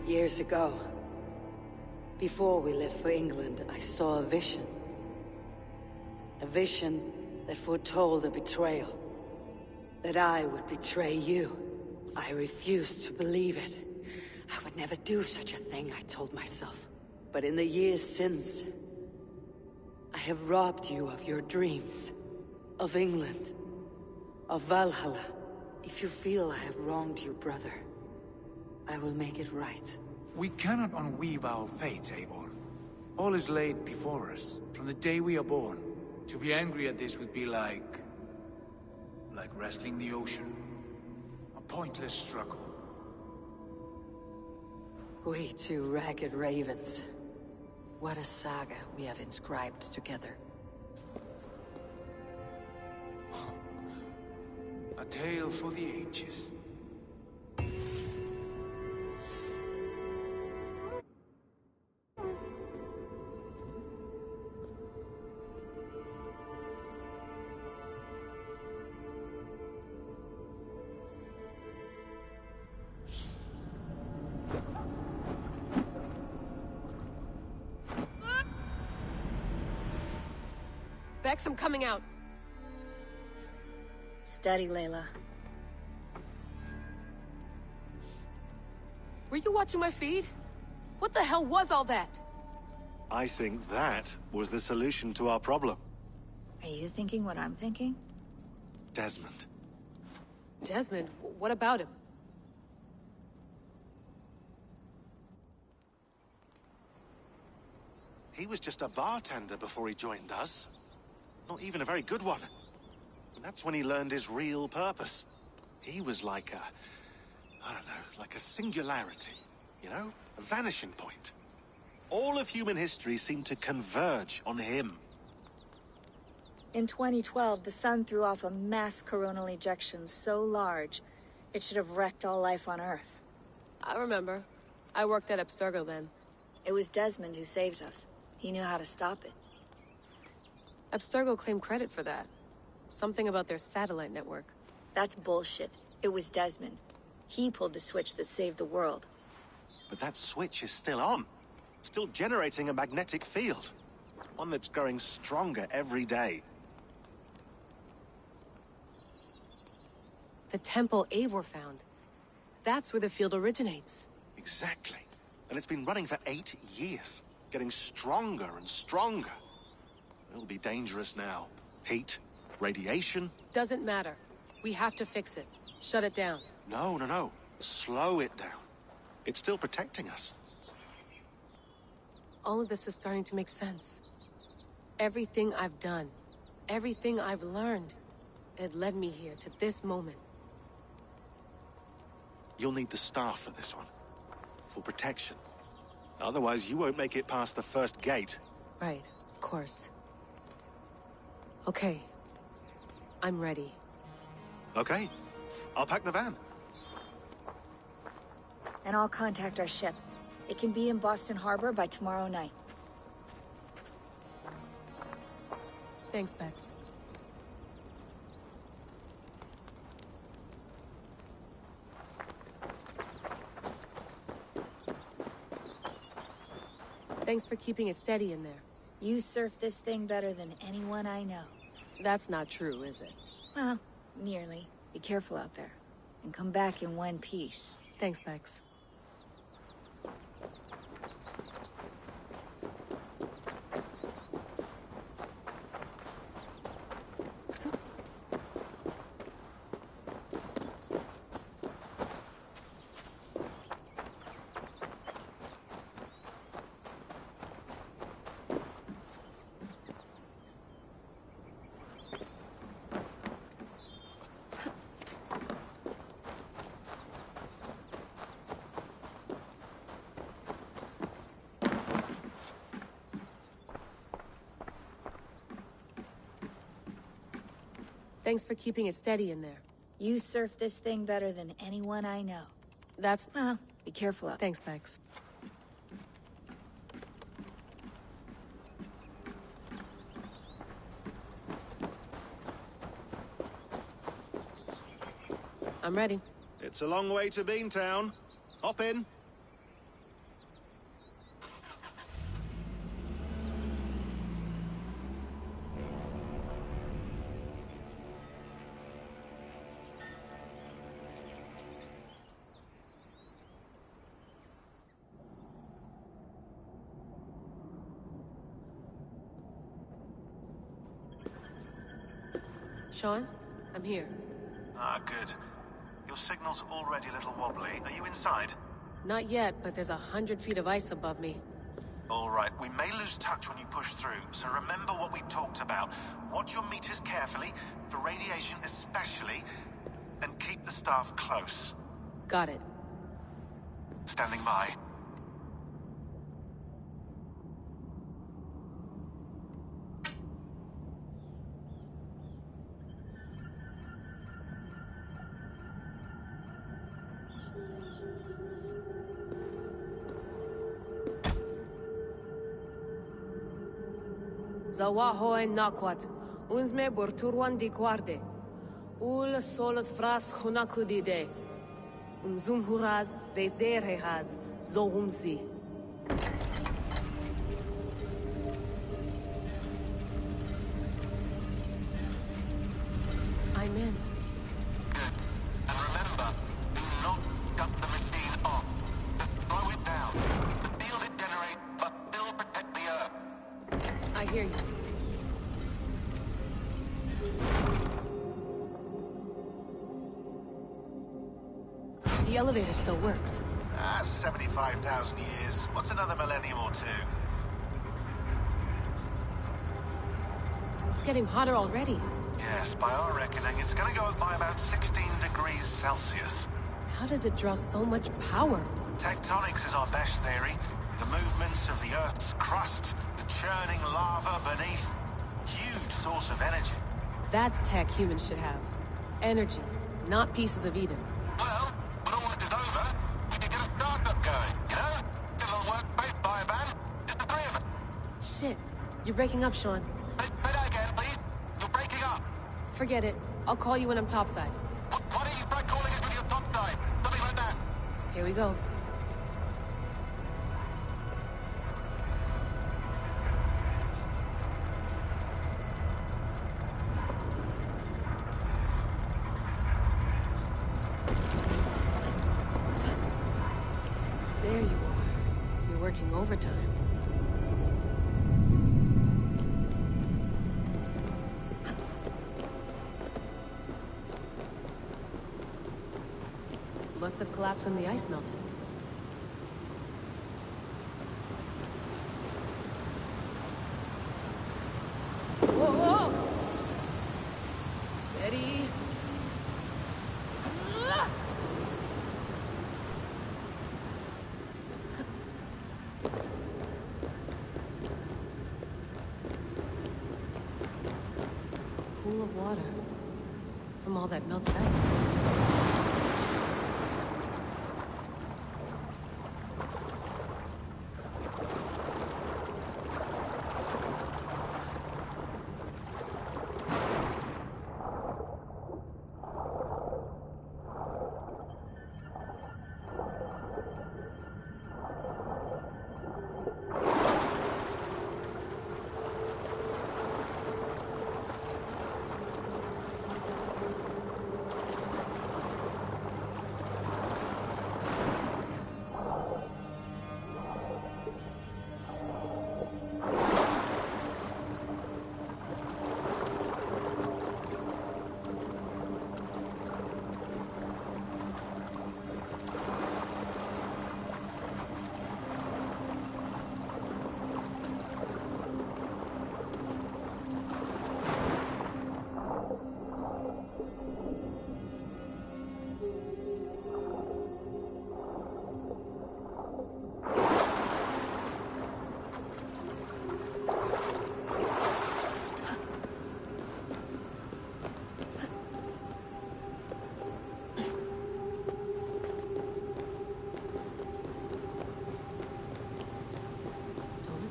Speaker 2: Years ago, before we left for England, I saw a vision. A vision that foretold a betrayal. That I would betray you. I refused to believe it. I would never do such a thing, I told myself. But in the years since, I have robbed you of your dreams. Of England. Of Valhalla. If you feel I have wronged you, brother, I will make it right.
Speaker 10: We cannot unweave our fates, Eivor. All is laid before us, from the day we are born. To be angry at this would be like wrestling the ocean. A pointless struggle.
Speaker 2: We two ragged ravens. What a saga we have inscribed together.
Speaker 10: A tale for the ages.
Speaker 19: Bex, I'm coming out.
Speaker 6: Steady, Layla.
Speaker 19: Were you watching my feed? What the hell was all that?
Speaker 12: I think that was the solution to our problem.
Speaker 6: Are you thinking what I'm thinking?
Speaker 12: Desmond.
Speaker 19: Desmond? What about him?
Speaker 12: He was just a bartender before he joined us. Not even a very good one. And that's when he learned his real purpose. He was like I don't know, like a singularity, you know? A vanishing point. All of human history seemed to converge on him.
Speaker 6: In 2012, the sun threw off a mass coronal ejection so large, it should have wrecked all life on Earth.
Speaker 19: I remember. I worked at Abstergo then.
Speaker 5: It was Desmond who saved us. He knew how to stop it.
Speaker 22: Abstergo claimed credit for that. Something about their satellite network.
Speaker 5: That's bullshit. It was Desmond. He pulled the switch that saved the world.
Speaker 12: But that switch is still on. Still generating a magnetic field. One that's growing stronger every day.
Speaker 22: The temple Eivor found. That's where the field originates.
Speaker 12: Exactly. And it's been running for 8 years. Getting stronger and stronger. It'll be dangerous now. Heat, radiation.
Speaker 22: Doesn't matter. We have to fix it. Shut it down.
Speaker 12: No. Slow it down. It's still protecting us.
Speaker 22: All of this is starting to make sense. Everything I've done, everything I've learned, it led me here to this moment.
Speaker 12: You'll need the staff for this one. For protection. Otherwise, you won't make it past the first gate.
Speaker 22: Right, of course. Okay. I'm ready.
Speaker 12: Okay. I'll pack the van.
Speaker 5: And I'll contact our ship. It can be in Boston Harbor by tomorrow night.
Speaker 22: Thanks, Bex. Thanks for keeping it steady in there.
Speaker 5: You surf this thing better than anyone I know.
Speaker 22: That's not true, is it?
Speaker 5: Well, nearly. Be careful out there. And come back in one piece.
Speaker 22: Thanks, Bex. Thanks for keeping it steady in there.
Speaker 5: You surf this thing better than anyone I know.
Speaker 22: That's...
Speaker 5: Well, be careful out.
Speaker 22: Thanks, Bex. I'm ready.
Speaker 12: It's a long way to Beantown. Hop in.
Speaker 22: Sean, I'm here.
Speaker 12: Ah, good. Your signal's already a little wobbly. Are you inside?
Speaker 22: Not yet, but there's 100 feet of ice above me.
Speaker 12: All right, we may lose touch when you push through, so remember what we talked about. Watch your meters carefully, for radiation especially, and keep the staff close.
Speaker 22: Got it.
Speaker 12: Standing by.
Speaker 22: Zawaho en nakwat, unsme borturwan di guarde. Ul solos vras hunakudide. Unzum huraz, desderehaz, zohumsi. I'm in.
Speaker 12: Good. And remember, do not shut the machine off. Just slow it down. The field it generates, but still protect the Earth.
Speaker 22: I hear you. The elevator still works.
Speaker 12: 75,000 years. What's another millennium or two?
Speaker 22: It's getting hotter already.
Speaker 12: Yes, by our reckoning, it's gonna go up by about 16 degrees Celsius.
Speaker 22: How does it draw so much power?
Speaker 12: Tectonics is our best theory. The movements of the Earth's crust, the churning lava beneath. Huge source of energy.
Speaker 22: That's tech humans should have. Energy, not pieces of Eden.
Speaker 12: Well, when all this is over, we can get a startup going, you know? A little workspace by a
Speaker 22: Shit. You're breaking up, Sean.
Speaker 12: Say that again, please. You're breaking up.
Speaker 22: Forget it. I'll call you when I'm topside.
Speaker 12: Why don't you try calling us when you're topside? Something like that.
Speaker 22: Here we go. There you are. You're working overtime. Must have collapsed when the ice melted. Whoa, whoa! Steady. Pool of water from all that melted ice.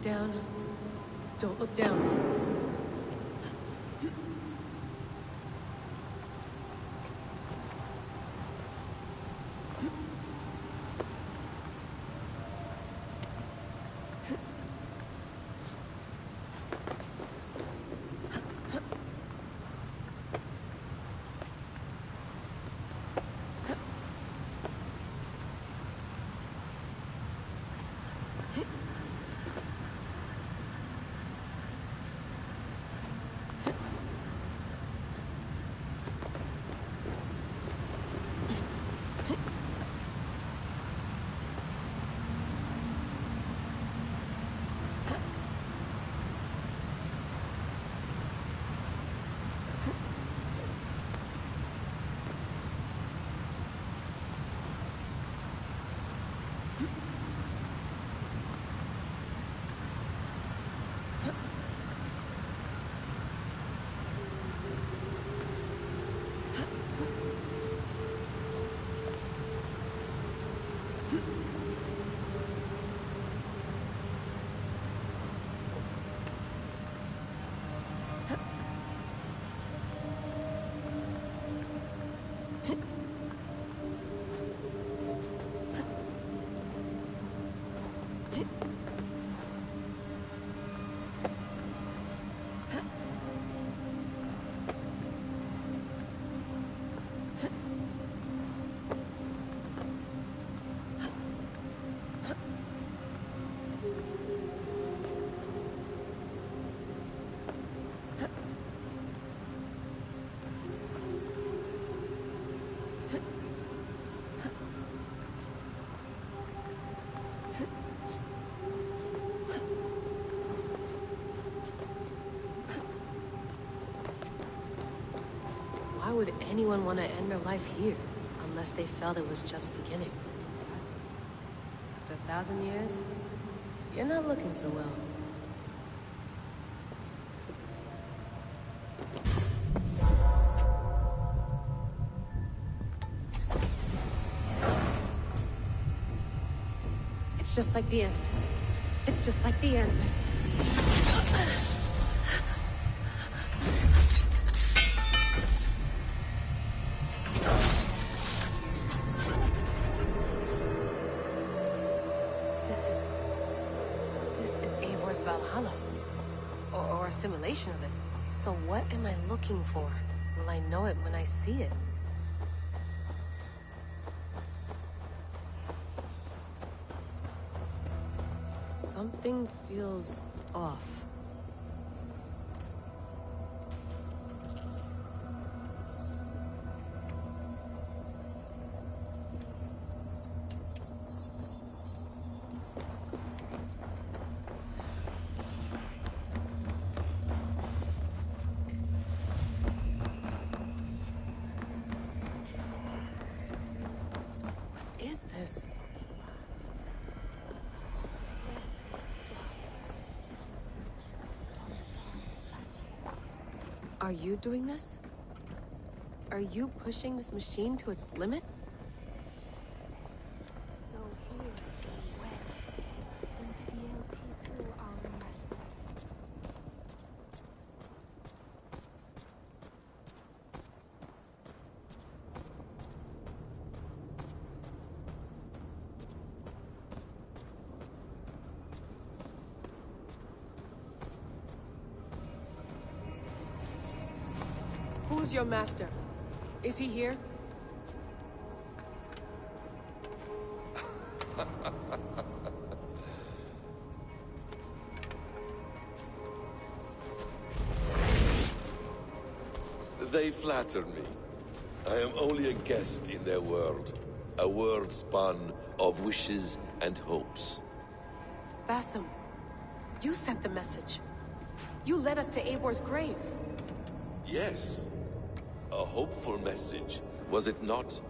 Speaker 22: Down. Don't look down. Why would anyone want to end their life here? Unless they felt it was just beginning. After 1,000 years, you're not looking so well. It's just like the Animus. It's just like the Animus. This is Eivor's Valhalla. Or a simulation of it. So what am I looking for? Will I know it when I see it? Something feels off. What is this? Are you doing this? Are you pushing this machine to its limit? Who's your master? Is he here?
Speaker 4: They flatter me. I am only a guest in their world. A world spun of wishes and hopes.
Speaker 22: Basim, you sent the message. You led us to Eivor's grave.
Speaker 4: Yes. A hopeful message, was it not?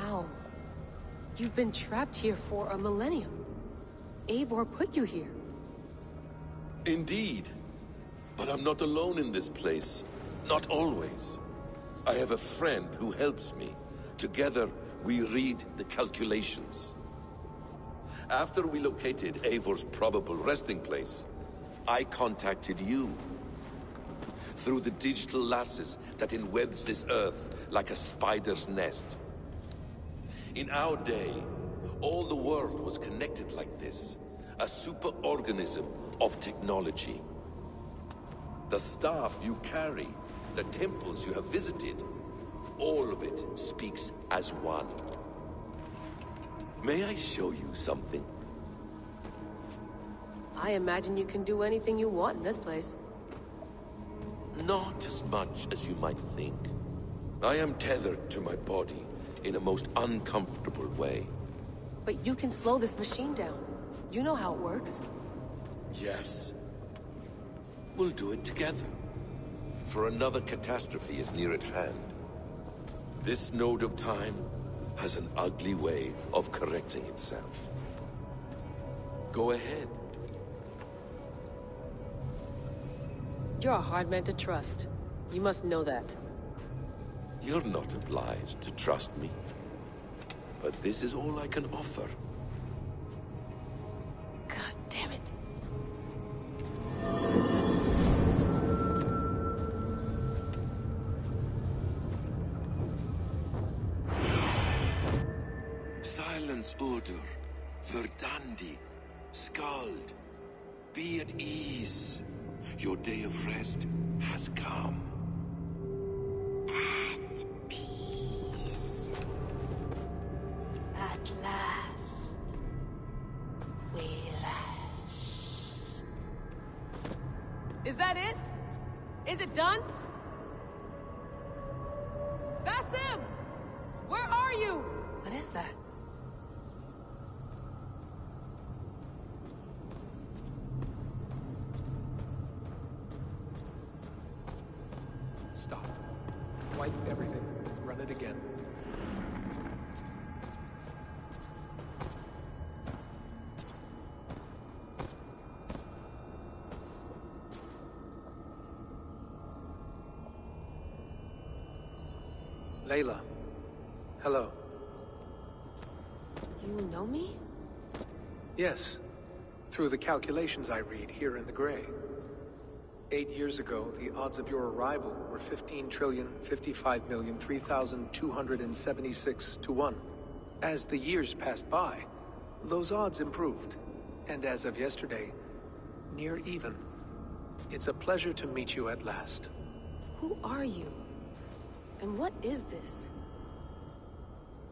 Speaker 22: How? You've been trapped here for a millennium. Eivor put you here.
Speaker 4: Indeed. But I'm not alone in this place. Not always. I have a friend who helps me. Together, we read the calculations. After we located Eivor's probable resting place, I contacted you. Through the digital lasses that enwebs this earth like a spider's nest. In our day, all the world was connected like this. A superorganism of technology. The staff you carry, the temples you have visited, all of it speaks as one. May I show you something?
Speaker 22: I imagine you can do anything you want in this place.
Speaker 4: Not as much as you might think. I am tethered to my body in a most uncomfortable way.
Speaker 22: But you can slow this machine down. You know how it works.
Speaker 4: Yes. We'll do it together. For another catastrophe is near at hand. This node of time has an ugly way of correcting itself. Go ahead.
Speaker 22: You're a hard man to trust. You must know that.
Speaker 4: You're not obliged to trust me. But this is all I can offer.
Speaker 22: God damn it.
Speaker 4: Silence, Udur. Verdandi. Skald. Be at ease. Your day of rest has come.
Speaker 6: At peace. At last. We rest.
Speaker 22: Is that it? Is it done? Basim! Where are you? What is that?
Speaker 11: Stop. Wipe everything. Run it again. Layla. Hello.
Speaker 22: You know me?
Speaker 11: Yes. Through the calculations I read here in the gray. 8 years ago, the odds of your arrival were 15,055,003,276 to 1. As the years passed by, those odds improved. And as of yesterday, near even. It's a pleasure to meet you at last.
Speaker 22: Who are you? And what is this?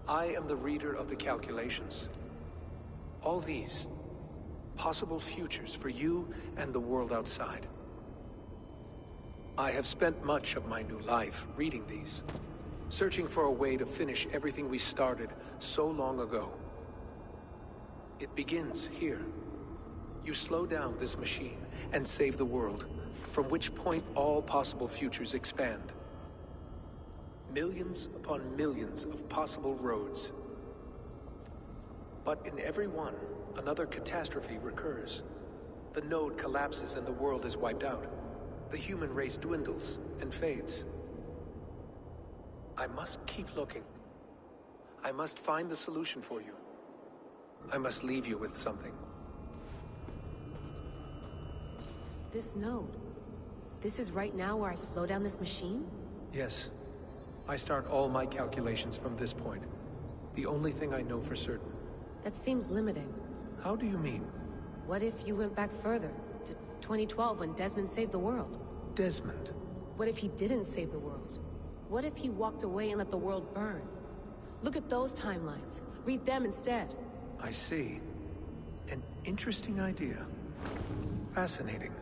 Speaker 11: I am the reader of the calculations. All these, possible futures for you and the world outside. I have spent much of my new life reading these, searching for a way to finish everything we started so long ago. It begins here. You slow down this machine and save the world, from which point all possible futures expand. Millions upon millions of possible roads. But in every one, another catastrophe recurs. The node collapses and the world is wiped out. The human race dwindles and fades. I must keep looking. I must find the solution for you. I must leave you with something.
Speaker 22: This node. This is right now where I slow down this machine?
Speaker 11: Yes. I start all my calculations from this point. The only thing I know for certain.
Speaker 22: That seems limiting.
Speaker 11: How do you mean?
Speaker 22: What if you went back further, to 2012 when Desmond saved the world?
Speaker 11: Desmond?
Speaker 22: What if he didn't save the world? What if he walked away and let the world burn? Look at those timelines. Read them instead.
Speaker 11: I see. An interesting idea. Fascinating.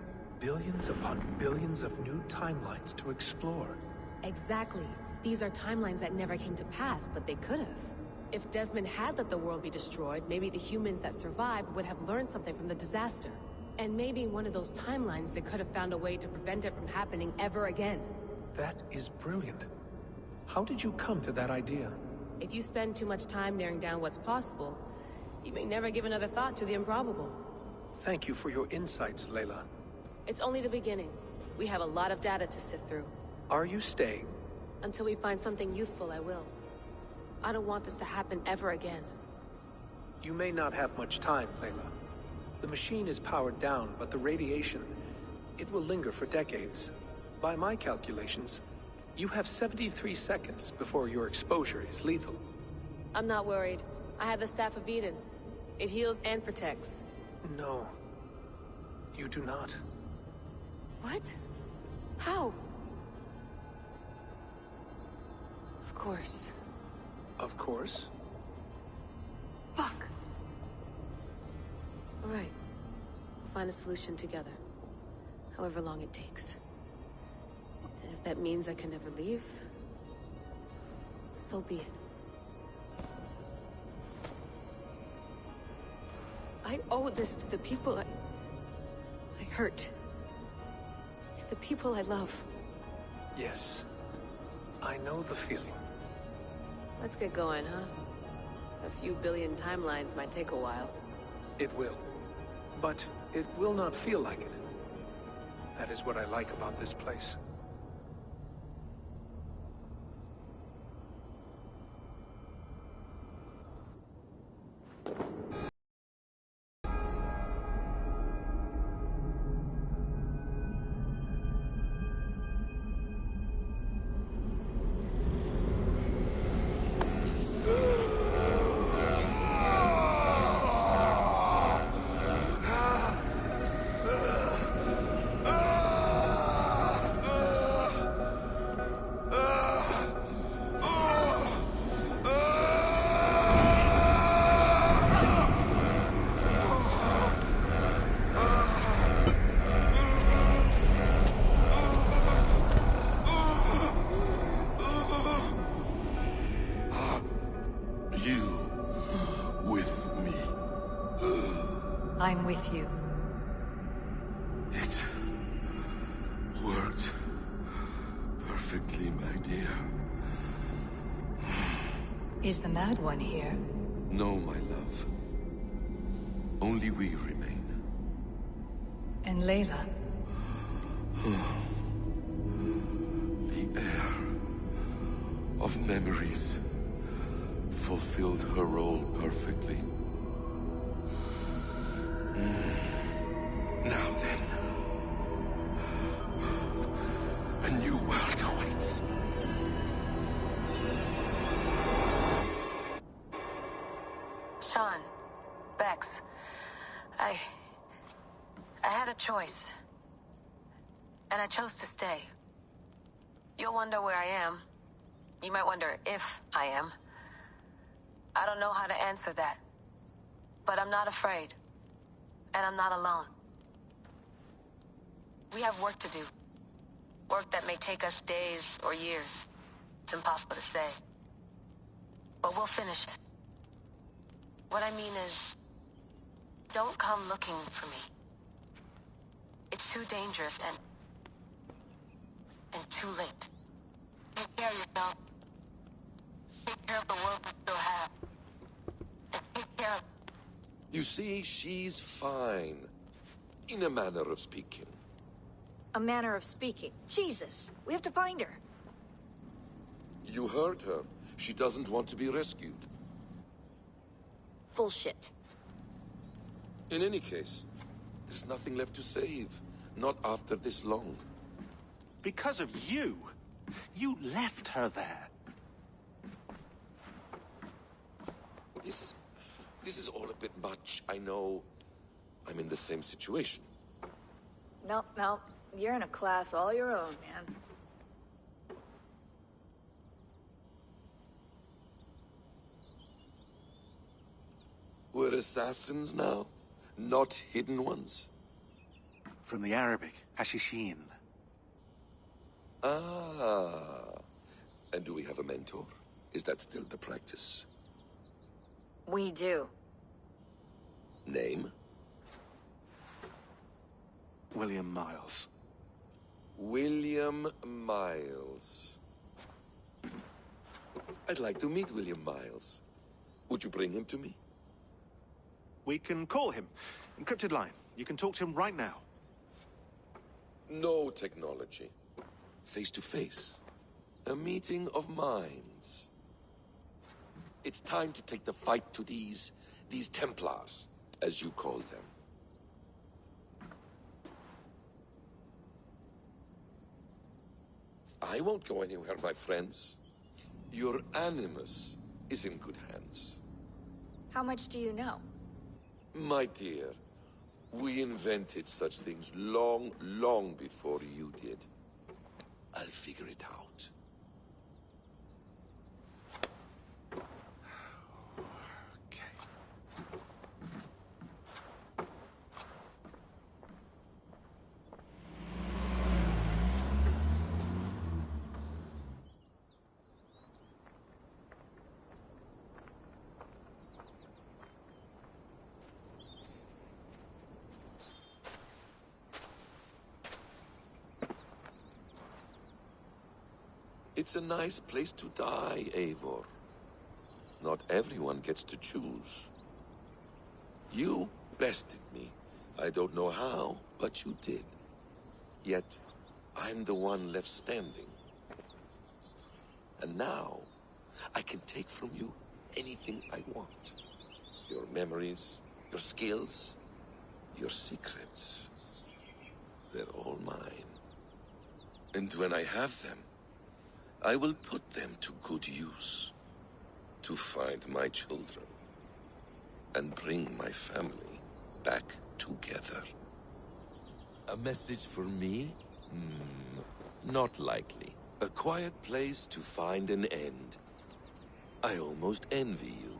Speaker 11: Billions upon billions of new timelines to explore.
Speaker 22: Exactly. These are timelines that never came to pass, but they could have. If Desmond had let the world be destroyed, maybe the humans that survived would have learned something from the disaster. And maybe in one of those timelines they could have found a way to prevent it from happening ever again.
Speaker 11: That is brilliant. How did you come to that idea?
Speaker 22: If you spend too much time narrowing down what's possible, you may never give another thought to the improbable.
Speaker 11: Thank you for your insights, Layla.
Speaker 22: It's only the beginning. We have a lot of data to sift through.
Speaker 11: Are you staying?
Speaker 22: Until we find something useful, I will. I don't want this to happen ever again.
Speaker 11: You may not have much time, Layla. The machine is powered down, but the radiation, it will linger for decades. By my calculations, you have 73 seconds before your exposure is lethal.
Speaker 22: I'm not worried. I have the Staff of Eden. It heals and protects.
Speaker 11: No. You do not.
Speaker 22: What? How? Of course.
Speaker 11: Of course?
Speaker 22: Fuck! Alright. We'll find a solution together. However long it takes. And if that means I can never leave, so be it. I owe this to the people I hurt. The people I love.
Speaker 11: Yes. I know the feeling.
Speaker 22: Let's get going, huh? A few billion timelines might take a while.
Speaker 11: It will. But it will not feel like it. That is what I like about this place.
Speaker 2: I'm with you.
Speaker 4: It worked perfectly, my dear.
Speaker 2: Is the Mad One here?
Speaker 4: No, my love. Only we remain.
Speaker 2: And Layla?
Speaker 4: The air of memories fulfilled her role perfectly.
Speaker 22: I had a choice. And I chose to stay. You'll wonder where I am. You might wonder if I am. I don't know how to answer that. But I'm not afraid. And I'm not alone. We have work to do. Work that may take us days or years. It's impossible to say. But we'll finish it. What I mean is, don't come looking for me. It's too dangerous and too late. Take care of yourself. Take care of the world we still have. And take care of...
Speaker 4: You see, she's fine. In a manner of speaking.
Speaker 5: A manner of speaking. Jesus, we have to find her.
Speaker 4: You heard her. She doesn't want to be rescued.
Speaker 5: Bullshit.
Speaker 4: In any case, there's nothing left to save. Not after this long.
Speaker 12: Because of you. You left her there.
Speaker 4: This is all a bit much. I know I'm in the same situation.
Speaker 5: Nope. You're in a class all your own, man.
Speaker 4: We're assassins now? Not hidden ones?
Speaker 12: From the Arabic, Hashishin.
Speaker 4: Ah. And do we have a mentor? Is that still the practice?
Speaker 5: We do.
Speaker 4: Name?
Speaker 12: William Miles.
Speaker 4: William Miles. I'd like to meet William Miles. Would you bring him to me?
Speaker 12: We can call him. Encrypted line. You can talk to him right now.
Speaker 4: No technology. Face to face. A meeting of minds. It's time to take the fight to these Templars, as you call them. I won't go anywhere, my friends. Your animus is in good hands.
Speaker 5: How much do you know?
Speaker 4: My dear, we invented such things long, long before you did. I'll figure it out. It's a nice place to die, Eivor. Not everyone gets to choose. You bested me. I don't know how, but you did. Yet, I'm the one left standing. And now, I can take from you anything I want. Your memories, your skills, your secrets. They're all mine. And when I have them, I will put them to good use. To find my children. And bring my family back together. A message for me? Not likely. A quiet place to find an end. I almost envy you.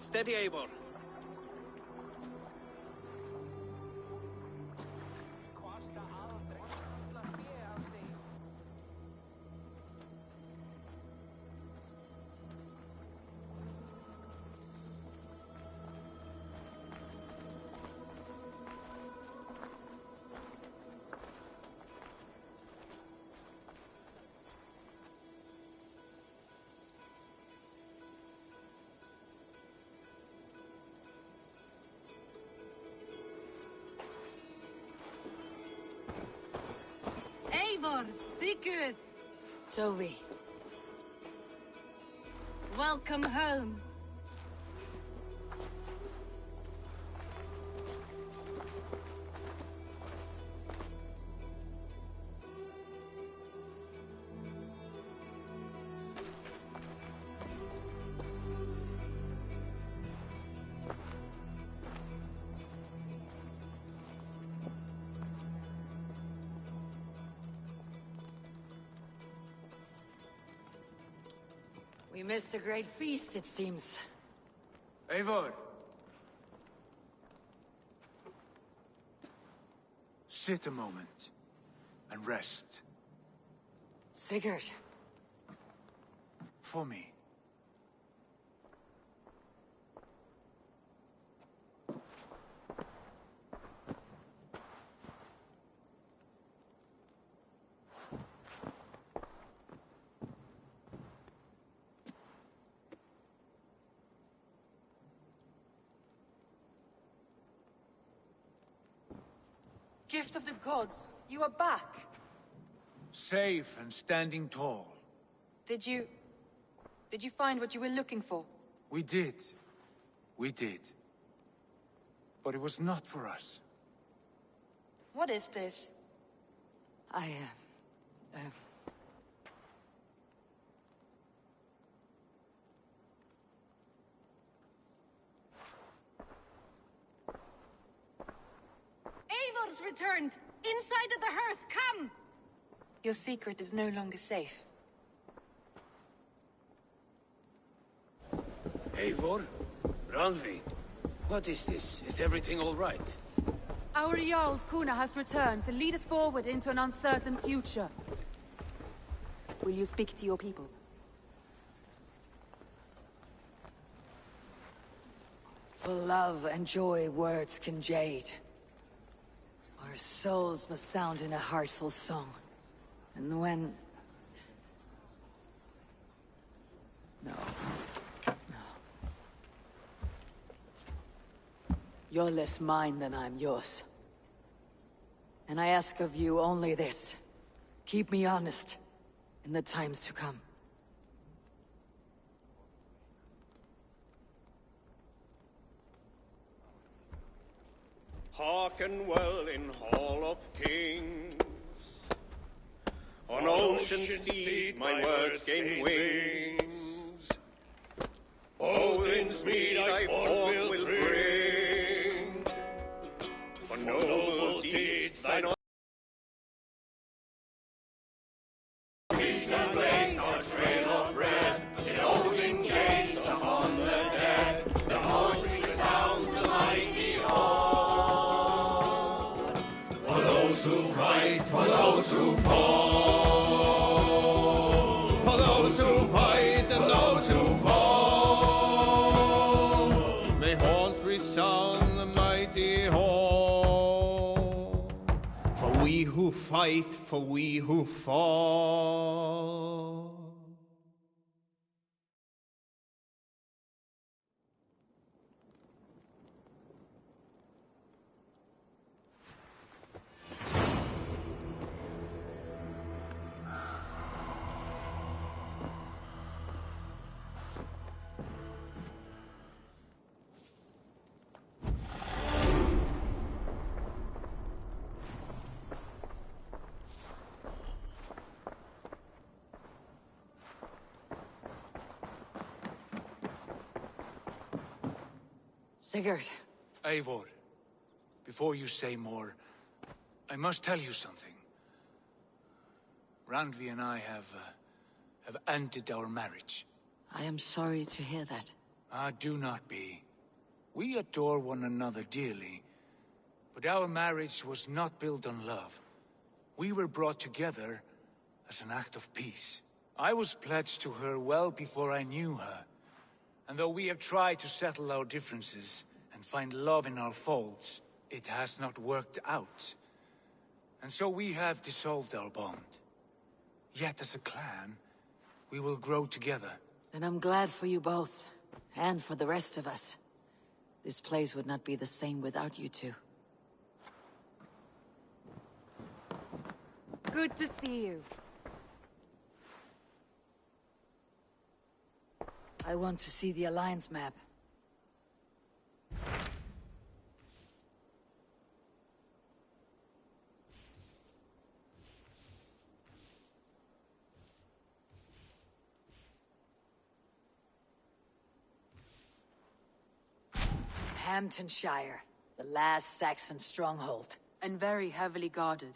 Speaker 3: Steady, Eivor.
Speaker 18: Eivor, Sigurd,
Speaker 2: Tovi.
Speaker 18: welcome home.
Speaker 2: We missed a great feast, it seems.
Speaker 10: Eivor! Sit a moment and rest.
Speaker 2: Sigurd.
Speaker 10: For me.
Speaker 19: Gift of the gods, you are back.
Speaker 10: Safe and standing tall.
Speaker 19: Did you find what you were looking for?
Speaker 10: We did. We did. But it was not for us.
Speaker 19: What is this?
Speaker 18: Eivor's returned! Inside of the hearth, come!
Speaker 19: Your secret is no longer safe.
Speaker 3: Eivor? Randvi? What is this? Is everything all right?
Speaker 19: Our Jarl's Kuna has returned to lead us forward into an uncertain future. Will you speak to your people?
Speaker 2: For love and joy, words can jade. Our souls must sound in a heartful song. And when... No. You're less mine than I'm yours. And I ask of you only this. Keep me honest in the times to come.
Speaker 8: Hearken well in Hall of Kings. On ocean steed my words gain wings. Odin's mead I forth will bring. For noble deeds thine own can place our trail of red, till Odin gazed upon the dead. The voice resound the mighty hall. For those who fight, for those who fall, for those who fight and those who fall, may horns resound the mighty hall. For we who fight, for we who fall.
Speaker 2: Sigurd.
Speaker 10: Eivor, before you say more, I must tell you something. Randvi and I have ended our marriage.
Speaker 2: I am sorry to hear that.
Speaker 10: Ah, do not be. We adore one another dearly, but our marriage was not built on love. We were brought together as an act of peace. I was pledged to her well before I knew her, and though we have tried to settle our differences and find love in our faults, it has not worked out. And so we have dissolved our bond. Yet as a clan, we will grow together.
Speaker 2: And I'm glad for you both, and for the rest of us. This place would not be the same without you two.
Speaker 19: Good to see you.
Speaker 2: I want to see the Alliance map. Hamptonshire, the last Saxon stronghold.
Speaker 19: And very heavily guarded.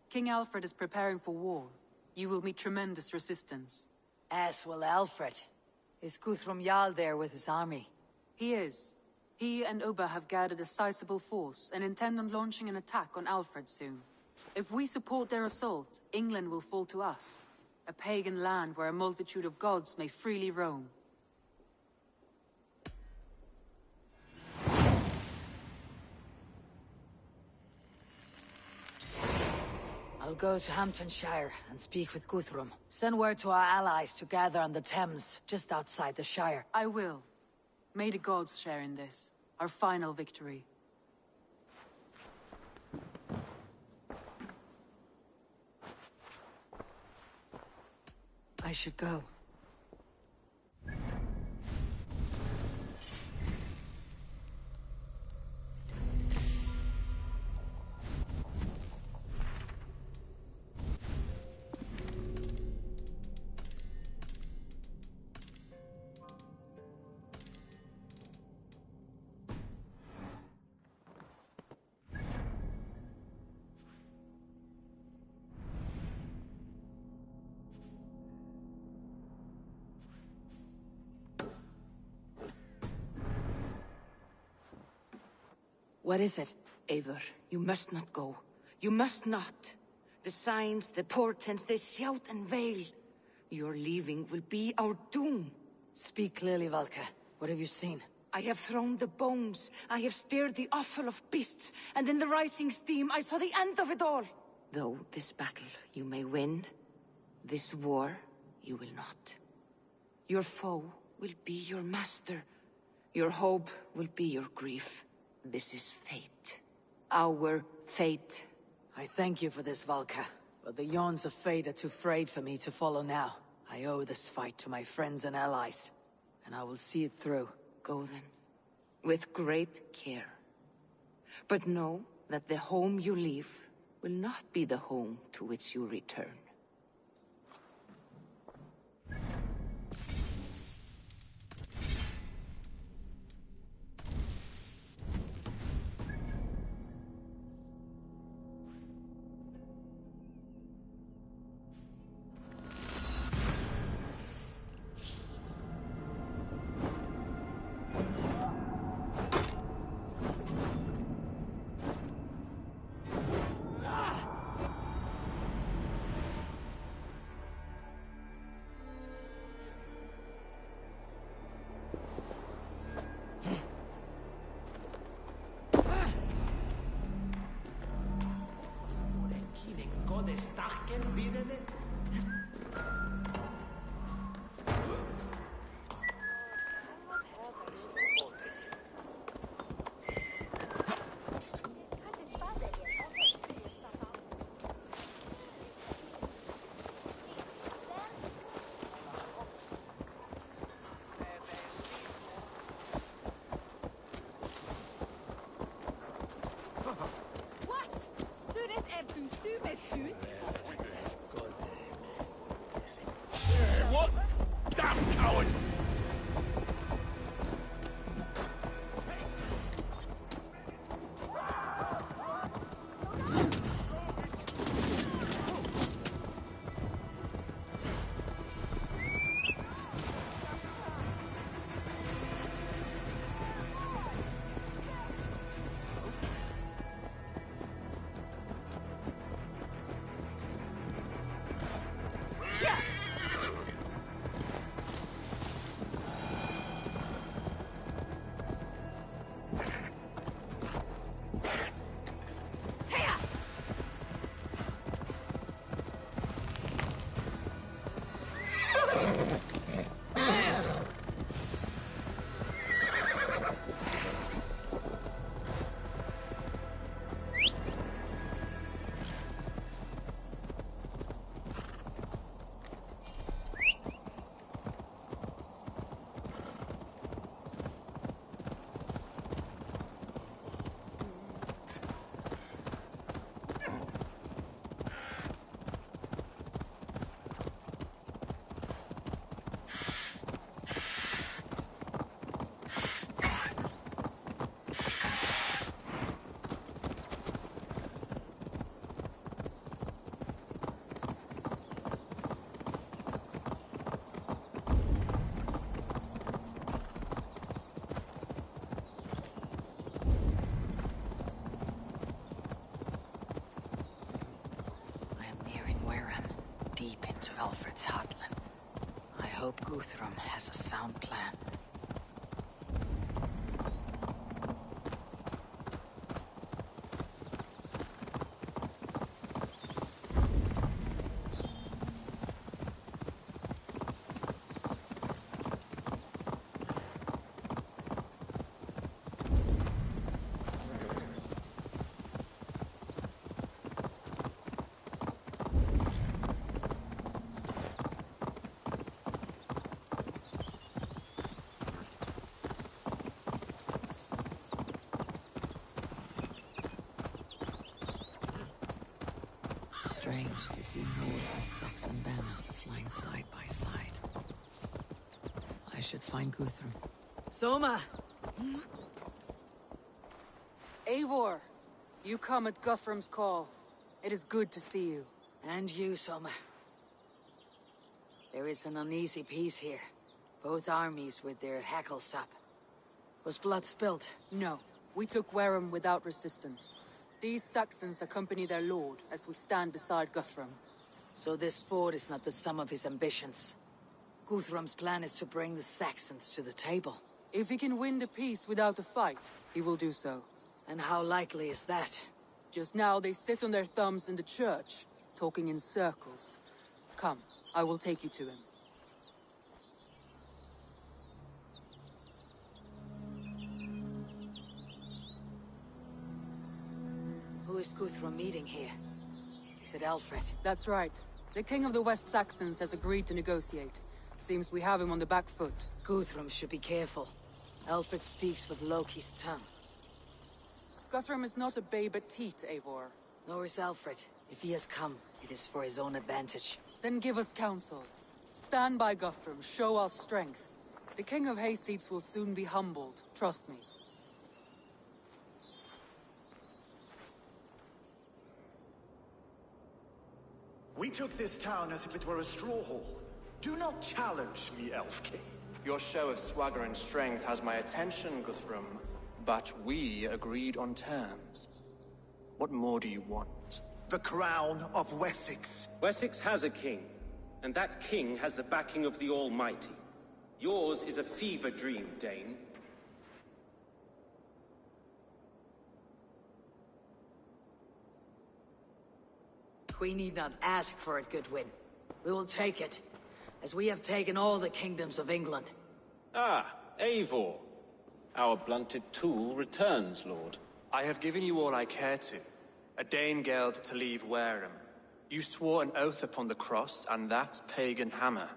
Speaker 19: King Alfred is preparing for war. You will meet tremendous resistance.
Speaker 2: As will Alfred. Is Guthrum Jarl there with his army?
Speaker 19: He is. He and Ubba have gathered a sizable force and intend on launching an attack on Alfred soon. If we support their assault, England will fall to us. A pagan land where a multitude of gods may freely roam.
Speaker 2: I'll go to Hamptonshire and speak with Guthrum. Send word to our allies to gather on the Thames, just outside the Shire.
Speaker 19: I will. May the gods share in this, our final victory.
Speaker 2: I should go. What is it?
Speaker 14: Eivor, you must not go. You must not. The signs, the portents, they shout and wail. Your leaving will be our doom.
Speaker 2: Speak clearly, Valka. What have you seen?
Speaker 14: I have thrown the bones. I have stirred the offal of beasts. And in the rising steam, I saw the end of it all. Though this battle you may win, this war you will not. Your foe will be your master. Your hope will be your grief. This is fate. Our fate.
Speaker 2: I thank you for this, Valka. But the yawns of fate are too frayed for me to follow now. I owe this fight to my friends and allies. And I will see it through.
Speaker 14: Go then. With great care. But know that the home you leave will not be the home to which you return.
Speaker 2: That's Heartland. I hope Guthrum has a sound plan. Strange to see Norse and Saxon banners flying side by side. I should find Guthrum. Soma!
Speaker 19: Eivor! You come at Guthrum's call. It is good to see you.
Speaker 2: And you, Soma. There is an uneasy peace here. Both armies with their hackles up. Was blood spilled?
Speaker 19: No. We took Wareham without resistance. These Saxons accompany their lord as we stand beside Guthrum.
Speaker 2: So this fort is not the sum of his ambitions. Guthrum's plan is to bring the Saxons to the table.
Speaker 19: If he can win the peace without a fight, he will do so.
Speaker 2: And how likely is that?
Speaker 19: Just now they sit on their thumbs in the church, talking in circles. Come, I will take you to him.
Speaker 2: Who is Guthrum meeting here? Is it Alfred?
Speaker 19: That's right. The king of the West Saxons has agreed to negotiate. Seems we have him on the back foot.
Speaker 2: Guthrum should be careful. Alfred speaks with Loki's tongue.
Speaker 19: Guthrum is not a babe at teat, Eivor.
Speaker 2: Nor is Alfred. If he has come, it is for his own advantage.
Speaker 19: Then give us counsel. Stand by Guthrum, show our strength. The king of Hayseeds will soon be humbled, trust me.
Speaker 15: We took this town as if it were a straw hall. Do not challenge me, Elf King.
Speaker 17: Your show of swagger and strength has my attention, Guthrum. But we agreed on terms. What more do you want?
Speaker 15: The crown of Wessex.
Speaker 1: Wessex has a king, and that king has the backing of the Almighty. Yours is a fever dream, Dane.
Speaker 2: We need not ask for it, Goodwin. We will take it, as we have taken all the kingdoms of England.
Speaker 1: Ah, Eivor. Our blunted tool returns, Lord.
Speaker 17: I have given you all I care to. A Danegeld to leave Wareham. You swore an oath upon the cross, and that pagan hammer.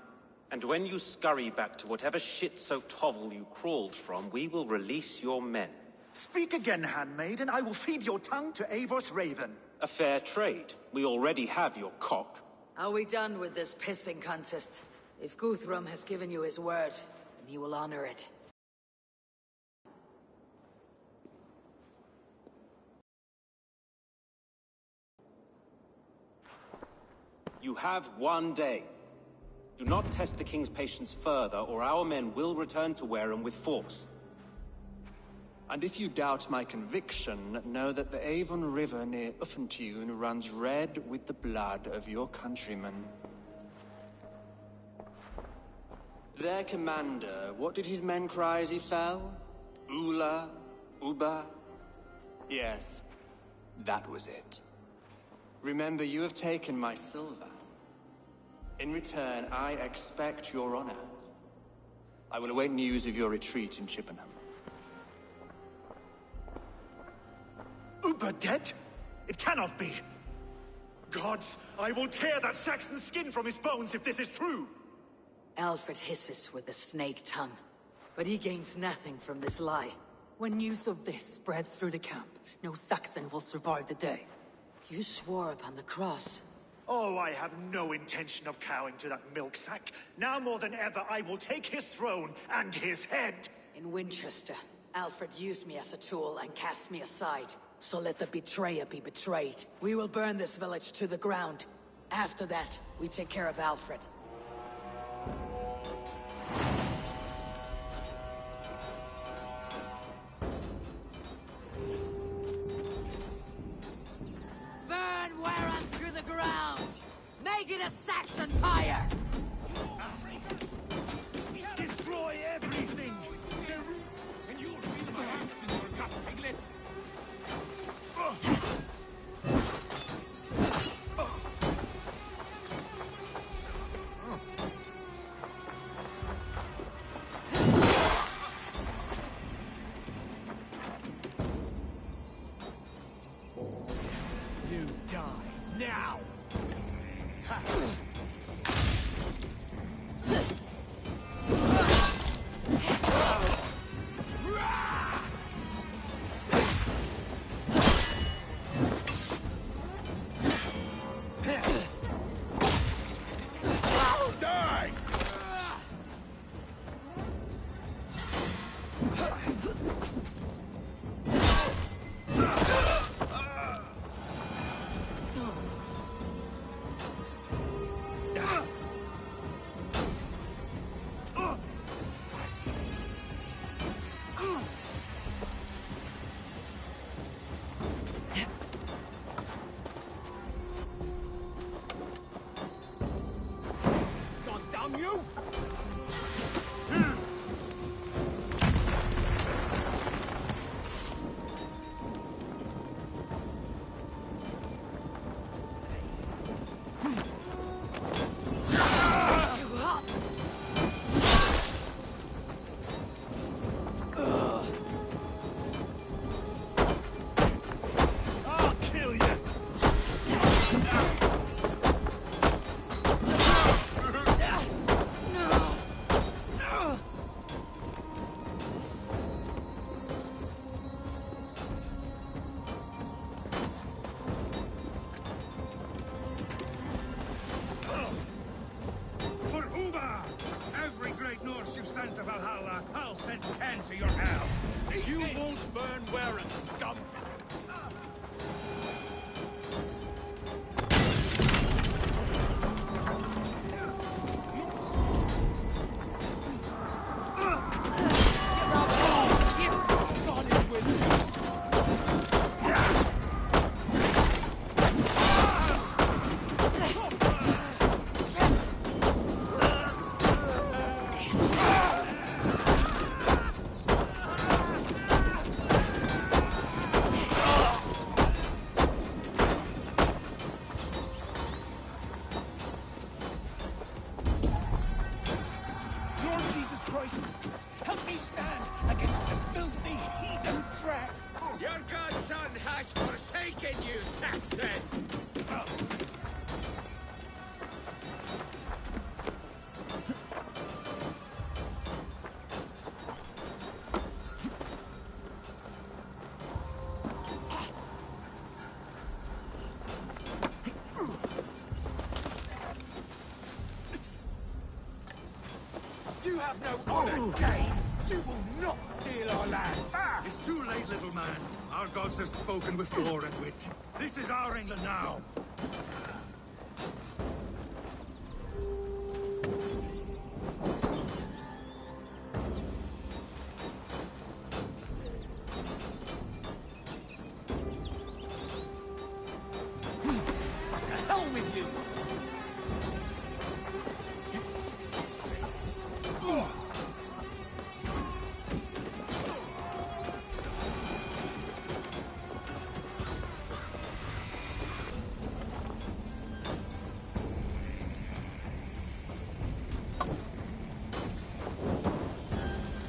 Speaker 1: And when you scurry back to whatever shit-soaked hovel you crawled from, we will release your men.
Speaker 15: Speak again, handmaid, and I will feed your tongue to Eivor's raven.
Speaker 1: A fair trade. We already have your cock.
Speaker 2: Are we done with this pissing contest? If Guthrum has given you his word, then he will honor it.
Speaker 1: You have one day. Do not test the king's patience further, or our men will return to Wareham with force.
Speaker 17: And if you doubt my conviction, know that the Avon River near Uffentune runs red with the blood of your countrymen. Their commander, what did his men cry as he fell? Ula? Uba? Yes, that was it. Remember, you have taken my silver. In return, I expect your honor. I will await news of your retreat in Chippenham.
Speaker 15: Uber dead? It cannot be. Gods, I will tear that Saxon skin from his bones if this is true!
Speaker 2: Alfred hisses with a snake tongue, but he gains nothing from this lie.
Speaker 19: When news of this spreads through the camp, no Saxon will survive the day.
Speaker 2: You swore upon the cross.
Speaker 15: Oh, I have no intention of cowing to that milksack. Now more than ever, I will take his throne and his head!
Speaker 2: In Winchester, Alfred used me as a tool and cast me aside. So let the betrayer be betrayed. We will burn this village to the ground. After that, we take care of Alfred. Burn Wareham to the ground! Make it a Saxon pyre!
Speaker 10: add 10 to your health.
Speaker 13: You won't burn wearing, scum!
Speaker 10: You have no honor, Dane! You will not steal our land!
Speaker 15: It's too late, little man. Our gods have spoken with war and wit. This is our England now.
Speaker 10: To hell with you!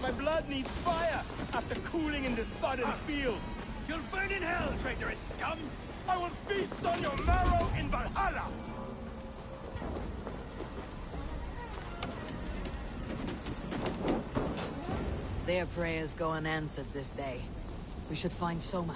Speaker 10: My blood needs fire after cooling in the sodden field. You'll burn in hell, traitorous scum! I will feast on your marrow in Valhalla!
Speaker 2: Their prayers go unanswered this day. We should find Soma.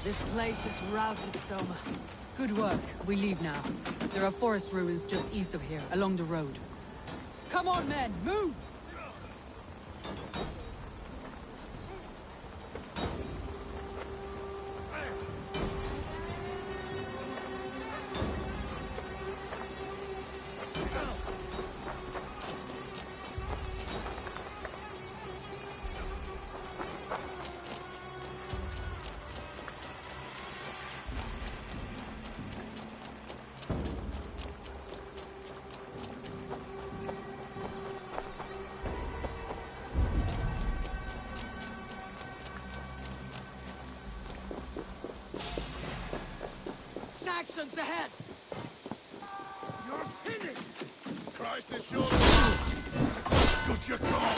Speaker 2: This place is routed, Soma.
Speaker 19: Good work. We leave now. There are forest ruins just east of here, along the road.
Speaker 2: Come on, men, move! Saxons ahead!
Speaker 15: You're pinning! Christ is sure. Got your car!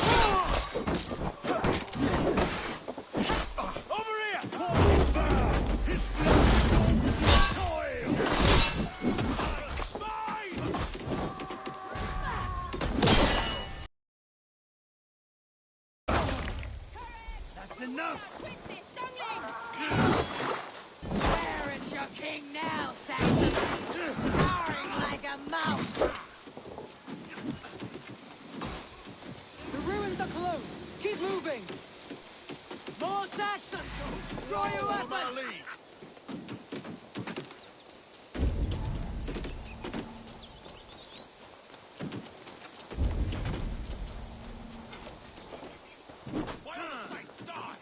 Speaker 15: Over here! His blood soil! Mine! That's enough!
Speaker 6: Where is your king now, Saxon? Cowering like a mouse!
Speaker 2: The ruins are close! Keep moving! More Saxons! Draw your weapons!
Speaker 15: Why are the saints die?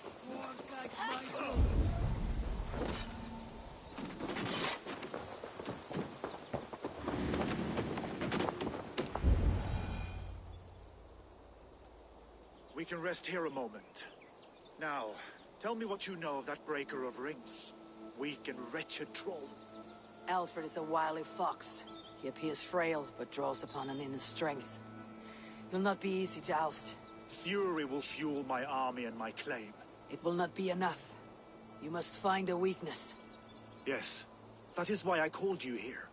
Speaker 15: We can rest here a moment. Now, tell me what you know of that breaker of rings. Weak and wretched troll.
Speaker 2: Alfred is a wily fox. He appears frail, but draws upon an inner strength. He'll not be easy to oust.
Speaker 15: Fury will fuel my army and my claim.
Speaker 2: It will not be enough. You must find a weakness.
Speaker 15: Yes, that is why I called you here.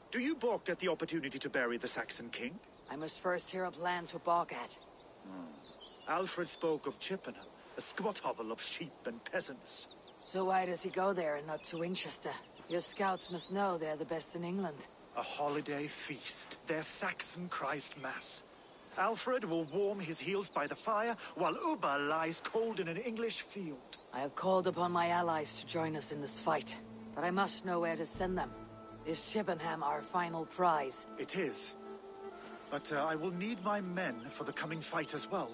Speaker 15: Do you balk at the opportunity to bury the Saxon king?
Speaker 2: I must first hear a plan to balk at.
Speaker 15: Alfred spoke of Chippenham, a squat hovel of sheep and peasants.
Speaker 2: So why does he go there and not to Winchester? Your scouts must know they're the best in England.
Speaker 15: A holiday feast, their Saxon Christ Mass. Alfred will warm his heels by the fire, while Uba lies cold in an English field.
Speaker 2: I have called upon my allies to join us in this fight, but I must know where to send them. Is Chippenham our final prize?
Speaker 15: It is. But I will need my men for the coming fight as well.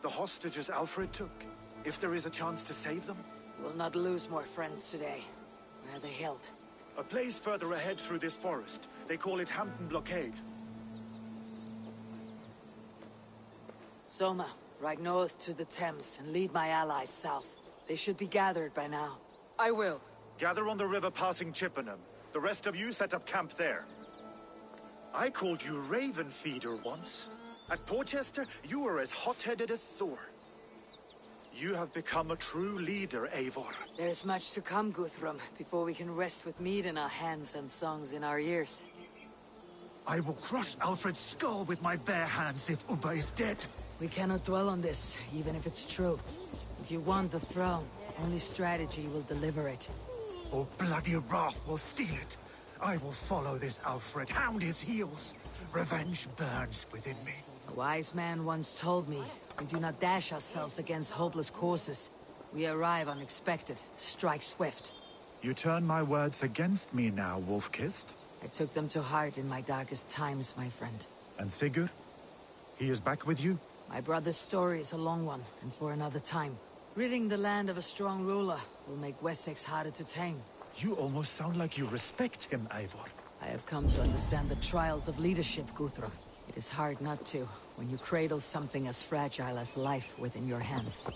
Speaker 15: The hostages Alfred took. If there is a chance to save them.
Speaker 2: We'll not lose more friends today. Where are they held?
Speaker 15: A place further ahead through this forest. They call it Hampton Blockade.
Speaker 2: Soma, ride north to the Thames and lead my allies south. They should be gathered by now. I will.
Speaker 15: Gather on the river passing Chippenham. The rest of you set up camp there. I called you Raven Feeder once. At Porchester, you were as hot-headed as Thor. You have become a true leader, Eivor.
Speaker 2: There's much to come, Guthrum, before we can rest with mead in our hands and songs in our ears.
Speaker 15: I will crush Alfred's skull with my bare hands if Uba is dead.
Speaker 2: We cannot dwell on this, even if it's true. If you want the throne, only strategy will deliver it.
Speaker 15: Or bloody wrath will steal it. I will follow this Alfred, hound his heels. Revenge burns within me.
Speaker 2: A wise man once told me, we do not dash ourselves against hopeless courses. We arrive unexpected, strike swift.
Speaker 15: You turn my words against me now, Wolf-Kissed?
Speaker 2: I took them to heart in my darkest times, my friend.
Speaker 15: And Sigurd? He is back with you?
Speaker 2: My brother's story is a long one, and for another time. Ridding the land of a strong ruler will make Wessex harder to tame.
Speaker 15: You almost sound like you respect him, Eivor.
Speaker 2: I have come to understand the trials of leadership, Guthrum. It is hard not to, when you cradle something as fragile as life within your hands.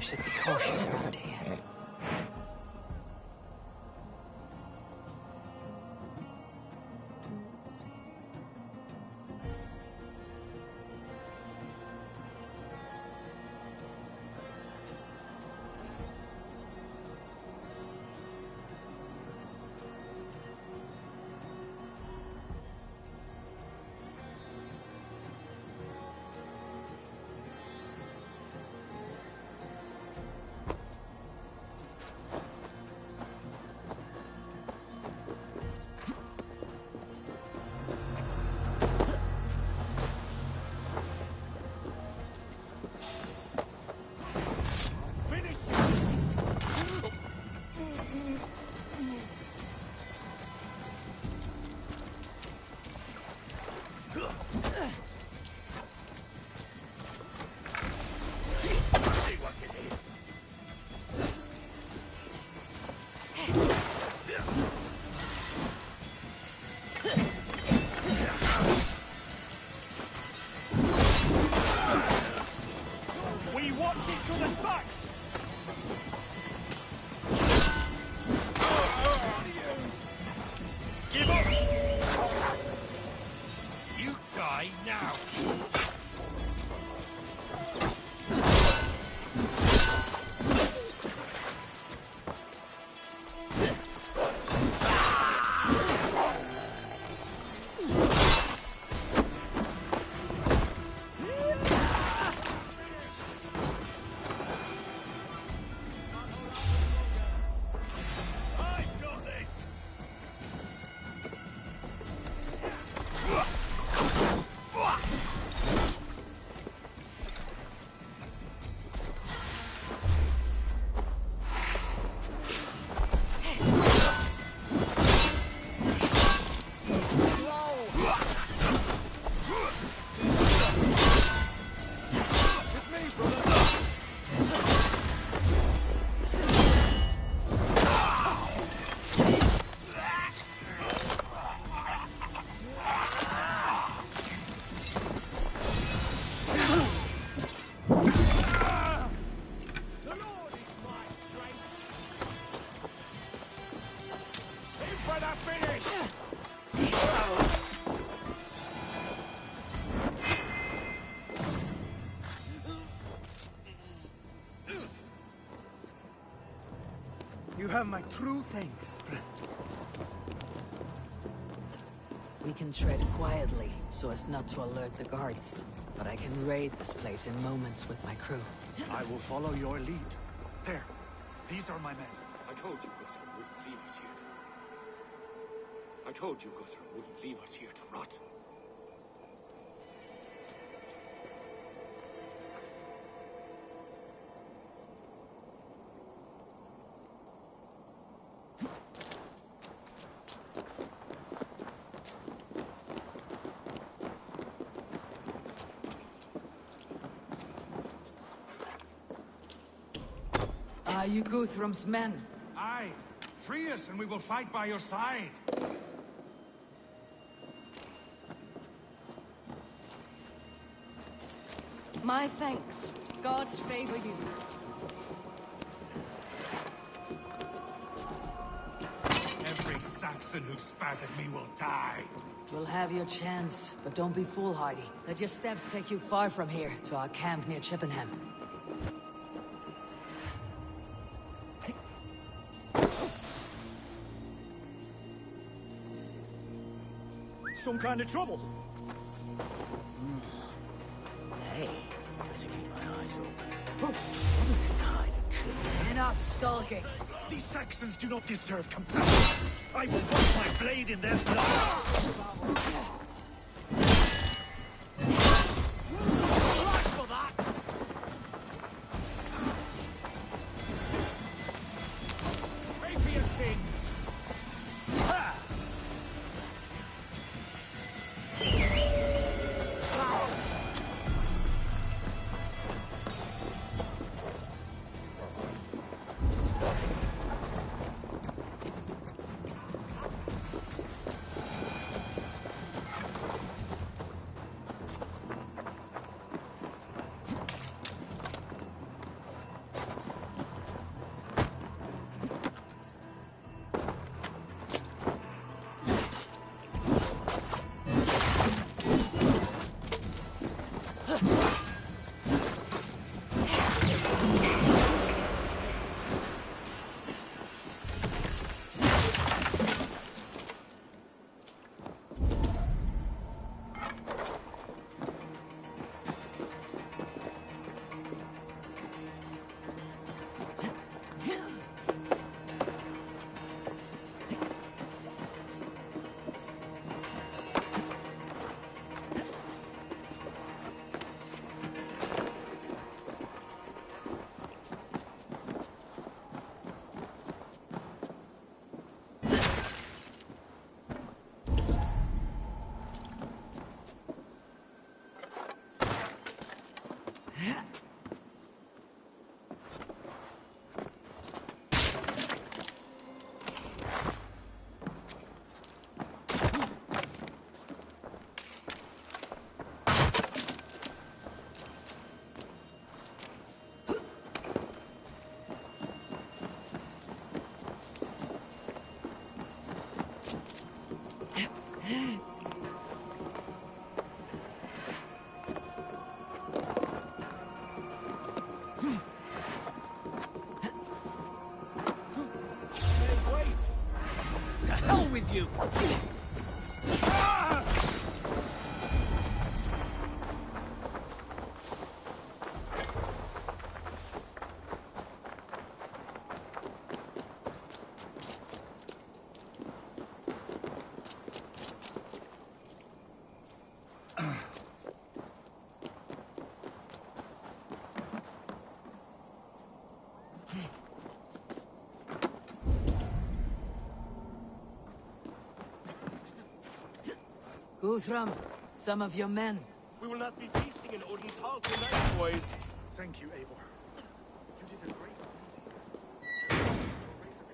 Speaker 2: I should be cautious around here.
Speaker 3: You have my true thanks, friend.
Speaker 2: We can tread quietly, so as not to alert the guards. But I can raid this place in moments with my crew.
Speaker 15: I will follow your lead. There. These are my men.
Speaker 7: I told you Guthrum wouldn't leave us here. I told you Guthrum wouldn't leave us here to rot.
Speaker 14: Are you Guthrum's men?
Speaker 10: Aye. Free us and we will fight by your side.
Speaker 14: My thanks. Gods favor you.
Speaker 10: Every Saxon who spat at me will die.
Speaker 2: You'll have your chance, but don't be foolhardy. Let your steps take you far from here, to our camp near Chippenham.
Speaker 3: Some kind of trouble?
Speaker 1: Hey, better keep my eyes open.
Speaker 2: Enough skulking.
Speaker 15: These Saxons do not deserve compassion. I will put my blade in their blood.
Speaker 2: Guthrum, some of your men.
Speaker 7: We will not be feasting in Odin's hall tonight, boys.
Speaker 15: Thank you, Eivor. You did a great...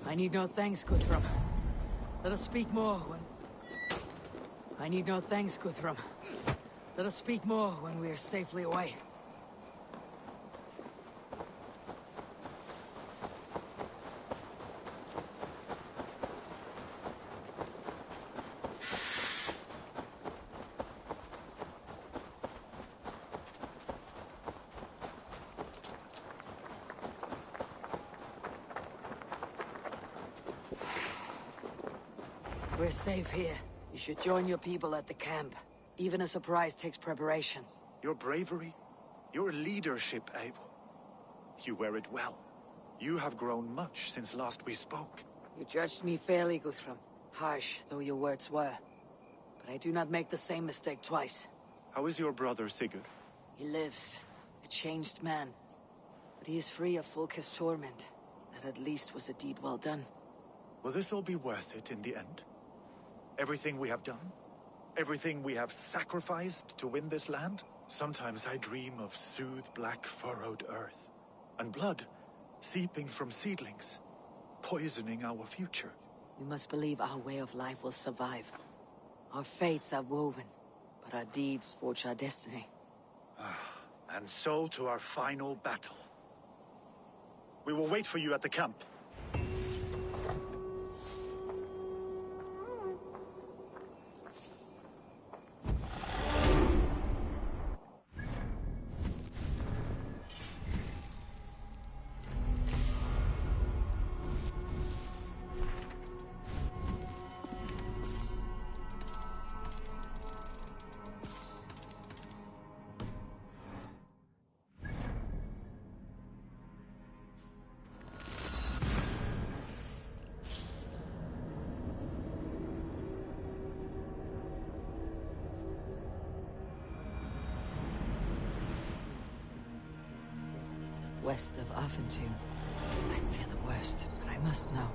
Speaker 2: I need no thanks, Guthrum. Let us speak more when... I need no thanks, Guthrum. Let us speak more when we are safely away. We're safe here. You should join your people at the camp. Even a surprise takes preparation.
Speaker 15: Your bravery, your leadership, Eivor. You wear it well. You have grown much since last we spoke.
Speaker 2: You judged me fairly, Guthrum. Harsh though your words were. But I do not make the same mistake twice.
Speaker 15: How is your brother, Sigurd?
Speaker 2: He lives. A changed man. But he is free of Fulke's torment. That at least was a deed well done.
Speaker 15: Will this all be worth it in the end? Everything we have done? Everything we have sacrificed to win this land? Sometimes I dream of soothed black furrowed earth, and blood seeping from seedlings, poisoning our future.
Speaker 2: We must believe our way of life will survive. Our fates are woven, but our deeds forge our destiny.
Speaker 15: And so to our final battle. We will wait for you at the camp.
Speaker 2: West of Affentum. I fear the worst, but I must know.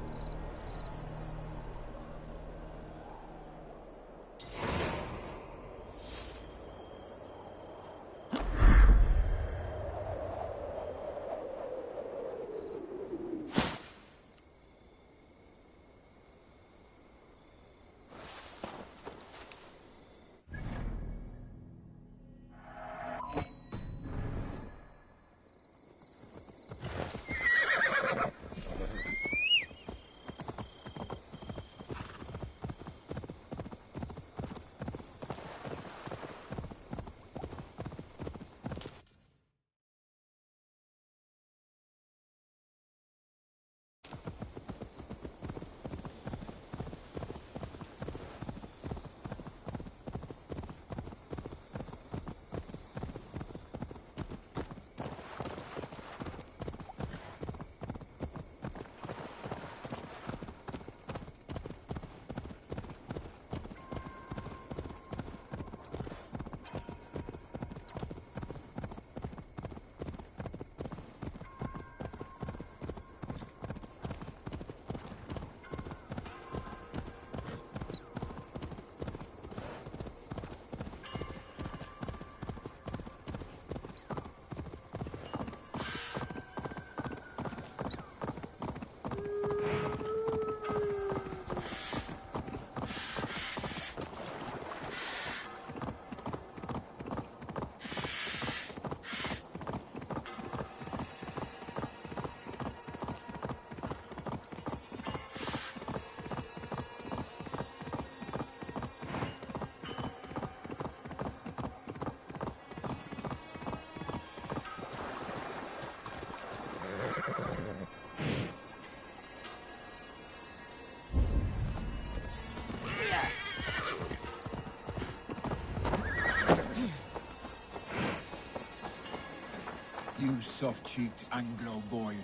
Speaker 9: You soft-cheeked Anglo boys.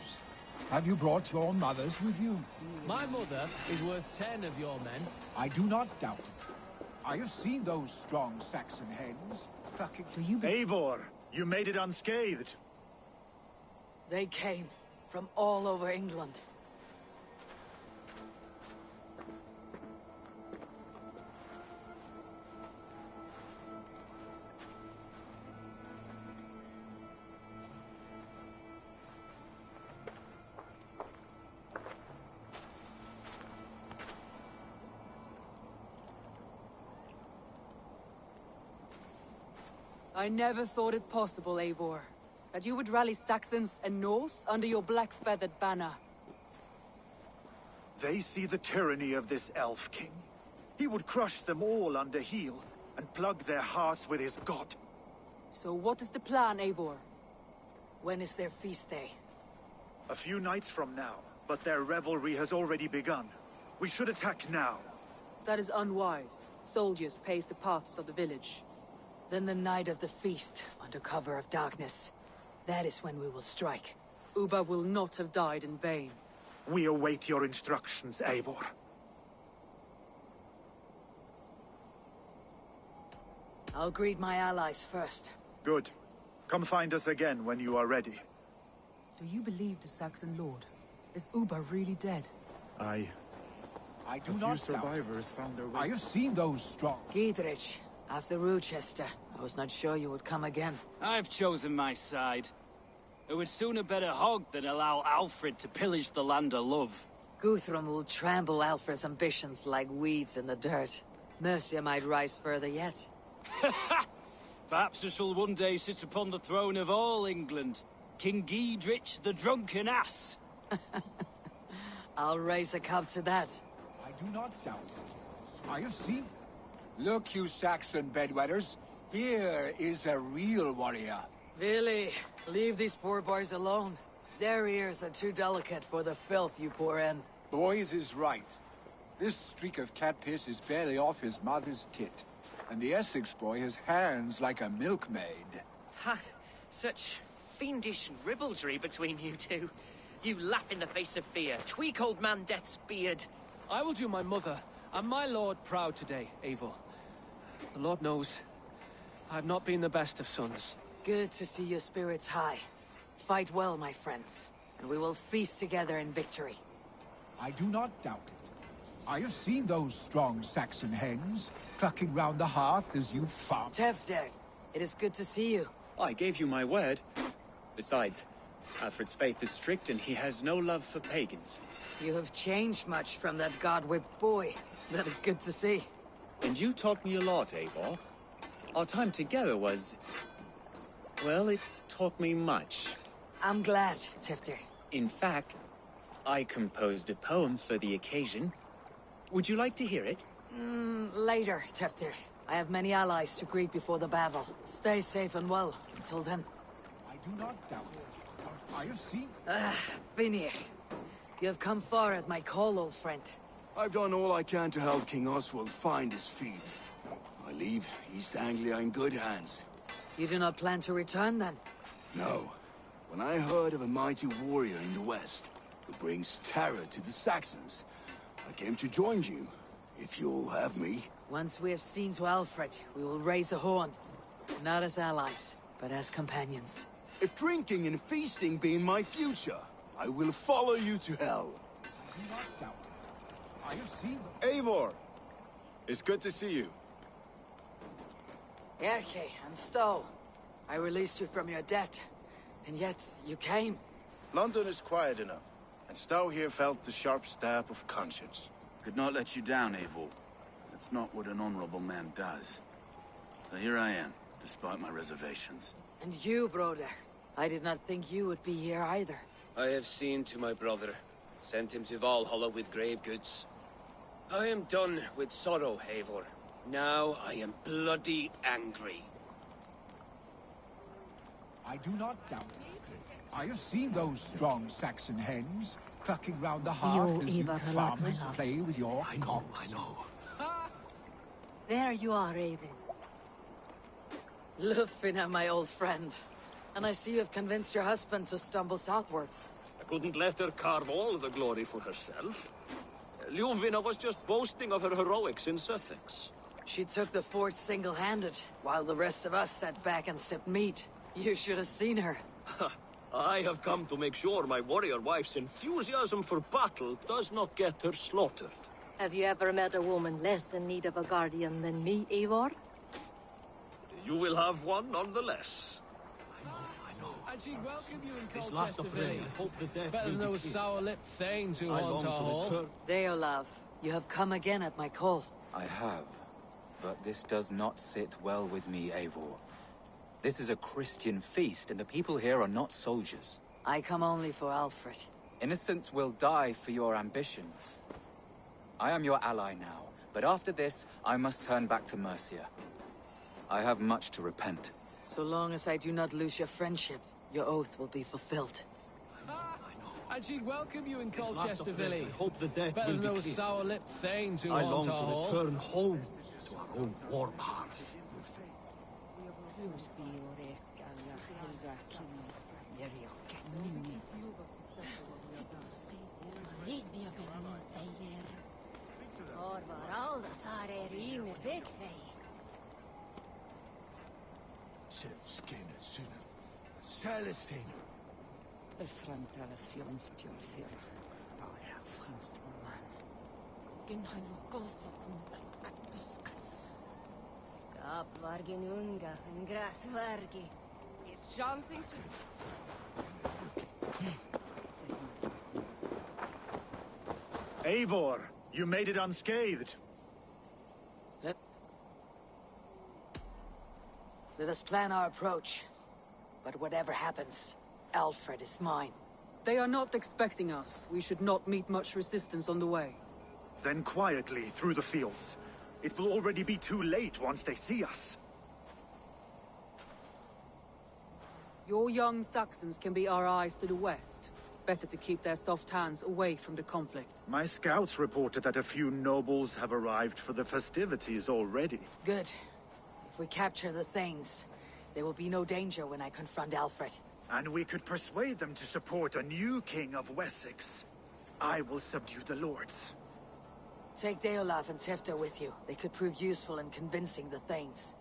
Speaker 9: Have you brought your mothers with you?
Speaker 13: My mother is worth 10 of your men.
Speaker 9: I do not doubt it. I have seen those strong Saxon hens plucking...
Speaker 15: Do you... Eivor, you made it unscathed.
Speaker 2: They came from all over England.
Speaker 19: I never thought it possible, Eivor, that you would rally Saxons and Norse under your black-feathered banner.
Speaker 15: They see the tyranny of this elf king. He would crush them all under heel and plug their hearts with his god.
Speaker 19: So what is the plan, Eivor?
Speaker 2: When is their feast day?
Speaker 15: A few nights from now, but their revelry has already begun. We should attack now.
Speaker 19: That is unwise. Soldiers pace the paths of the village.
Speaker 2: Then the night of the feast, under cover of darkness. That is when we will strike.
Speaker 19: Ubba will not have died in vain.
Speaker 15: We await your instructions, Eivor.
Speaker 2: I'll greet my allies first.
Speaker 15: Good. Come find us again when you are ready.
Speaker 19: Do you believe the Saxon lord? Is Ubba really dead?
Speaker 9: I do
Speaker 16: A
Speaker 9: not
Speaker 16: few survivors found their way.
Speaker 9: I have seen those strong.
Speaker 2: Giedrich, after Rochester. I was not sure you would come again.
Speaker 20: I've chosen my side. I would sooner bet a hog than allow Alfred to pillage the land of love.
Speaker 2: Guthrum will trample Alfred's ambitions like weeds in the dirt. Mercia might rise further yet.
Speaker 20: Perhaps I shall one day sit upon the throne of all England. King Giedrich the drunken ass.
Speaker 2: I'll raise a cup to that.
Speaker 9: I do not doubt it. I have seen. Look, you Saxon bedwetters. Here is a real warrior.
Speaker 2: Really, leave these poor boys alone. Their ears are too delicate for the filth you pour in.
Speaker 9: Boys is right. This streak of cat piss is barely off his mother's tit. And the Essex boy has hands like a milkmaid.
Speaker 23: Ha! Such fiendish ribaldry between you two. You laugh in the face of fear, tweak old man Death's beard.
Speaker 24: I will do my mother and my lord proud today, Eivor. The Lord knows, I have not been the best of sons.
Speaker 2: Good to see your spirits high. Fight well, my friends, and we will feast together in victory.
Speaker 9: I do not doubt it. I have seen those strong Saxon hens, clucking round the hearth as you farm.
Speaker 2: Tefder, it is good to see you.
Speaker 25: I gave you my word. Besides, Alfred's faith is strict and he has no love for pagans.
Speaker 2: You have changed much from that god-whipped boy. That is good to see.
Speaker 25: And you taught me a lot, Eivor. Our time together was... well, it taught me much.
Speaker 2: I'm glad, Tefder.
Speaker 25: In fact, I composed a poem for the occasion. Would you like to hear it?
Speaker 2: Later, Tefder. I have many allies to greet before the battle. Stay safe and well until then.
Speaker 9: I do not doubt it. I have seen...
Speaker 2: Vinir. You have come far at my call, old friend.
Speaker 26: I've done all I can to help King Oswald find his feet. I leave East Anglia in good hands.
Speaker 2: You do not plan to return, then?
Speaker 26: No. When I heard of a mighty warrior in the west who brings terror to the Saxons, I came to join you, if you'll have me.
Speaker 2: Once we have seen to Alfred, we will raise a horn. Not as allies, but as companions.
Speaker 26: If drinking and feasting be in my future, I will follow you to hell.
Speaker 9: I do not doubt it. I have seen...
Speaker 27: Eivor! It's good to see you.
Speaker 2: Erke and Stowe. I released you from your debt, and yet you came.
Speaker 27: London is quiet enough, and Stowe here felt the sharp stab of conscience.
Speaker 28: Could not let you down, Eivor. That's not what an honorable man does. So here I am, despite my reservations.
Speaker 2: And you, brother. I did not think you would be here either.
Speaker 29: I have seen to my brother. Sent him to Valhalla with grave goods. I am done with sorrow, Eivor. Now I am bloody angry.
Speaker 9: I do not doubt it. I have seen those strong Saxon hens, clucking round the hearth as you farmers play with your cocks.
Speaker 28: I know.
Speaker 18: There you are, Eivor.
Speaker 2: Lufina, my old friend. And I see you have convinced your husband to stumble southwards.
Speaker 7: I couldn't let her carve all the glory for herself. Ljuvina was just boasting of her heroics in Sussex.
Speaker 2: She took the fort single-handed, while the rest of us sat back and sipped meat. You should have seen her.
Speaker 7: I have come to make sure my warrior wife's enthusiasm for battle does not get her slaughtered.
Speaker 18: Have you ever met a woman less in need of a guardian than me, Eivor?
Speaker 7: You will have one nonetheless.
Speaker 24: And she'd welcome you in
Speaker 7: This last
Speaker 24: Colchester
Speaker 7: affray,
Speaker 24: Vale.
Speaker 7: I hope the death
Speaker 24: Better
Speaker 7: will
Speaker 24: than
Speaker 7: be
Speaker 24: those
Speaker 7: quick.
Speaker 24: sour-lipped thanes who
Speaker 7: I
Speaker 24: haunt
Speaker 7: long
Speaker 24: our
Speaker 7: to
Speaker 24: hall.
Speaker 7: return.
Speaker 2: Deolav, you have come again at my call.
Speaker 30: I have, but this does not sit well with me, Eivor.
Speaker 4: This is a Christian feast, and the people here are not soldiers.
Speaker 2: I come only for Alfred.
Speaker 4: Innocents will die for your ambitions. I am your ally now, but after this, I must turn back to Mercia. I have much to repent.
Speaker 2: So long as I do not lose your friendship, your oath will be fulfilled.
Speaker 24: And she'd welcome you in
Speaker 13: This last
Speaker 24: Colchester,
Speaker 13: of it,
Speaker 24: Billy.
Speaker 13: I hope the debt
Speaker 24: Better
Speaker 13: will
Speaker 24: than
Speaker 13: be
Speaker 24: those
Speaker 13: cleared.
Speaker 24: sour-lipped thanes who
Speaker 13: I long
Speaker 24: haunt our
Speaker 13: to
Speaker 24: hall.
Speaker 13: return home to our own warm hearth.
Speaker 6: Kap varginunga and grass vargi. It's something to...
Speaker 15: Eivor, you made it unscathed.
Speaker 2: Let us plan our approach. But whatever happens, Alfred is mine.
Speaker 19: They are not expecting us. We should not meet much resistance on the way.
Speaker 15: Then quietly through the fields. It will already be too late once they see us.
Speaker 19: Your young Saxons can be our eyes to the west. Better to keep their soft hands away from the conflict.
Speaker 15: My scouts reported that a few nobles have arrived for the festivities already.
Speaker 2: Good. If we capture the Thanes, there will be no danger when I confront Alfred.
Speaker 15: And we could persuade them to support a new king of Wessex. I will subdue the lords.
Speaker 2: Take Deolaf and Tifta with you. They could prove useful in convincing the Thanes.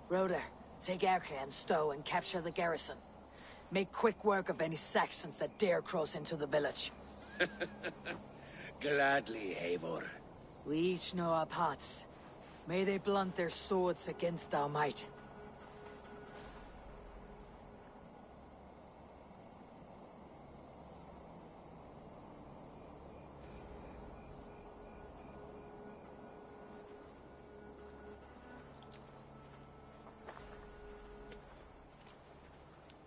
Speaker 2: Roder, take Erke and Stowe and capture the garrison. Make quick work of any Saxons that dare cross into the village.
Speaker 29: Gladly, Eivor.
Speaker 2: We each know our parts. May they blunt their swords against our might.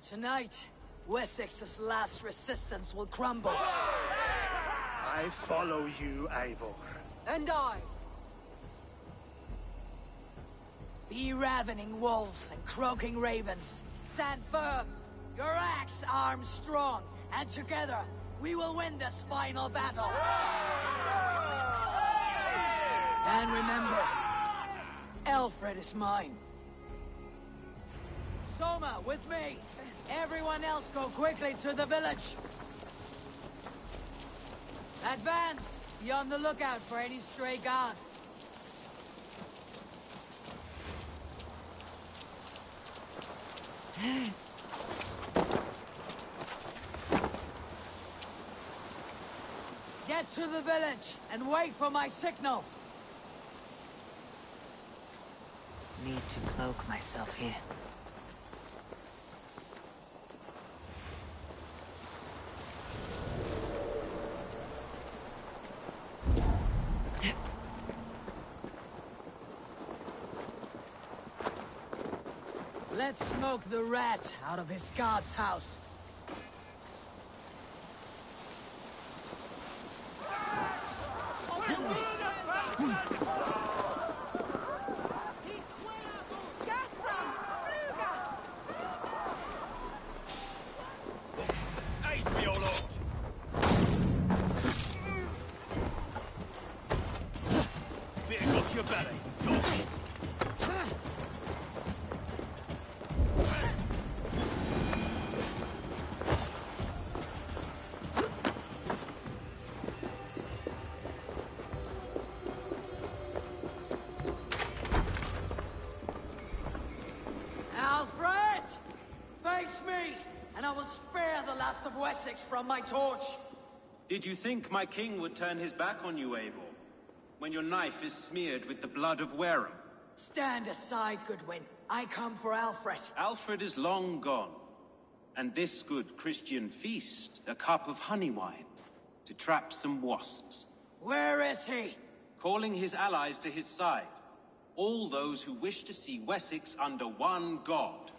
Speaker 2: Tonight, Wessex's last resistance will crumble.
Speaker 15: I follow you, Eivor.
Speaker 2: And I. Be ravening wolves and croaking ravens. Stand firm. Your axe arms strong. And together, we will win this final battle. And remember, Alfred is mine. Soma, with me. Everyone else go quickly to the village. Advance! Be on the lookout for any stray guards. Get to the village and wait for my signal. Need to cloak myself here. Let's smoke the rat out of his guard's house.
Speaker 7: Aid me, O Lord! Fear got your belly, dog.
Speaker 2: Alfred! Face me, and I will spare the last of Wessex from my torch.
Speaker 5: Did you think my king would turn his back on you, Eivor? When your knife is smeared with the blood of Wareham?
Speaker 2: Stand aside, Goodwin. I come for Alfred.
Speaker 5: Alfred is long gone. And this good Christian feast, a cup of honey wine, to trap some wasps.
Speaker 2: Where is he?
Speaker 5: Calling his allies to his side. All those who wish to see Wessex under one god.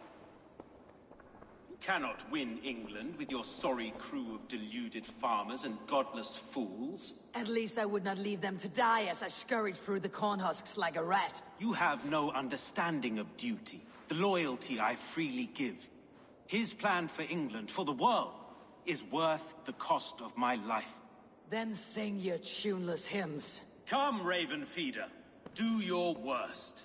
Speaker 5: cannot win England with your sorry crew of deluded farmers and godless fools.
Speaker 2: At least I would not leave them to die as I scurried through the corn husks like a rat.
Speaker 5: You have no understanding of duty, the loyalty I freely give. His plan for England, for the world, is worth the cost of my life.
Speaker 2: Then sing your tuneless hymns.
Speaker 5: Come, Raven Feeder. Do your worst.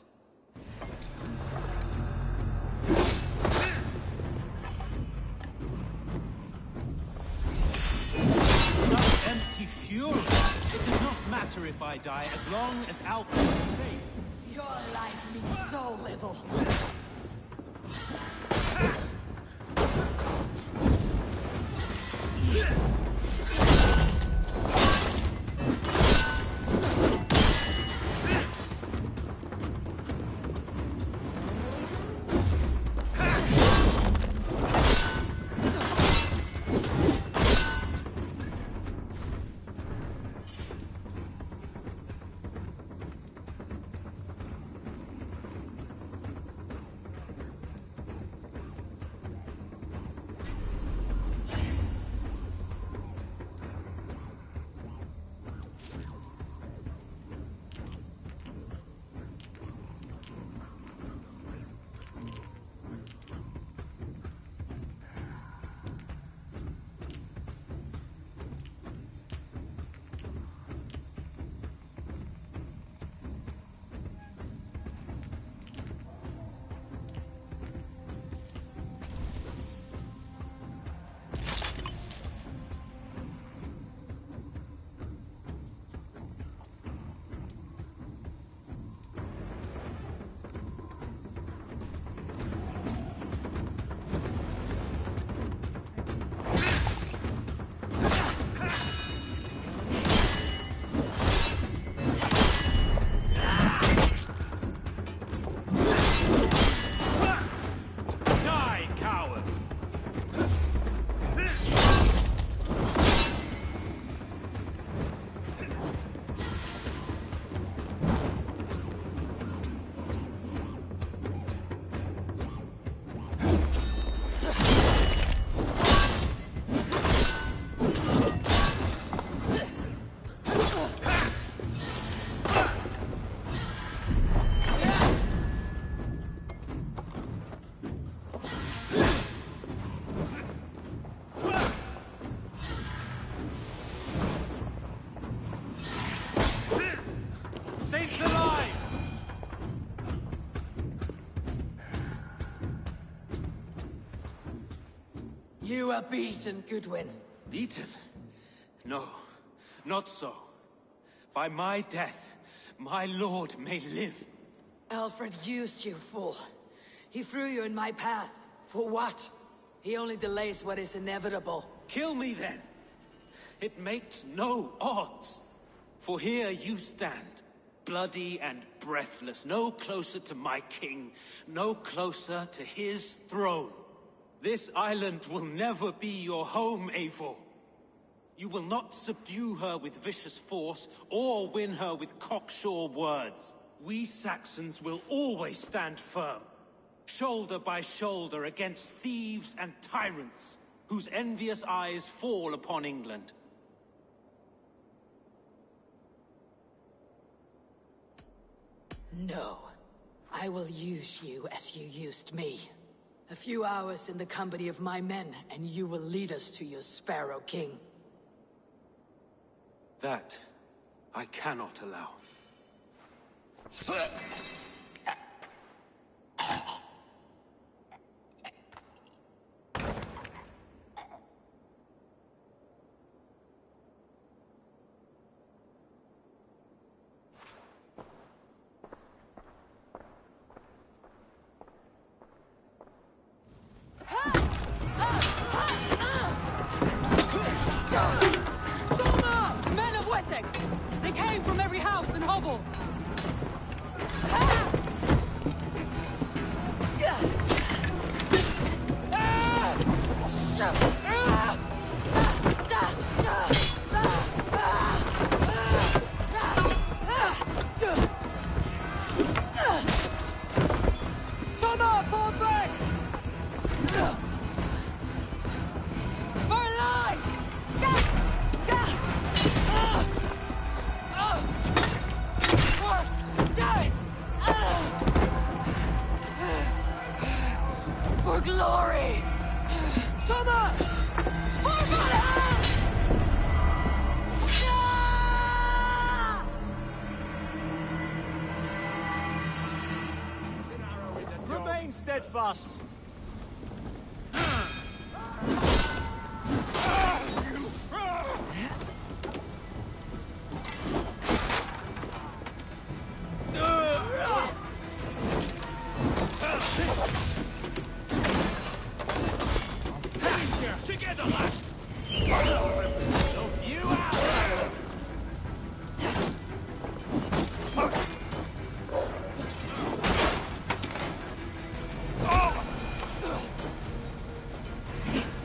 Speaker 5: Such empty fury! It does not matter if I die, as long as Alfred is safe.
Speaker 2: Your life means so little. You are beaten, Goodwin.
Speaker 5: Beaten? No, not so. By my death, my lord may live.
Speaker 2: Alfred used you, fool. He threw you in my path. For what? He only delays what is inevitable.
Speaker 5: Kill me then. It makes no odds. For here you stand, bloody and breathless, no closer to my king, no closer to his throne. This island will never be your home, Eivor. You will not subdue her with vicious force, or win her with cocksure words. We Saxons will always stand firm, shoulder by shoulder against thieves and tyrants, whose envious eyes fall upon England.
Speaker 2: No. I will use you as you used me. A few hours in the company of my men, and you will lead us to your Sparrow King.
Speaker 5: That I cannot allow.
Speaker 19: Men of Wessex! They came from every house and hovel!
Speaker 6: glory! Summer! For Valhalla!
Speaker 20: Remain steadfast.
Speaker 7: Together, lad!
Speaker 20: So few out!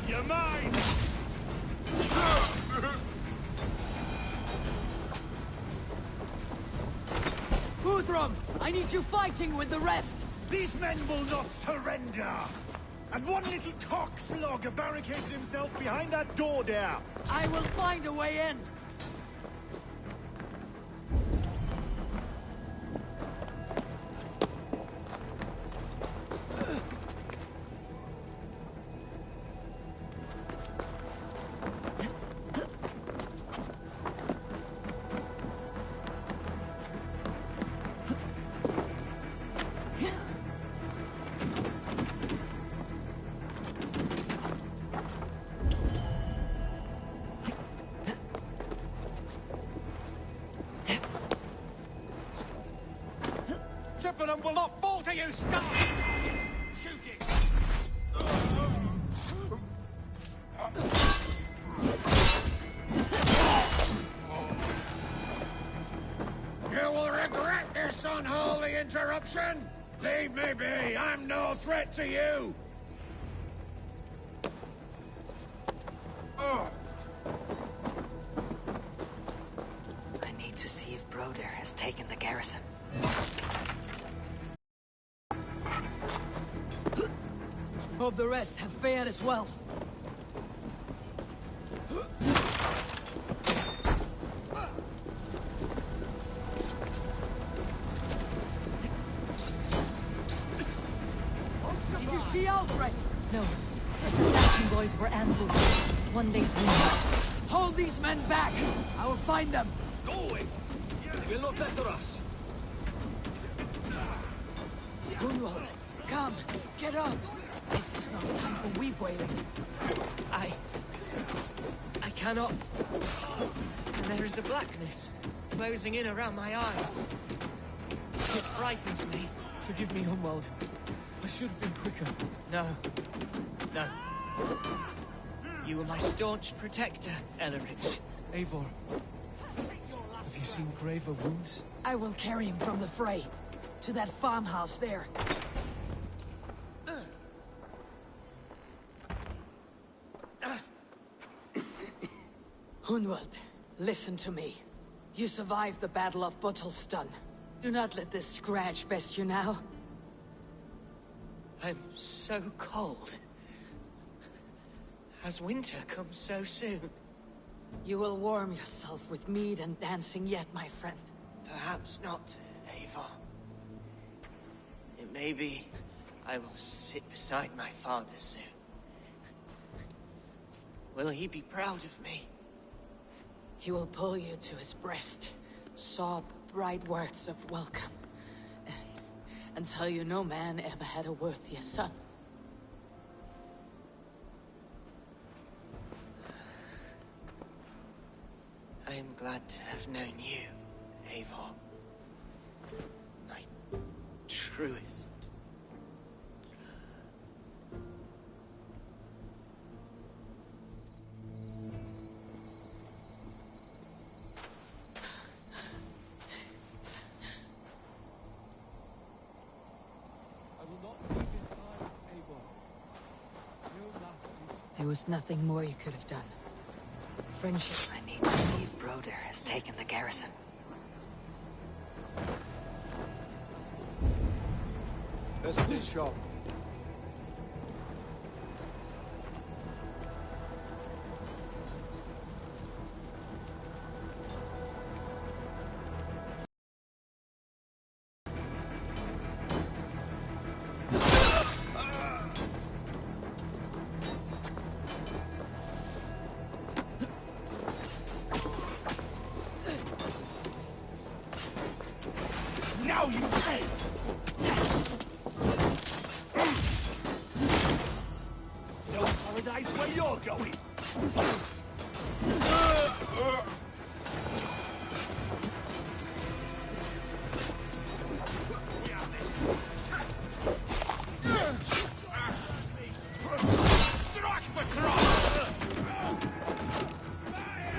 Speaker 7: You're mine!
Speaker 6: Guthrum, I need you fighting with the rest!
Speaker 15: These men will not surrender! And one little cock flogger barricaded himself behind that door there!
Speaker 6: I will find a way in!
Speaker 7: Chippenham will not fall to you, scum! Shoot it!
Speaker 13: You will regret this unholy interruption! Leave me be! I'm no threat to you!
Speaker 2: I need to see if Broder has taken the garrison.
Speaker 6: Hope the rest have fared as well. Did you see Alfred?
Speaker 2: No. The Saxon boys were ambushed. One day's wounded.
Speaker 6: Hold these men back! I will find them!
Speaker 7: Go away! They will not better us.
Speaker 6: Gunwald, come! Get up! This is no time for weep wailing. I cannot. And there is a blackness closing in around my eyes. It frightens me.
Speaker 24: Forgive me, Hunwald. I should have been quicker.
Speaker 6: No. No. You were my staunch protector, Ellerich.
Speaker 24: Eivor, have you seen graver wounds?
Speaker 6: I will carry him from the fray. To that farmhouse there. Hunwald, listen to me. You survived the Battle of Bottleston. Do not let this scratch best you now. I'm so cold. Has winter come so soon? You will warm yourself with mead and dancing yet, my friend. Perhaps not, Eivor. It may be I will sit beside my father soon. Will he be proud of me? He will pull you to his breast, sob bright words of welcome, and tell you no man ever had a worthier son. I am glad to have known you, Eivor. My truest. There was nothing more you could have done. Friendship.
Speaker 2: I need to see if Broder has taken the garrison.
Speaker 9: That's this shop.
Speaker 13: you're going.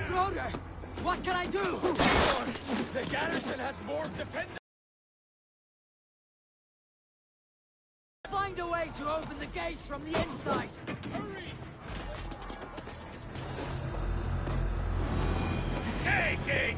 Speaker 8: Broder, what can I do?
Speaker 13: The garrison has more defenders.
Speaker 8: Find a way to open the gates from the inside.
Speaker 13: Hurry! Take it!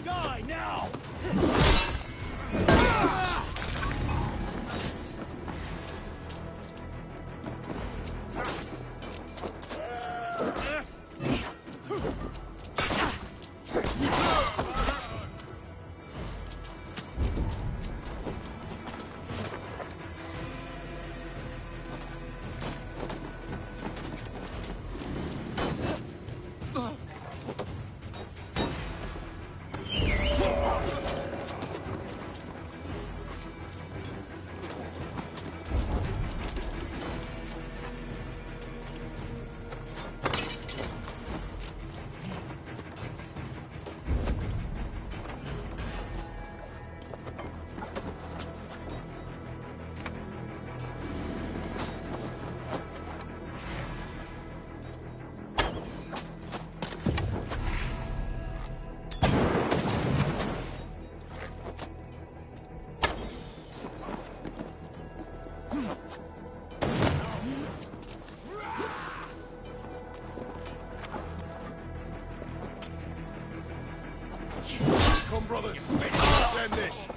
Speaker 13: Die now! Come, brothers. Send this.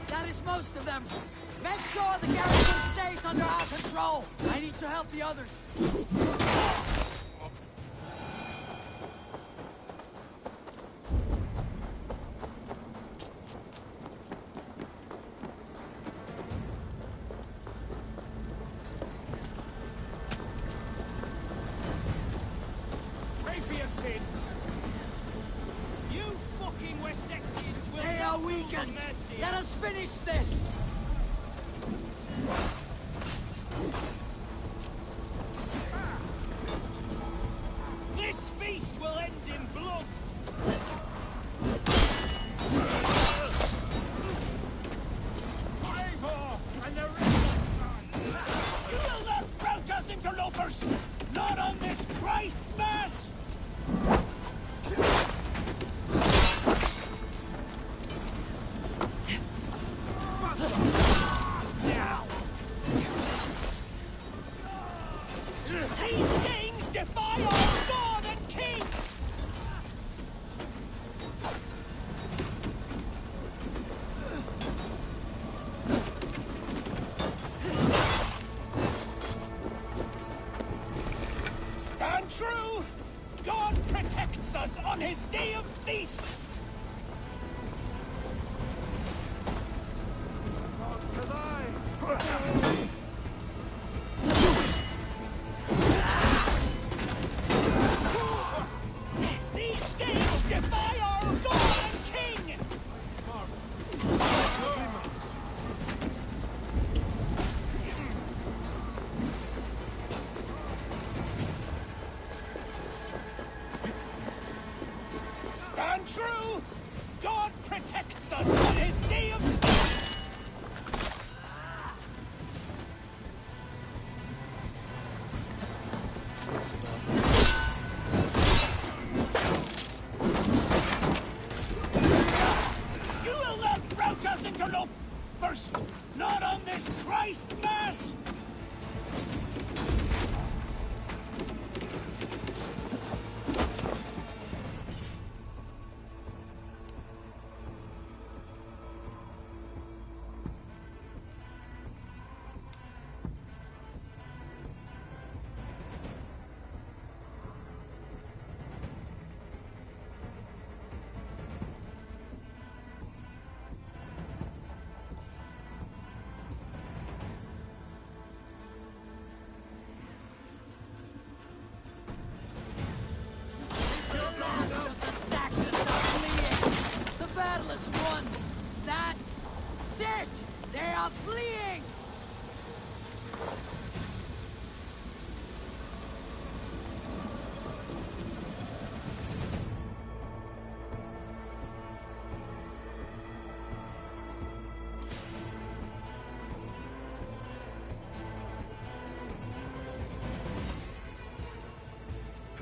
Speaker 8: That is most of them. Make sure the garrison stays under our control. I need to help the others.
Speaker 20: Pray for your sins. You fucking Wessexians will
Speaker 8: They
Speaker 20: not
Speaker 8: are
Speaker 20: rule
Speaker 8: weakened.
Speaker 20: the Media.
Speaker 8: Let us finish this.
Speaker 20: This feast will end in blood. And the you will not rout us, interlopers! Not on this Christ Mass! These things defy our Lord and King! Stand true! God protects us on his day of feasts!
Speaker 13: protects us on his day of vengeance! You will not rout us into no first, not on this Christ Mass!
Speaker 8: The last of the Saxons are fleeing! The battle is won! That's it! They are fleeing!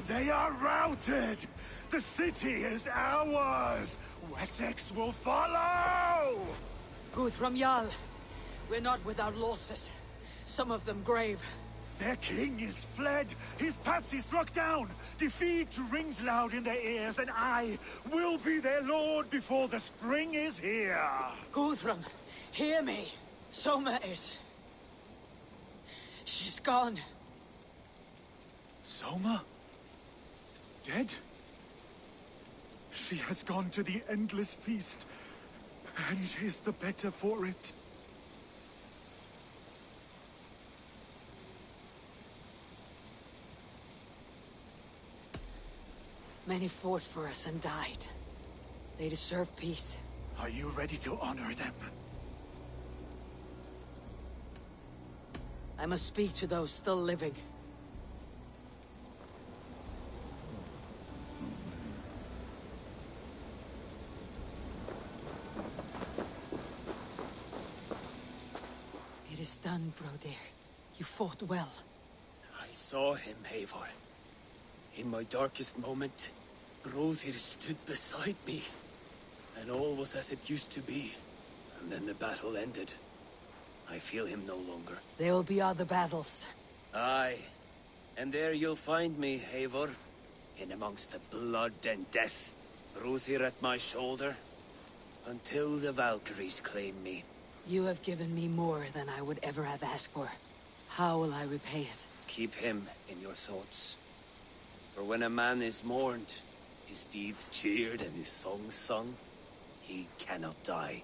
Speaker 15: They are routed! The city is ours! Wessex will follow!
Speaker 8: Guthrum Jarl, we're not without losses. Some of them grave.
Speaker 15: Their king is fled! His patsy struck down! Defeat rings loud in their ears, and I will be their lord before the spring is here!
Speaker 8: Guthrum, hear me. Soma is... she's gone.
Speaker 15: Soma? Dead? She has gone to the endless feast, and is the better for it.
Speaker 8: Many fought for us and died. They deserve peace.
Speaker 15: Are you ready to honor them?
Speaker 8: I must speak to those still living. It is done, Brodir. You fought well.
Speaker 29: I saw him, Eivor. In my darkest moment, Brodir stood beside me. And all was as it used to be. And then the battle ended. I feel him no longer.
Speaker 8: There will be other battles.
Speaker 29: Aye. And there you'll find me, Eivor. In amongst the blood and death. Brodir at my shoulder. Until the Valkyries claim me.
Speaker 8: You have given me more than I would ever have asked for. How will I repay it?
Speaker 29: Keep him in your thoughts. For when a man is mourned, his deeds cheered and his songs sung, he cannot die.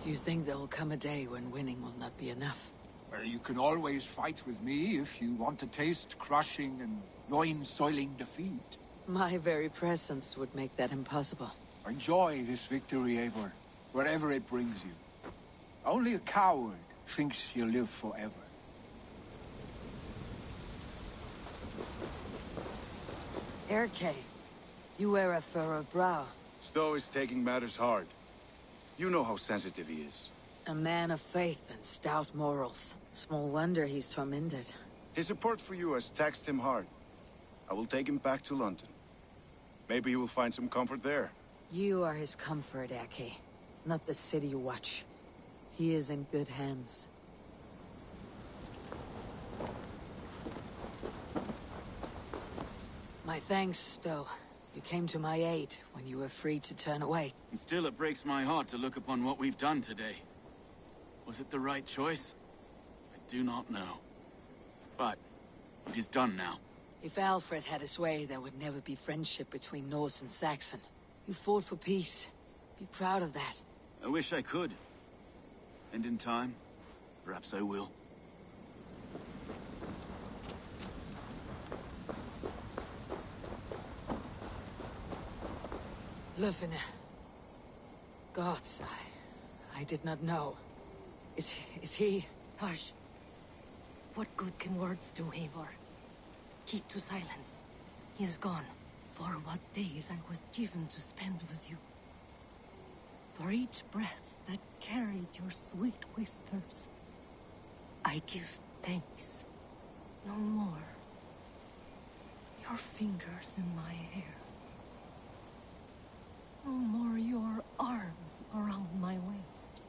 Speaker 8: Do you think there will come a day when winning will not be enough?
Speaker 9: Well, you can always fight with me if you want to taste crushing and loin-soiling defeat.
Speaker 8: My very presence would make that impossible.
Speaker 9: Enjoy this victory, Eivor, wherever it brings you. Only a coward thinks he'll live forever.
Speaker 8: Erke, you wear a furrowed brow.
Speaker 27: Stowe is taking matters hard. You know how sensitive he is.
Speaker 8: A man of faith and stout morals. Small wonder he's tormented.
Speaker 27: His support for you has taxed him hard. I will take him back to London. Maybe he will find some comfort there.
Speaker 8: You are his comfort, Erke. Not the city you watch. He is in good hands. My thanks, Stowe. You came to my aid when you were free to turn away.
Speaker 28: And still it breaks my heart to look upon what we've done today. Was it the right choice? I do not know. But it is done now.
Speaker 8: If Alfred had his way, there would never be friendship between Norse and Saxon. You fought for peace. Be proud of that.
Speaker 28: I wish I could. And in time, perhaps I will.
Speaker 8: Lufine. Gods, I did not know. Is he...
Speaker 6: Hush. What good can words do, Eivor? Keep to silence. He is gone. For what days I was given to spend with you. For each breath that carried your sweet whispers, I give thanks. No more. Your fingers in my hair. No more your arms around my waist.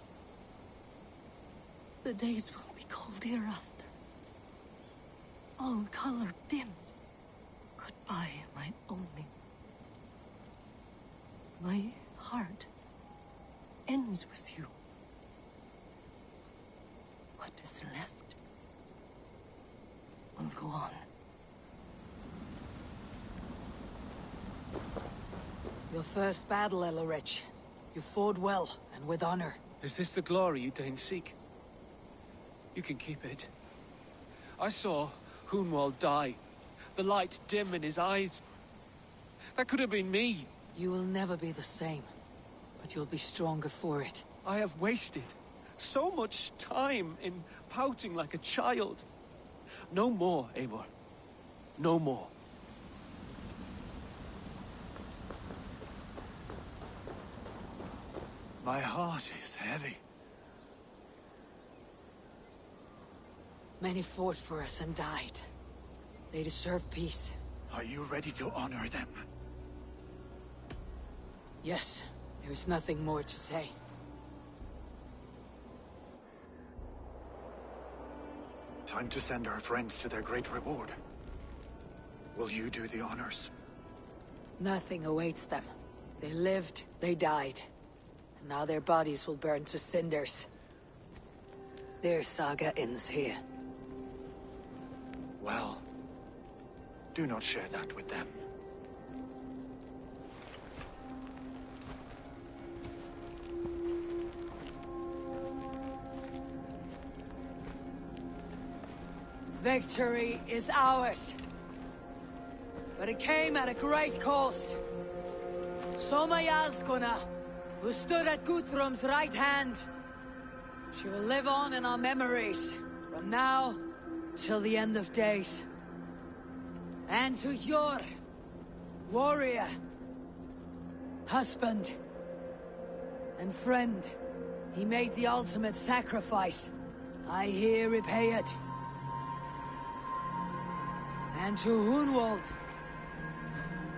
Speaker 6: The days will be cold hereafter. All color dimmed. Goodbye, my only. My heart ends with you. What is left will go on.
Speaker 2: Your first battle, Elorich. You fought well, and with honor.
Speaker 24: Is this the glory you deign seek? You can keep it. I saw Hunwald die. The light dim in his eyes. That could have been me.
Speaker 2: You will never be the same, but you'll be stronger for it.
Speaker 24: I have wasted so much time in pouting like a child. No more, Eivor. No more.
Speaker 9: My heart is heavy.
Speaker 2: Many fought for us and died. They deserve peace.
Speaker 9: Are you ready to honor them?
Speaker 2: Yes, there is nothing more to say.
Speaker 9: Time to send our friends to their great reward. Will you do the honors?
Speaker 2: Nothing awaits them. They lived, they died. And now their bodies will burn to cinders. Their saga ends here.
Speaker 9: Well, do not share that with them.
Speaker 2: Victory is ours. But it came at a great cost. Soma Jarlskona, who stood at Guthrum's right hand. She will live on in our memories, from now till the end of days. And to your warrior, husband, and friend, he made the ultimate sacrifice. I here repay it. And to Hunwald,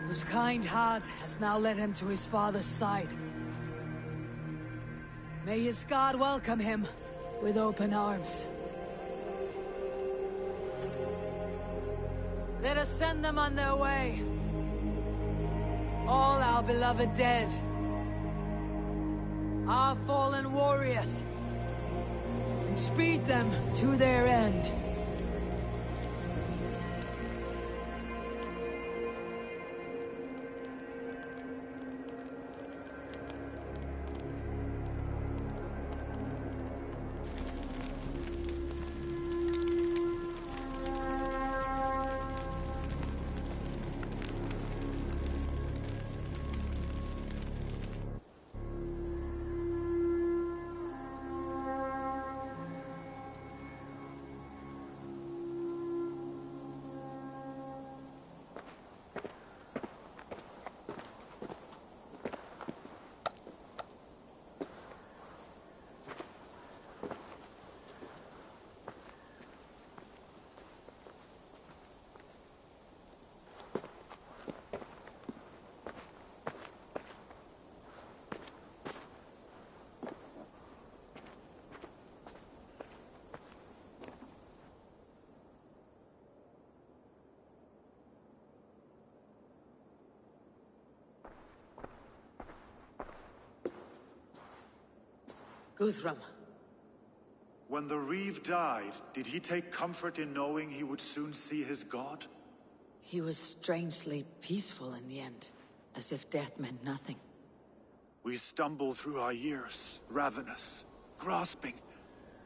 Speaker 2: whose kind heart has now led him to his father's side. May his god welcome him with open arms. Let us send them on their way. All our beloved dead. Our fallen warriors. And speed them to their end. Guthrum.
Speaker 15: When the Reeve died, did he take comfort in knowing he would soon see his god?
Speaker 2: He was strangely peaceful in the end, as if death meant nothing.
Speaker 15: We stumble through our years, ravenous, grasping,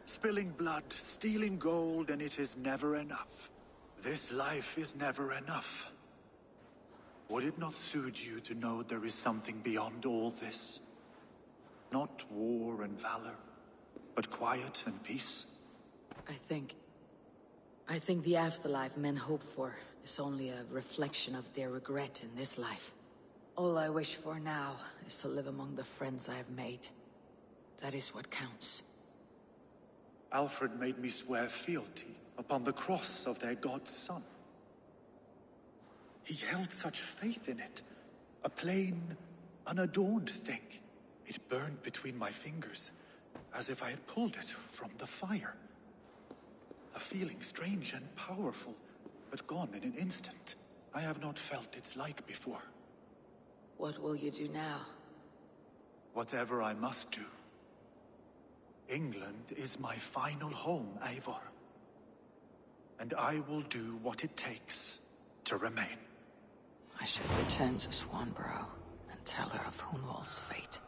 Speaker 15: spilling blood, stealing gold, and it is never enough. This life is never enough. Would it not suit you to know there is something beyond all this? Not war and valor, but quiet and peace?
Speaker 2: I think the afterlife men hope for is only a reflection of their regret in this life. All I wish for now is to live among the friends I have made. That is what counts.
Speaker 15: Alfred made me swear fealty upon the cross of their god's son. He held such faith in it. A plain, unadorned thing. It burned between my fingers, as if I had pulled it from the fire. A feeling strange and powerful, but gone in an instant. I have not felt its like before.
Speaker 2: What will you do now?
Speaker 15: Whatever I must do. England is my final home, Eivor. And I will do what it takes to remain.
Speaker 2: I should return to Swanborough and tell her of Hunwald's fate.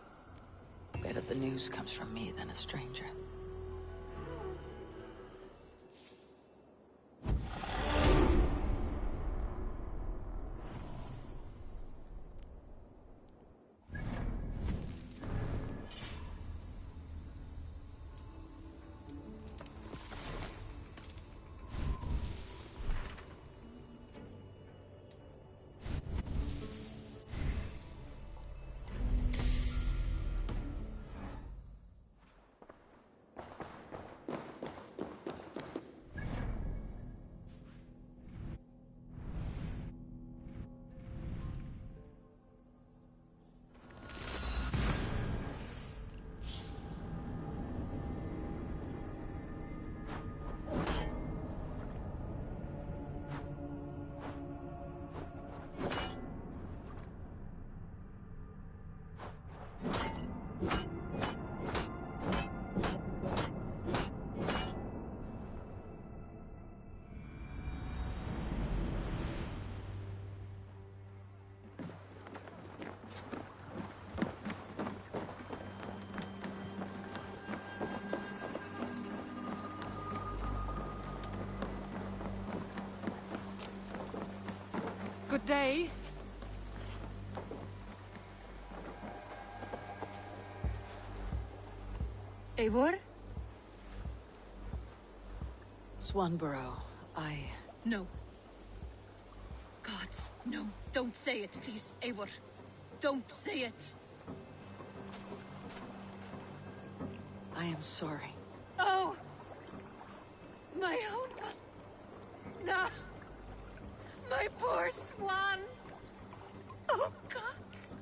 Speaker 2: Better the news comes from me than a stranger.
Speaker 18: Good day. Eivor?
Speaker 2: Swanborough,
Speaker 18: No. Gods, no. Don't say it, please, Eivor. Don't say it.
Speaker 2: I am sorry.
Speaker 18: Oh! My own one. No! My poor swan! Oh, gods!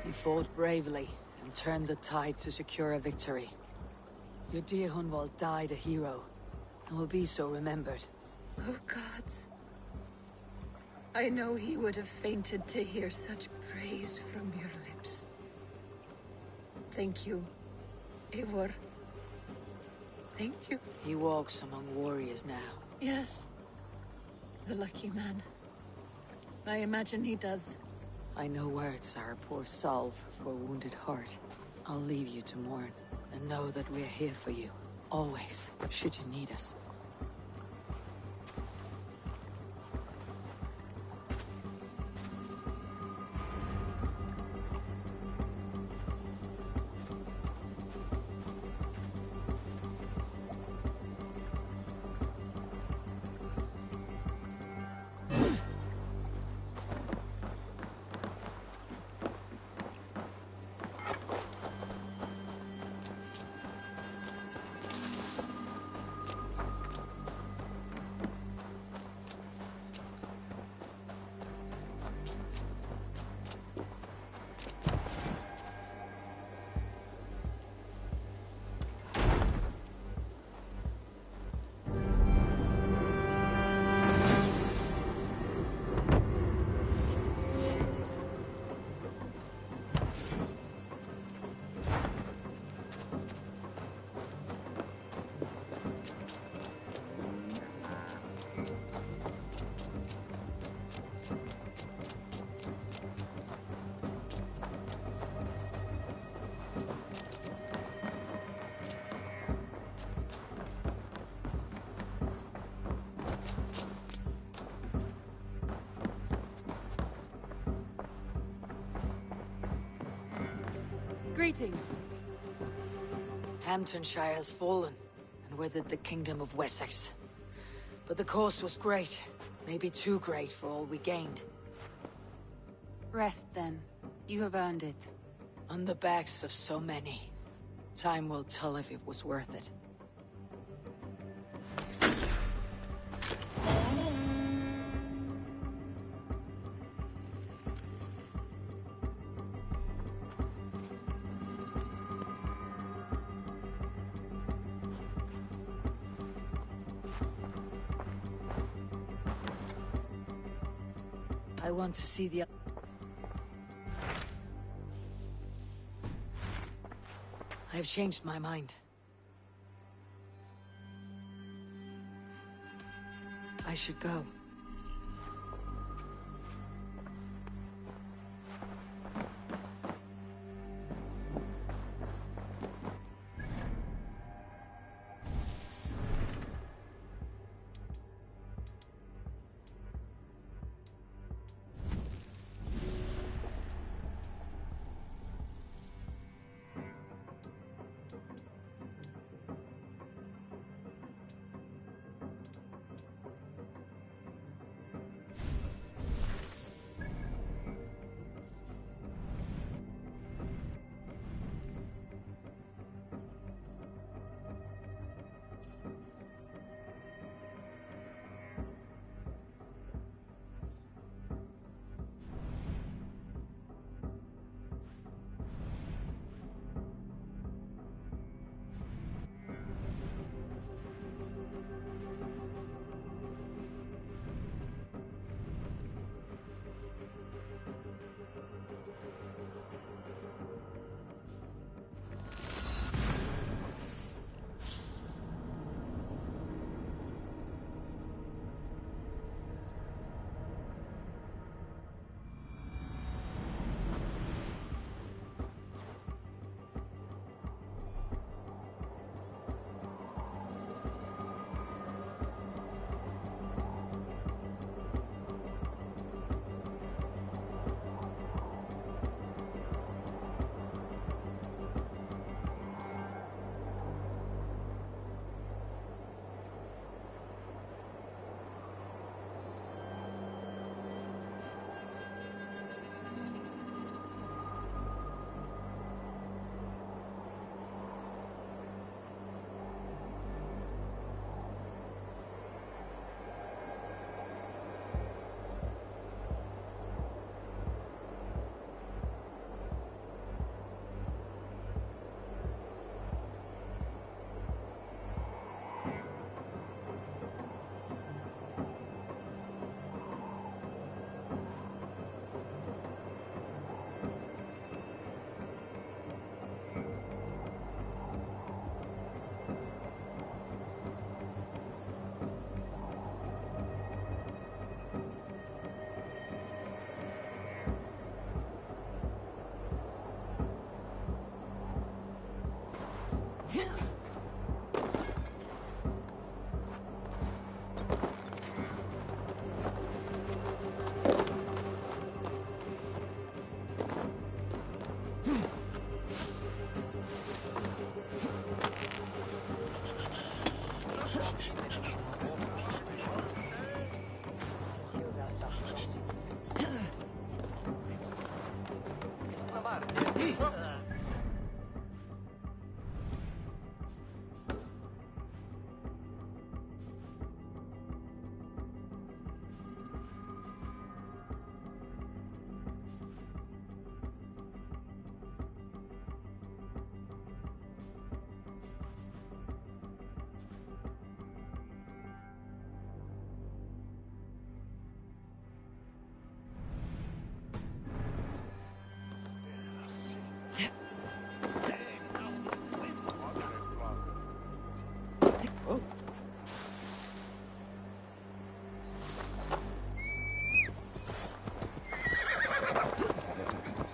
Speaker 2: You fought bravely and turned the tide to secure a victory. Your dear Hunwald died a hero, and will be so remembered.
Speaker 18: Oh, gods. I know he would have fainted to hear such praise from your lips. Thank you, Eivor. Thank you.
Speaker 2: He walks among warriors now.
Speaker 18: Yes. The lucky man. I imagine he does.
Speaker 2: I know words are a poor salve for a wounded heart. I'll leave you to mourn, and know that we're here for you. Always, should you need us.
Speaker 19: Greetings.
Speaker 2: Hamptonshire has fallen, and weathered the Kingdom of Wessex. But the cost was great. Maybe too great for all we gained.
Speaker 19: Rest then. You have earned it.
Speaker 2: On the backs of so many. Time will tell if it was worth it. I want to see the... I have changed my mind. I should go.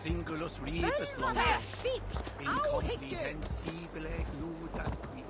Speaker 7: Singulus rebus longus, incomprehensibile nudas qui.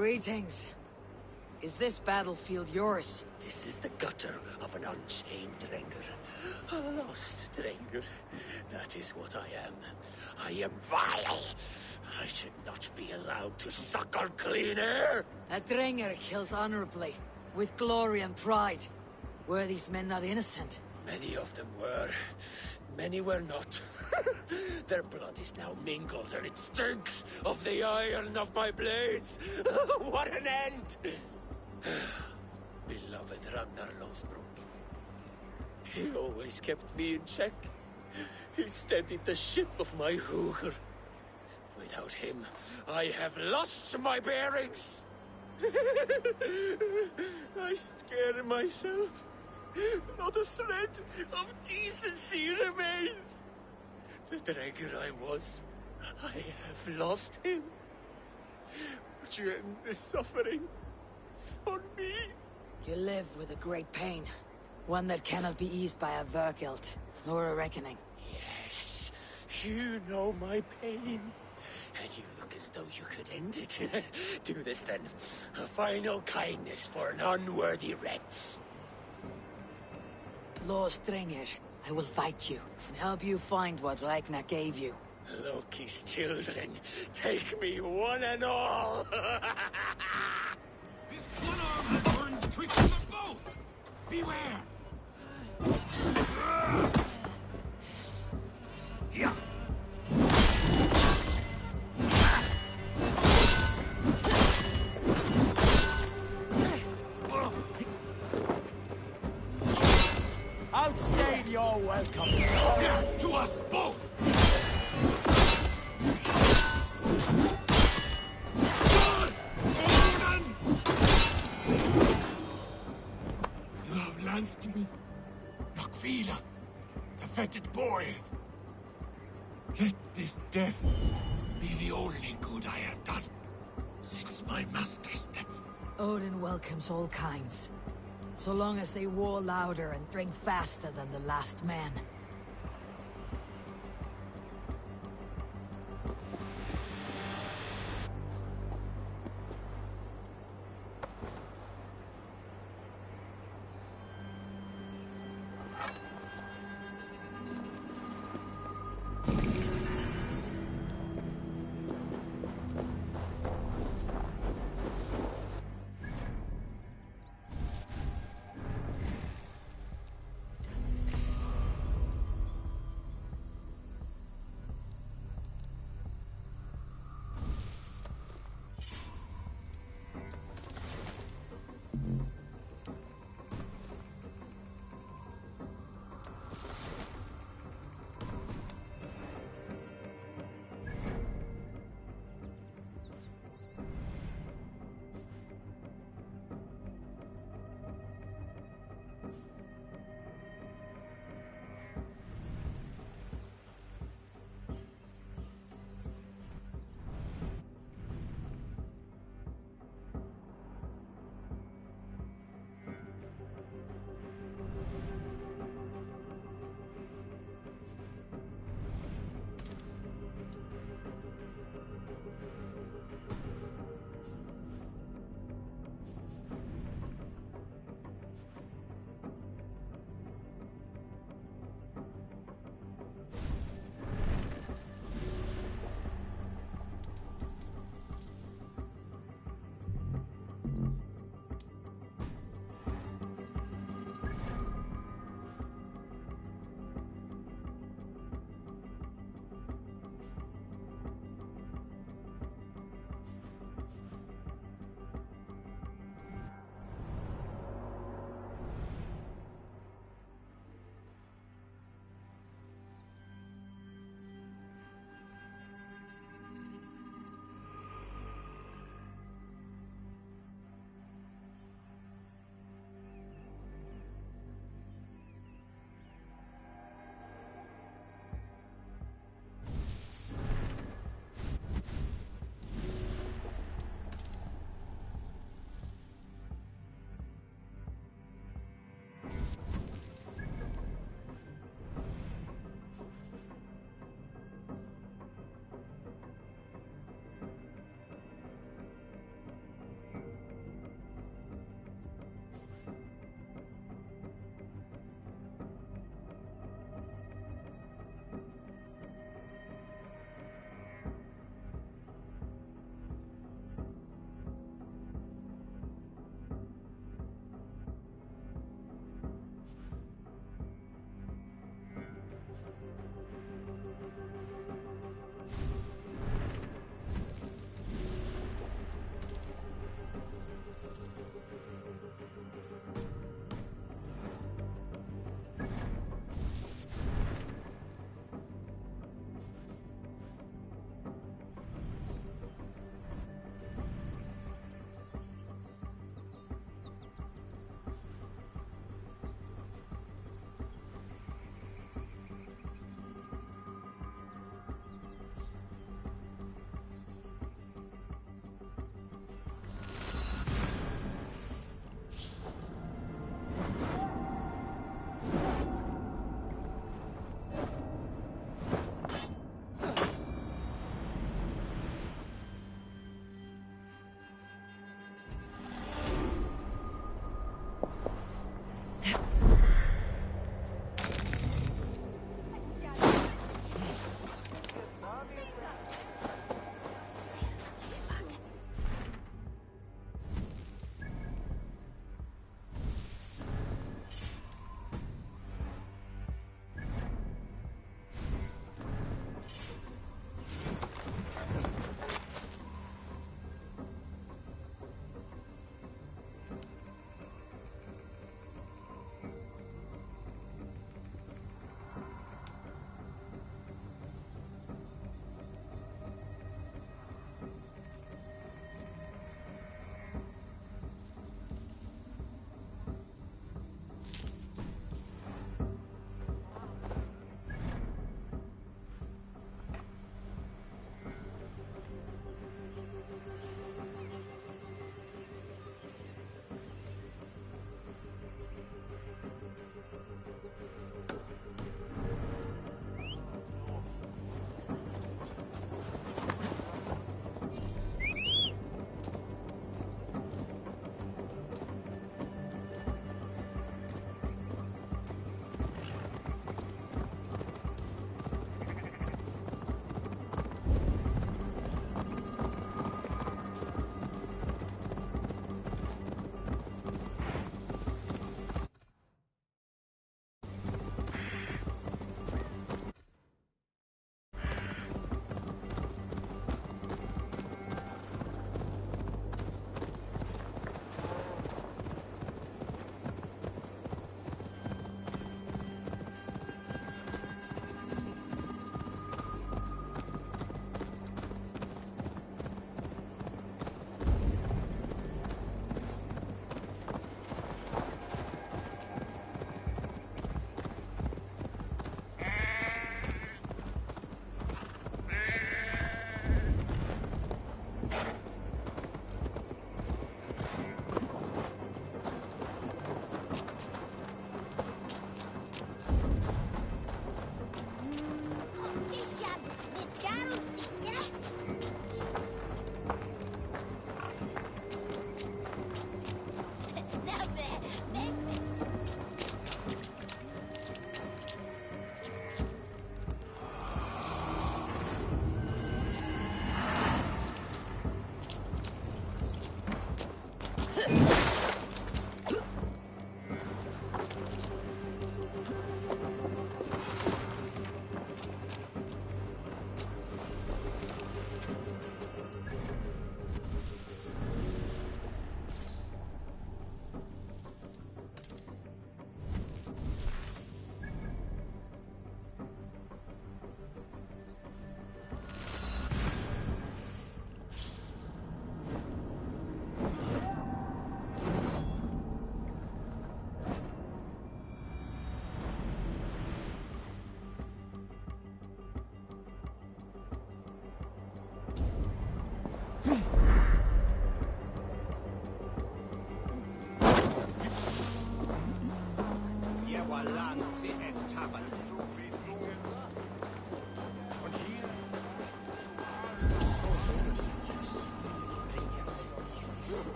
Speaker 8: Greetings. Is this battlefield yours?
Speaker 13: This is the gutter of an unchained Drengr. A lost Drengr. That is what I am. I am vile. I should not be allowed to suckle clean air.
Speaker 8: A Drengr kills honorably, with glory and pride. Were these men not innocent?
Speaker 13: Many of them were. Many were not. Their blood is now mingled, and it stinks of the iron of my blades. What an end! Beloved Ragnar Lothbrok. He always kept me in check. He steadied the ship of my Hugr. Without him, I have lost my bearings. I scare myself. Not a thread of decency remains. The Drengr I was, I have lost him. Would you end this suffering for me?
Speaker 8: You live with a great pain. One that cannot be eased by a Vergilt, nor a reckoning.
Speaker 13: Yes, you know my pain. And you look as though you could end it. Do this then. A final kindness for an unworthy wretch.
Speaker 8: Lord Strengr, I will fight you, and help you find what Ragnar gave you.
Speaker 13: Loki's children, take me one and all!
Speaker 7: It's one arm that burned betwixt them both! Beware! Yeah.
Speaker 13: Outstayed your welcome.
Speaker 7: To us both! You have lanced me, Nakvila, the fetid boy. Let this death be the only good I have done since my master's death.
Speaker 8: Odin welcomes all kinds, so long as they war louder and drink faster than the last man.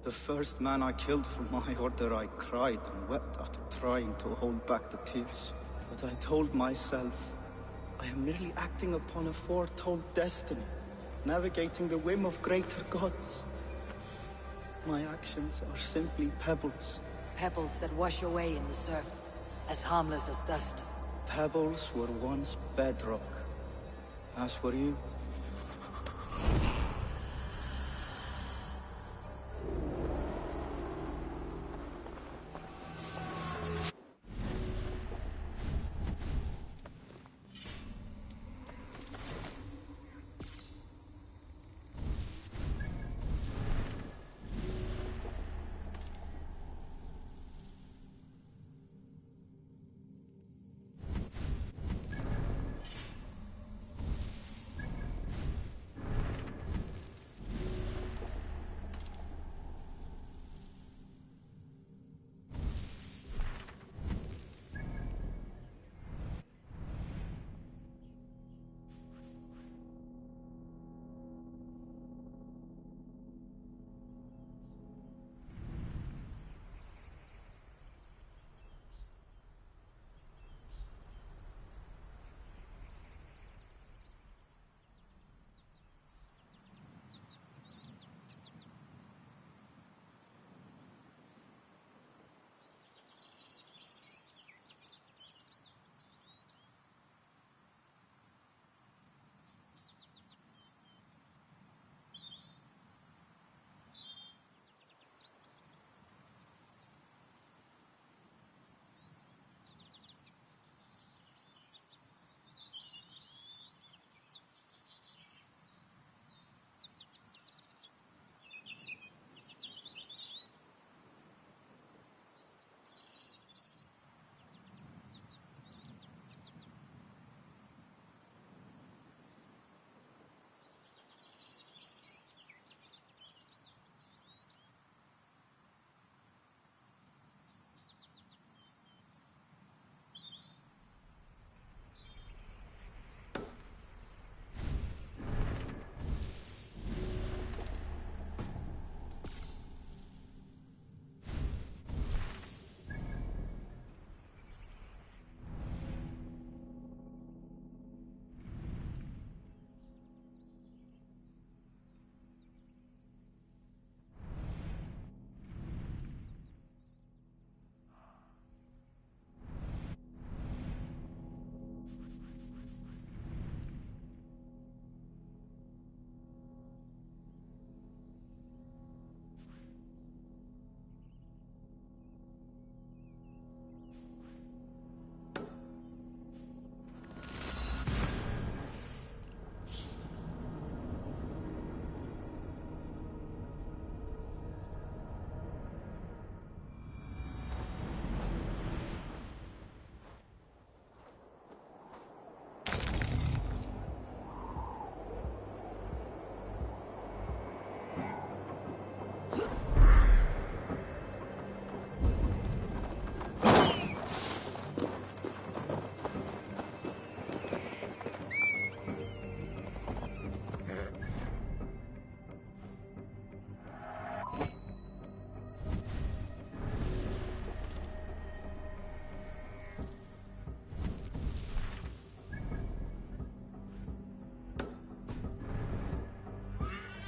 Speaker 3: The first man I killed for my order, I cried and wept after trying to hold back the tears. But I told myself, I am merely acting upon a foretold destiny, navigating the whim of greater gods. My actions are simply pebbles.
Speaker 2: Pebbles that wash away in the surf, as harmless as dust.
Speaker 3: Pebbles were once bedrock. As were you.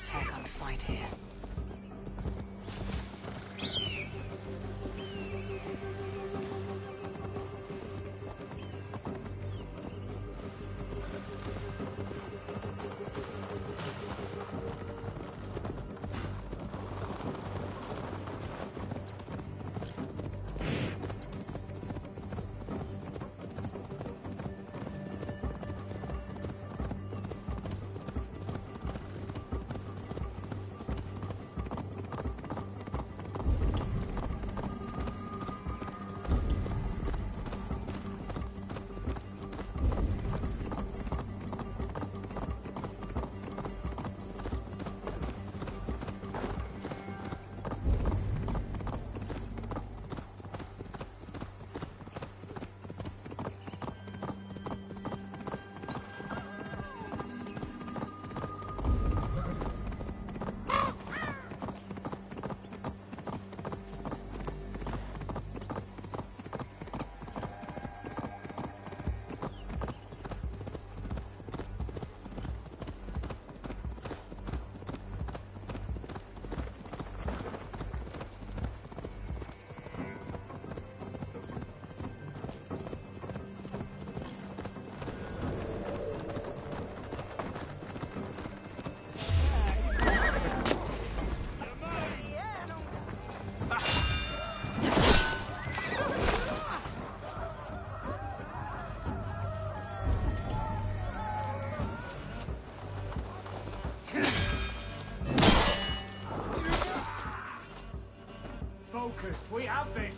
Speaker 2: Attack on sight here.
Speaker 7: focus. We have this.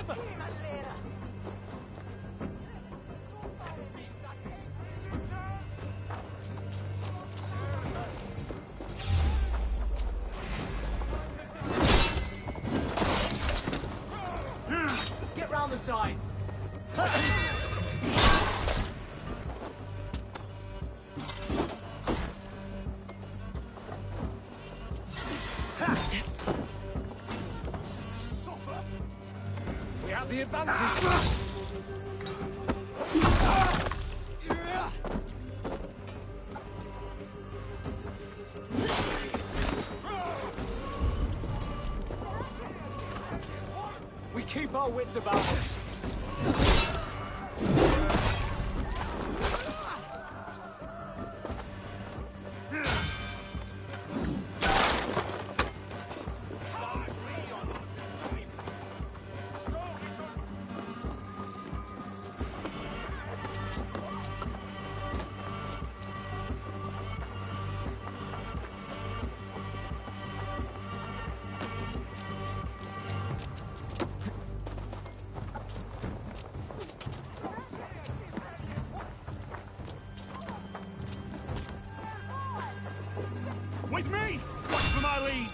Speaker 24: them!
Speaker 20: Get round the side.
Speaker 24: We have the advantage. We keep our wits about us.
Speaker 1: With me! Watch for my lead!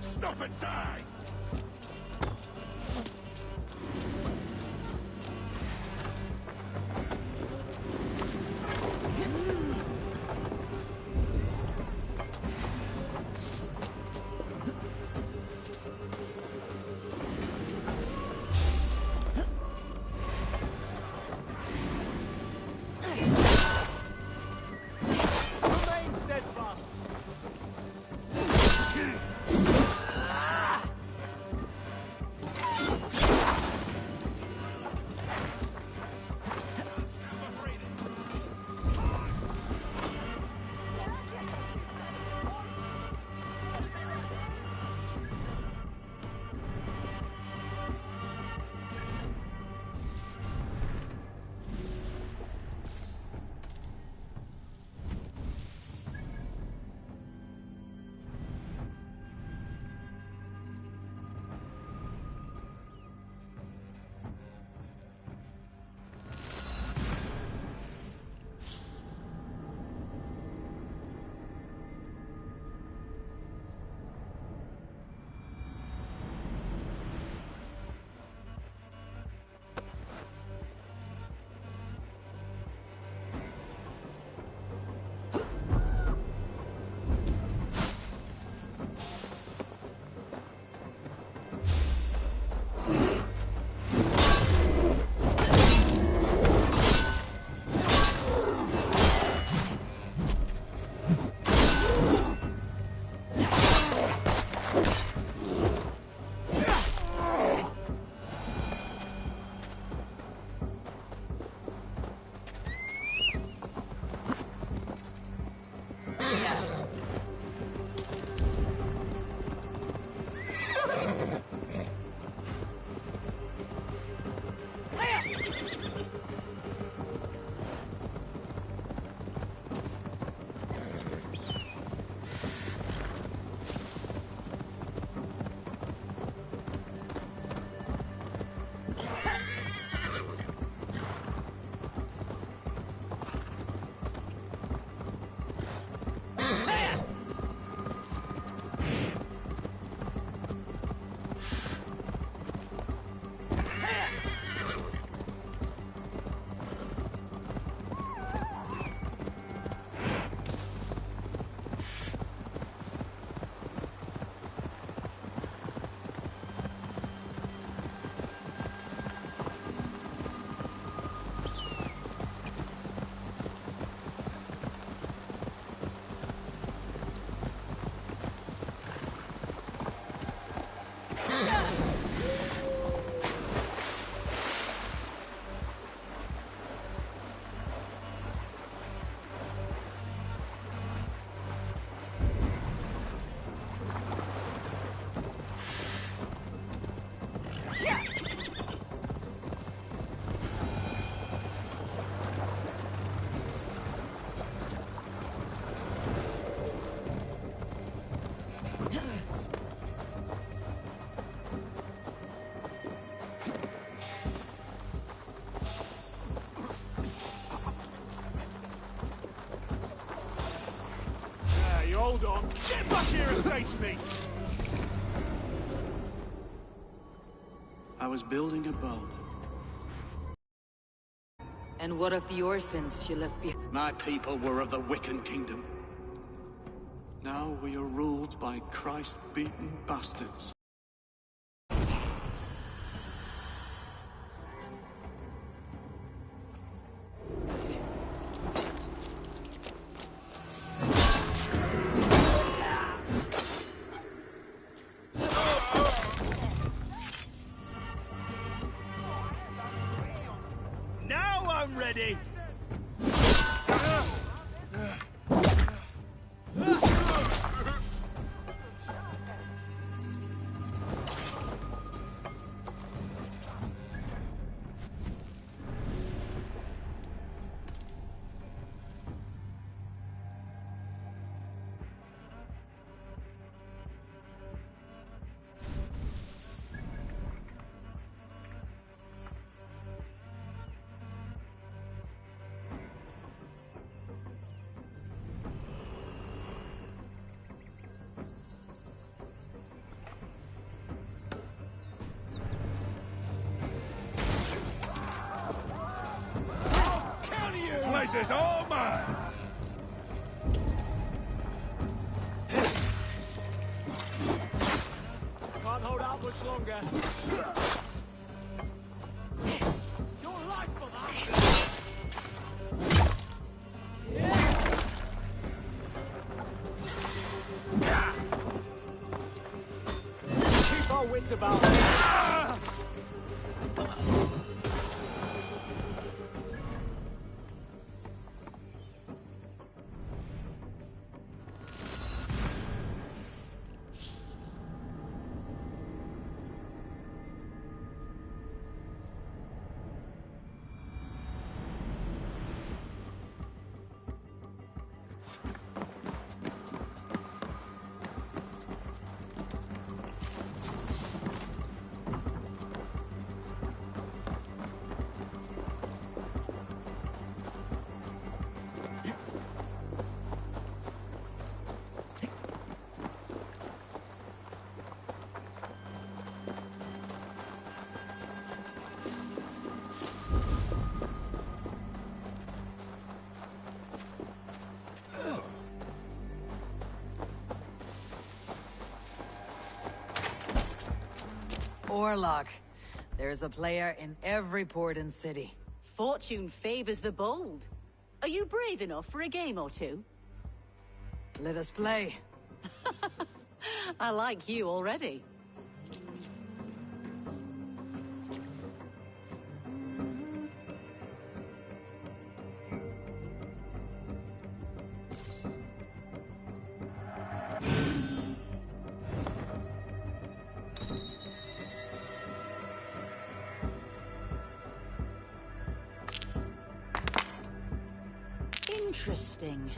Speaker 1: Stop and die!
Speaker 24: Remain steadfast.
Speaker 1: You hold on. Get back here and face me!
Speaker 3: I was building a boat.
Speaker 2: And what of the orphans you left behind?
Speaker 3: My people were of the Wiccan kingdom. Now we are ruled by Christ-beaten bastards.
Speaker 1: Now I'm ready! Pleasure's all mine!
Speaker 20: Can't hold out much longer. Your life for that! Keep our wits about us.
Speaker 2: Orlok. There's a player in every port and city.
Speaker 6: Fortune favors the bold. Are you brave enough for a game or two?
Speaker 2: Let us play.
Speaker 6: I like you already. Interesting.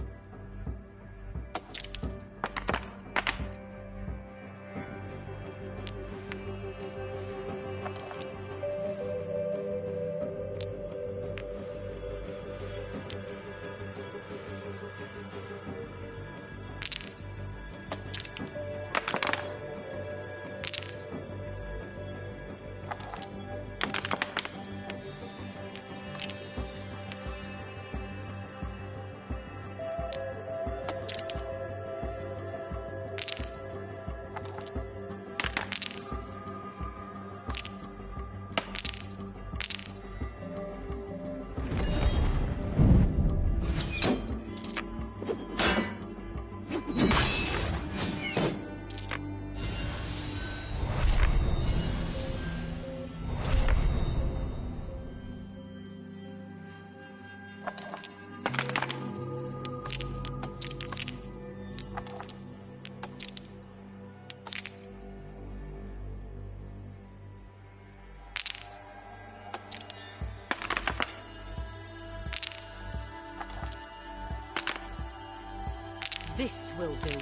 Speaker 6: This will do.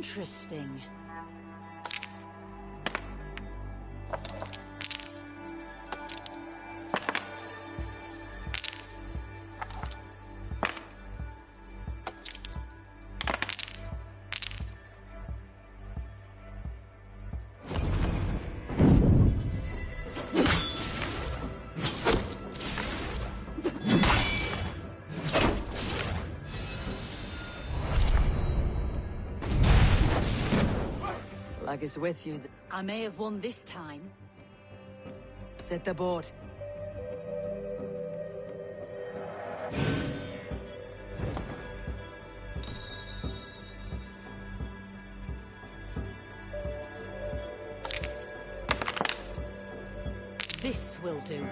Speaker 2: Interesting. Luck is with you.
Speaker 6: I may have won this time.
Speaker 2: Set the board.
Speaker 6: This will do.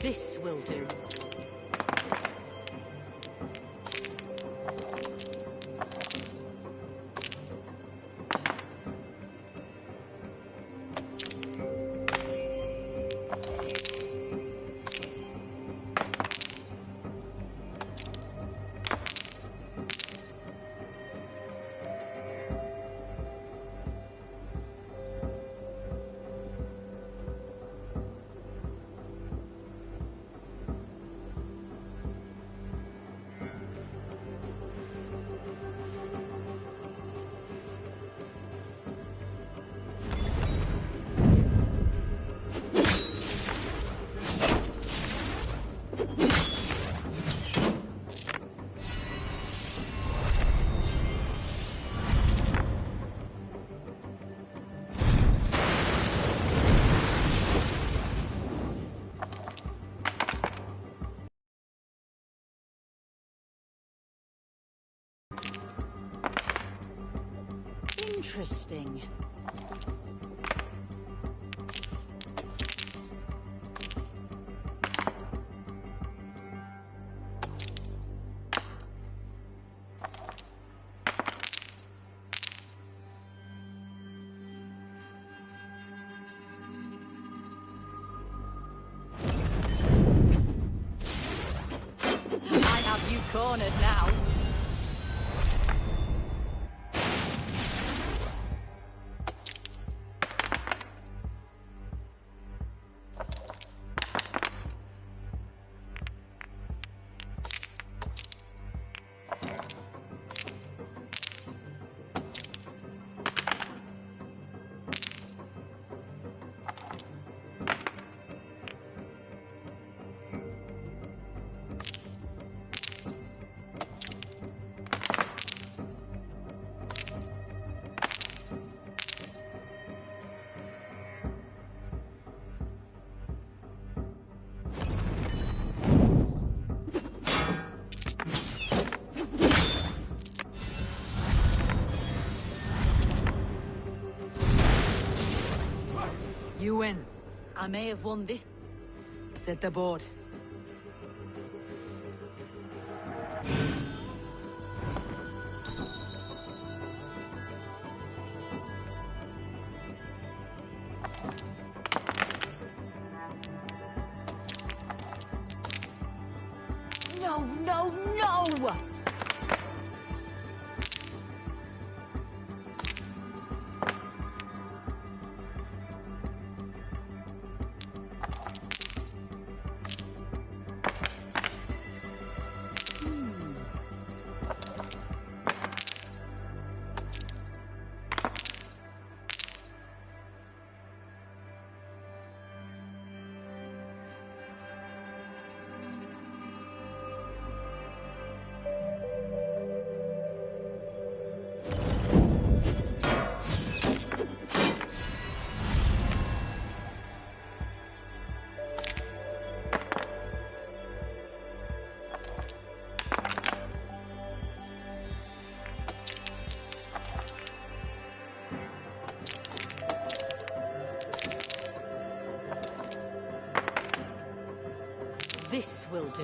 Speaker 6: This will do. Interesting. I have you cornered now.
Speaker 2: You win.
Speaker 6: I may have won this.
Speaker 2: Set the board.
Speaker 6: No, no, no! do.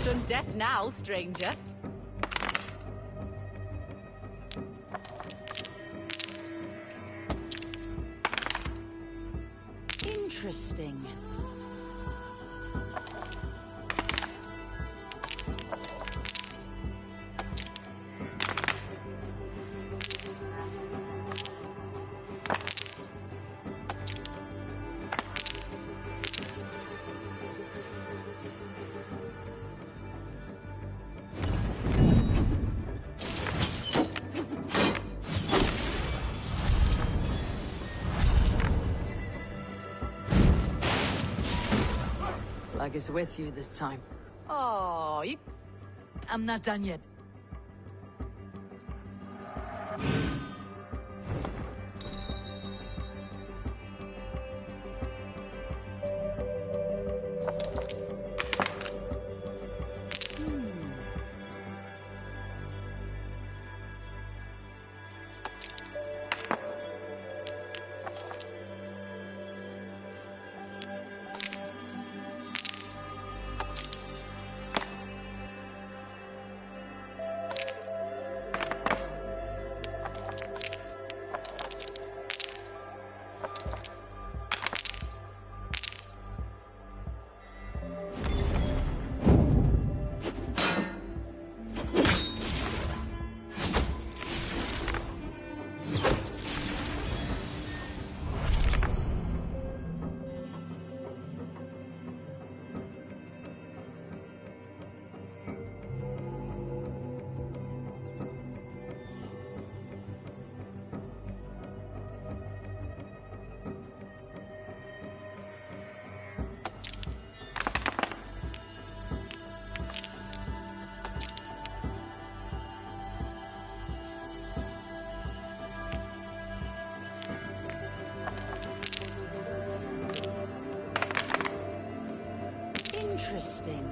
Speaker 10: From death now, stranger. Interesting.
Speaker 2: Luck is with you this time.
Speaker 10: Oh,
Speaker 2: I'm not done yet.
Speaker 10: Interesting.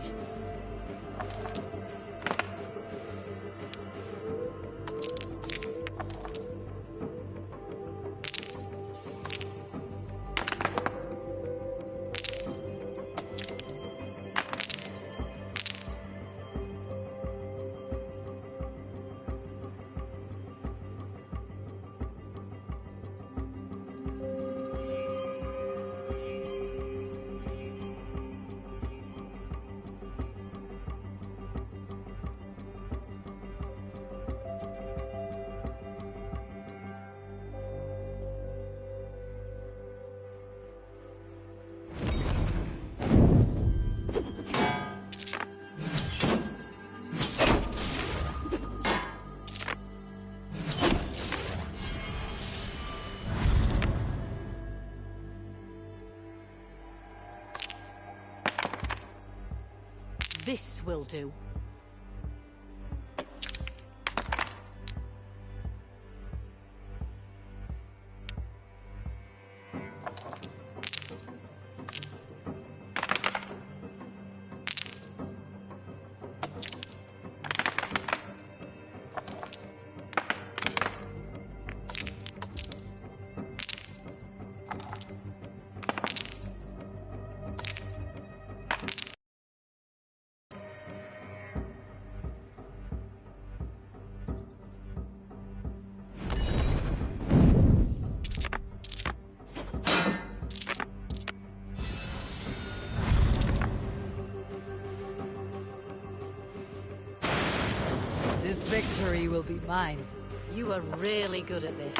Speaker 10: This will do.
Speaker 2: This victory will be mine.
Speaker 10: You are really good at this.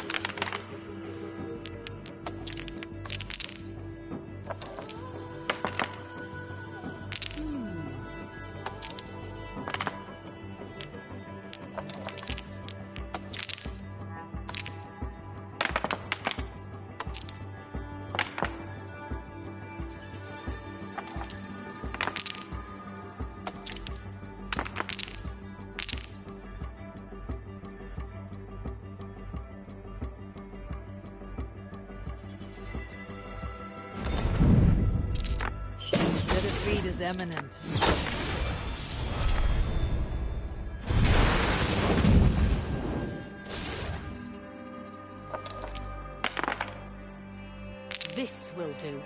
Speaker 2: The defeat is imminent.
Speaker 10: This will do.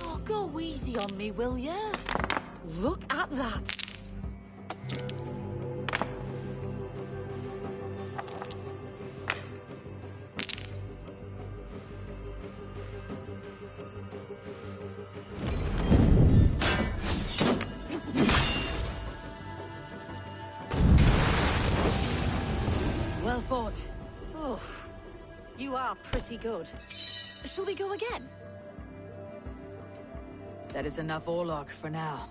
Speaker 10: Oh, go easy on me, will ya? Look at that.
Speaker 2: Well fought.
Speaker 10: Oh, you are pretty good. Shall we go again?
Speaker 2: That is enough Orlog for now.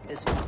Speaker 2: This one.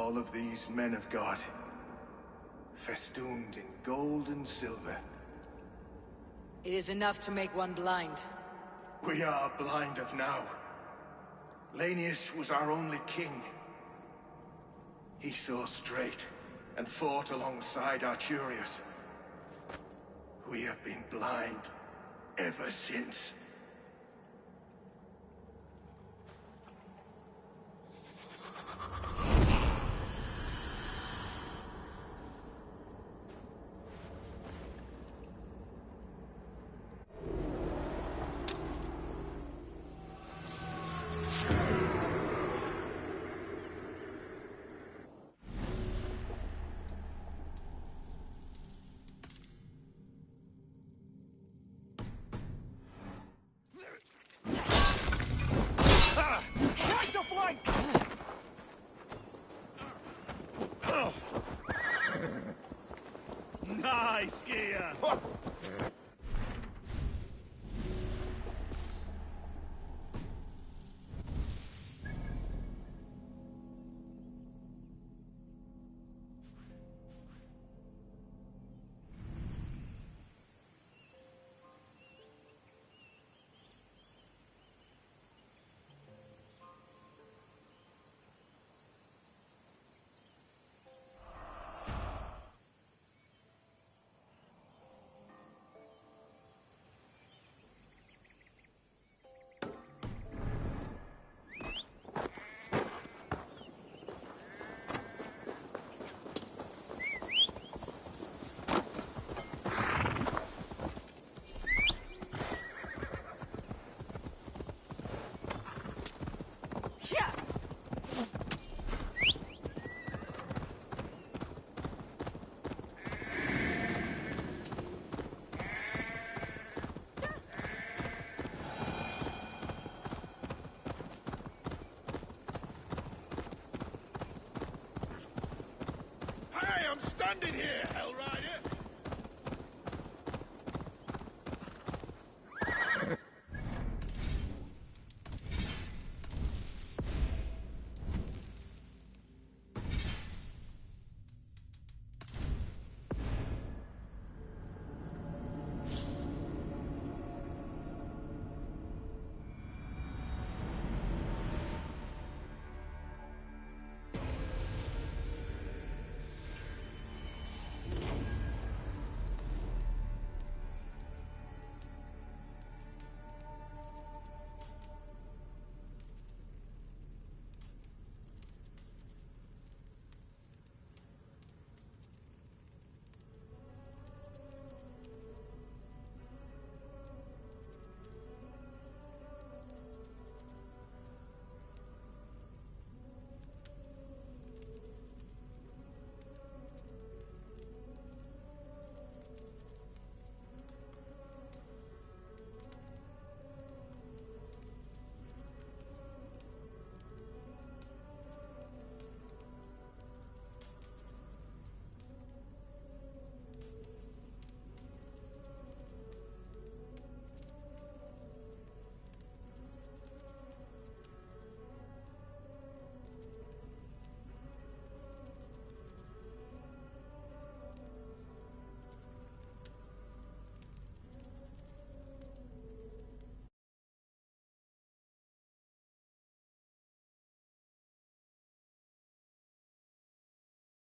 Speaker 7: all of these men of God, festooned in gold and silver.
Speaker 2: It is enough to make one blind.
Speaker 7: We are blind of now. Lanius was our only king. He saw straight and fought alongside Arturius. We have been blind ever since.
Speaker 1: Try to flank! Nice gear!
Speaker 7: Hey, I'm standing here, Hellrat!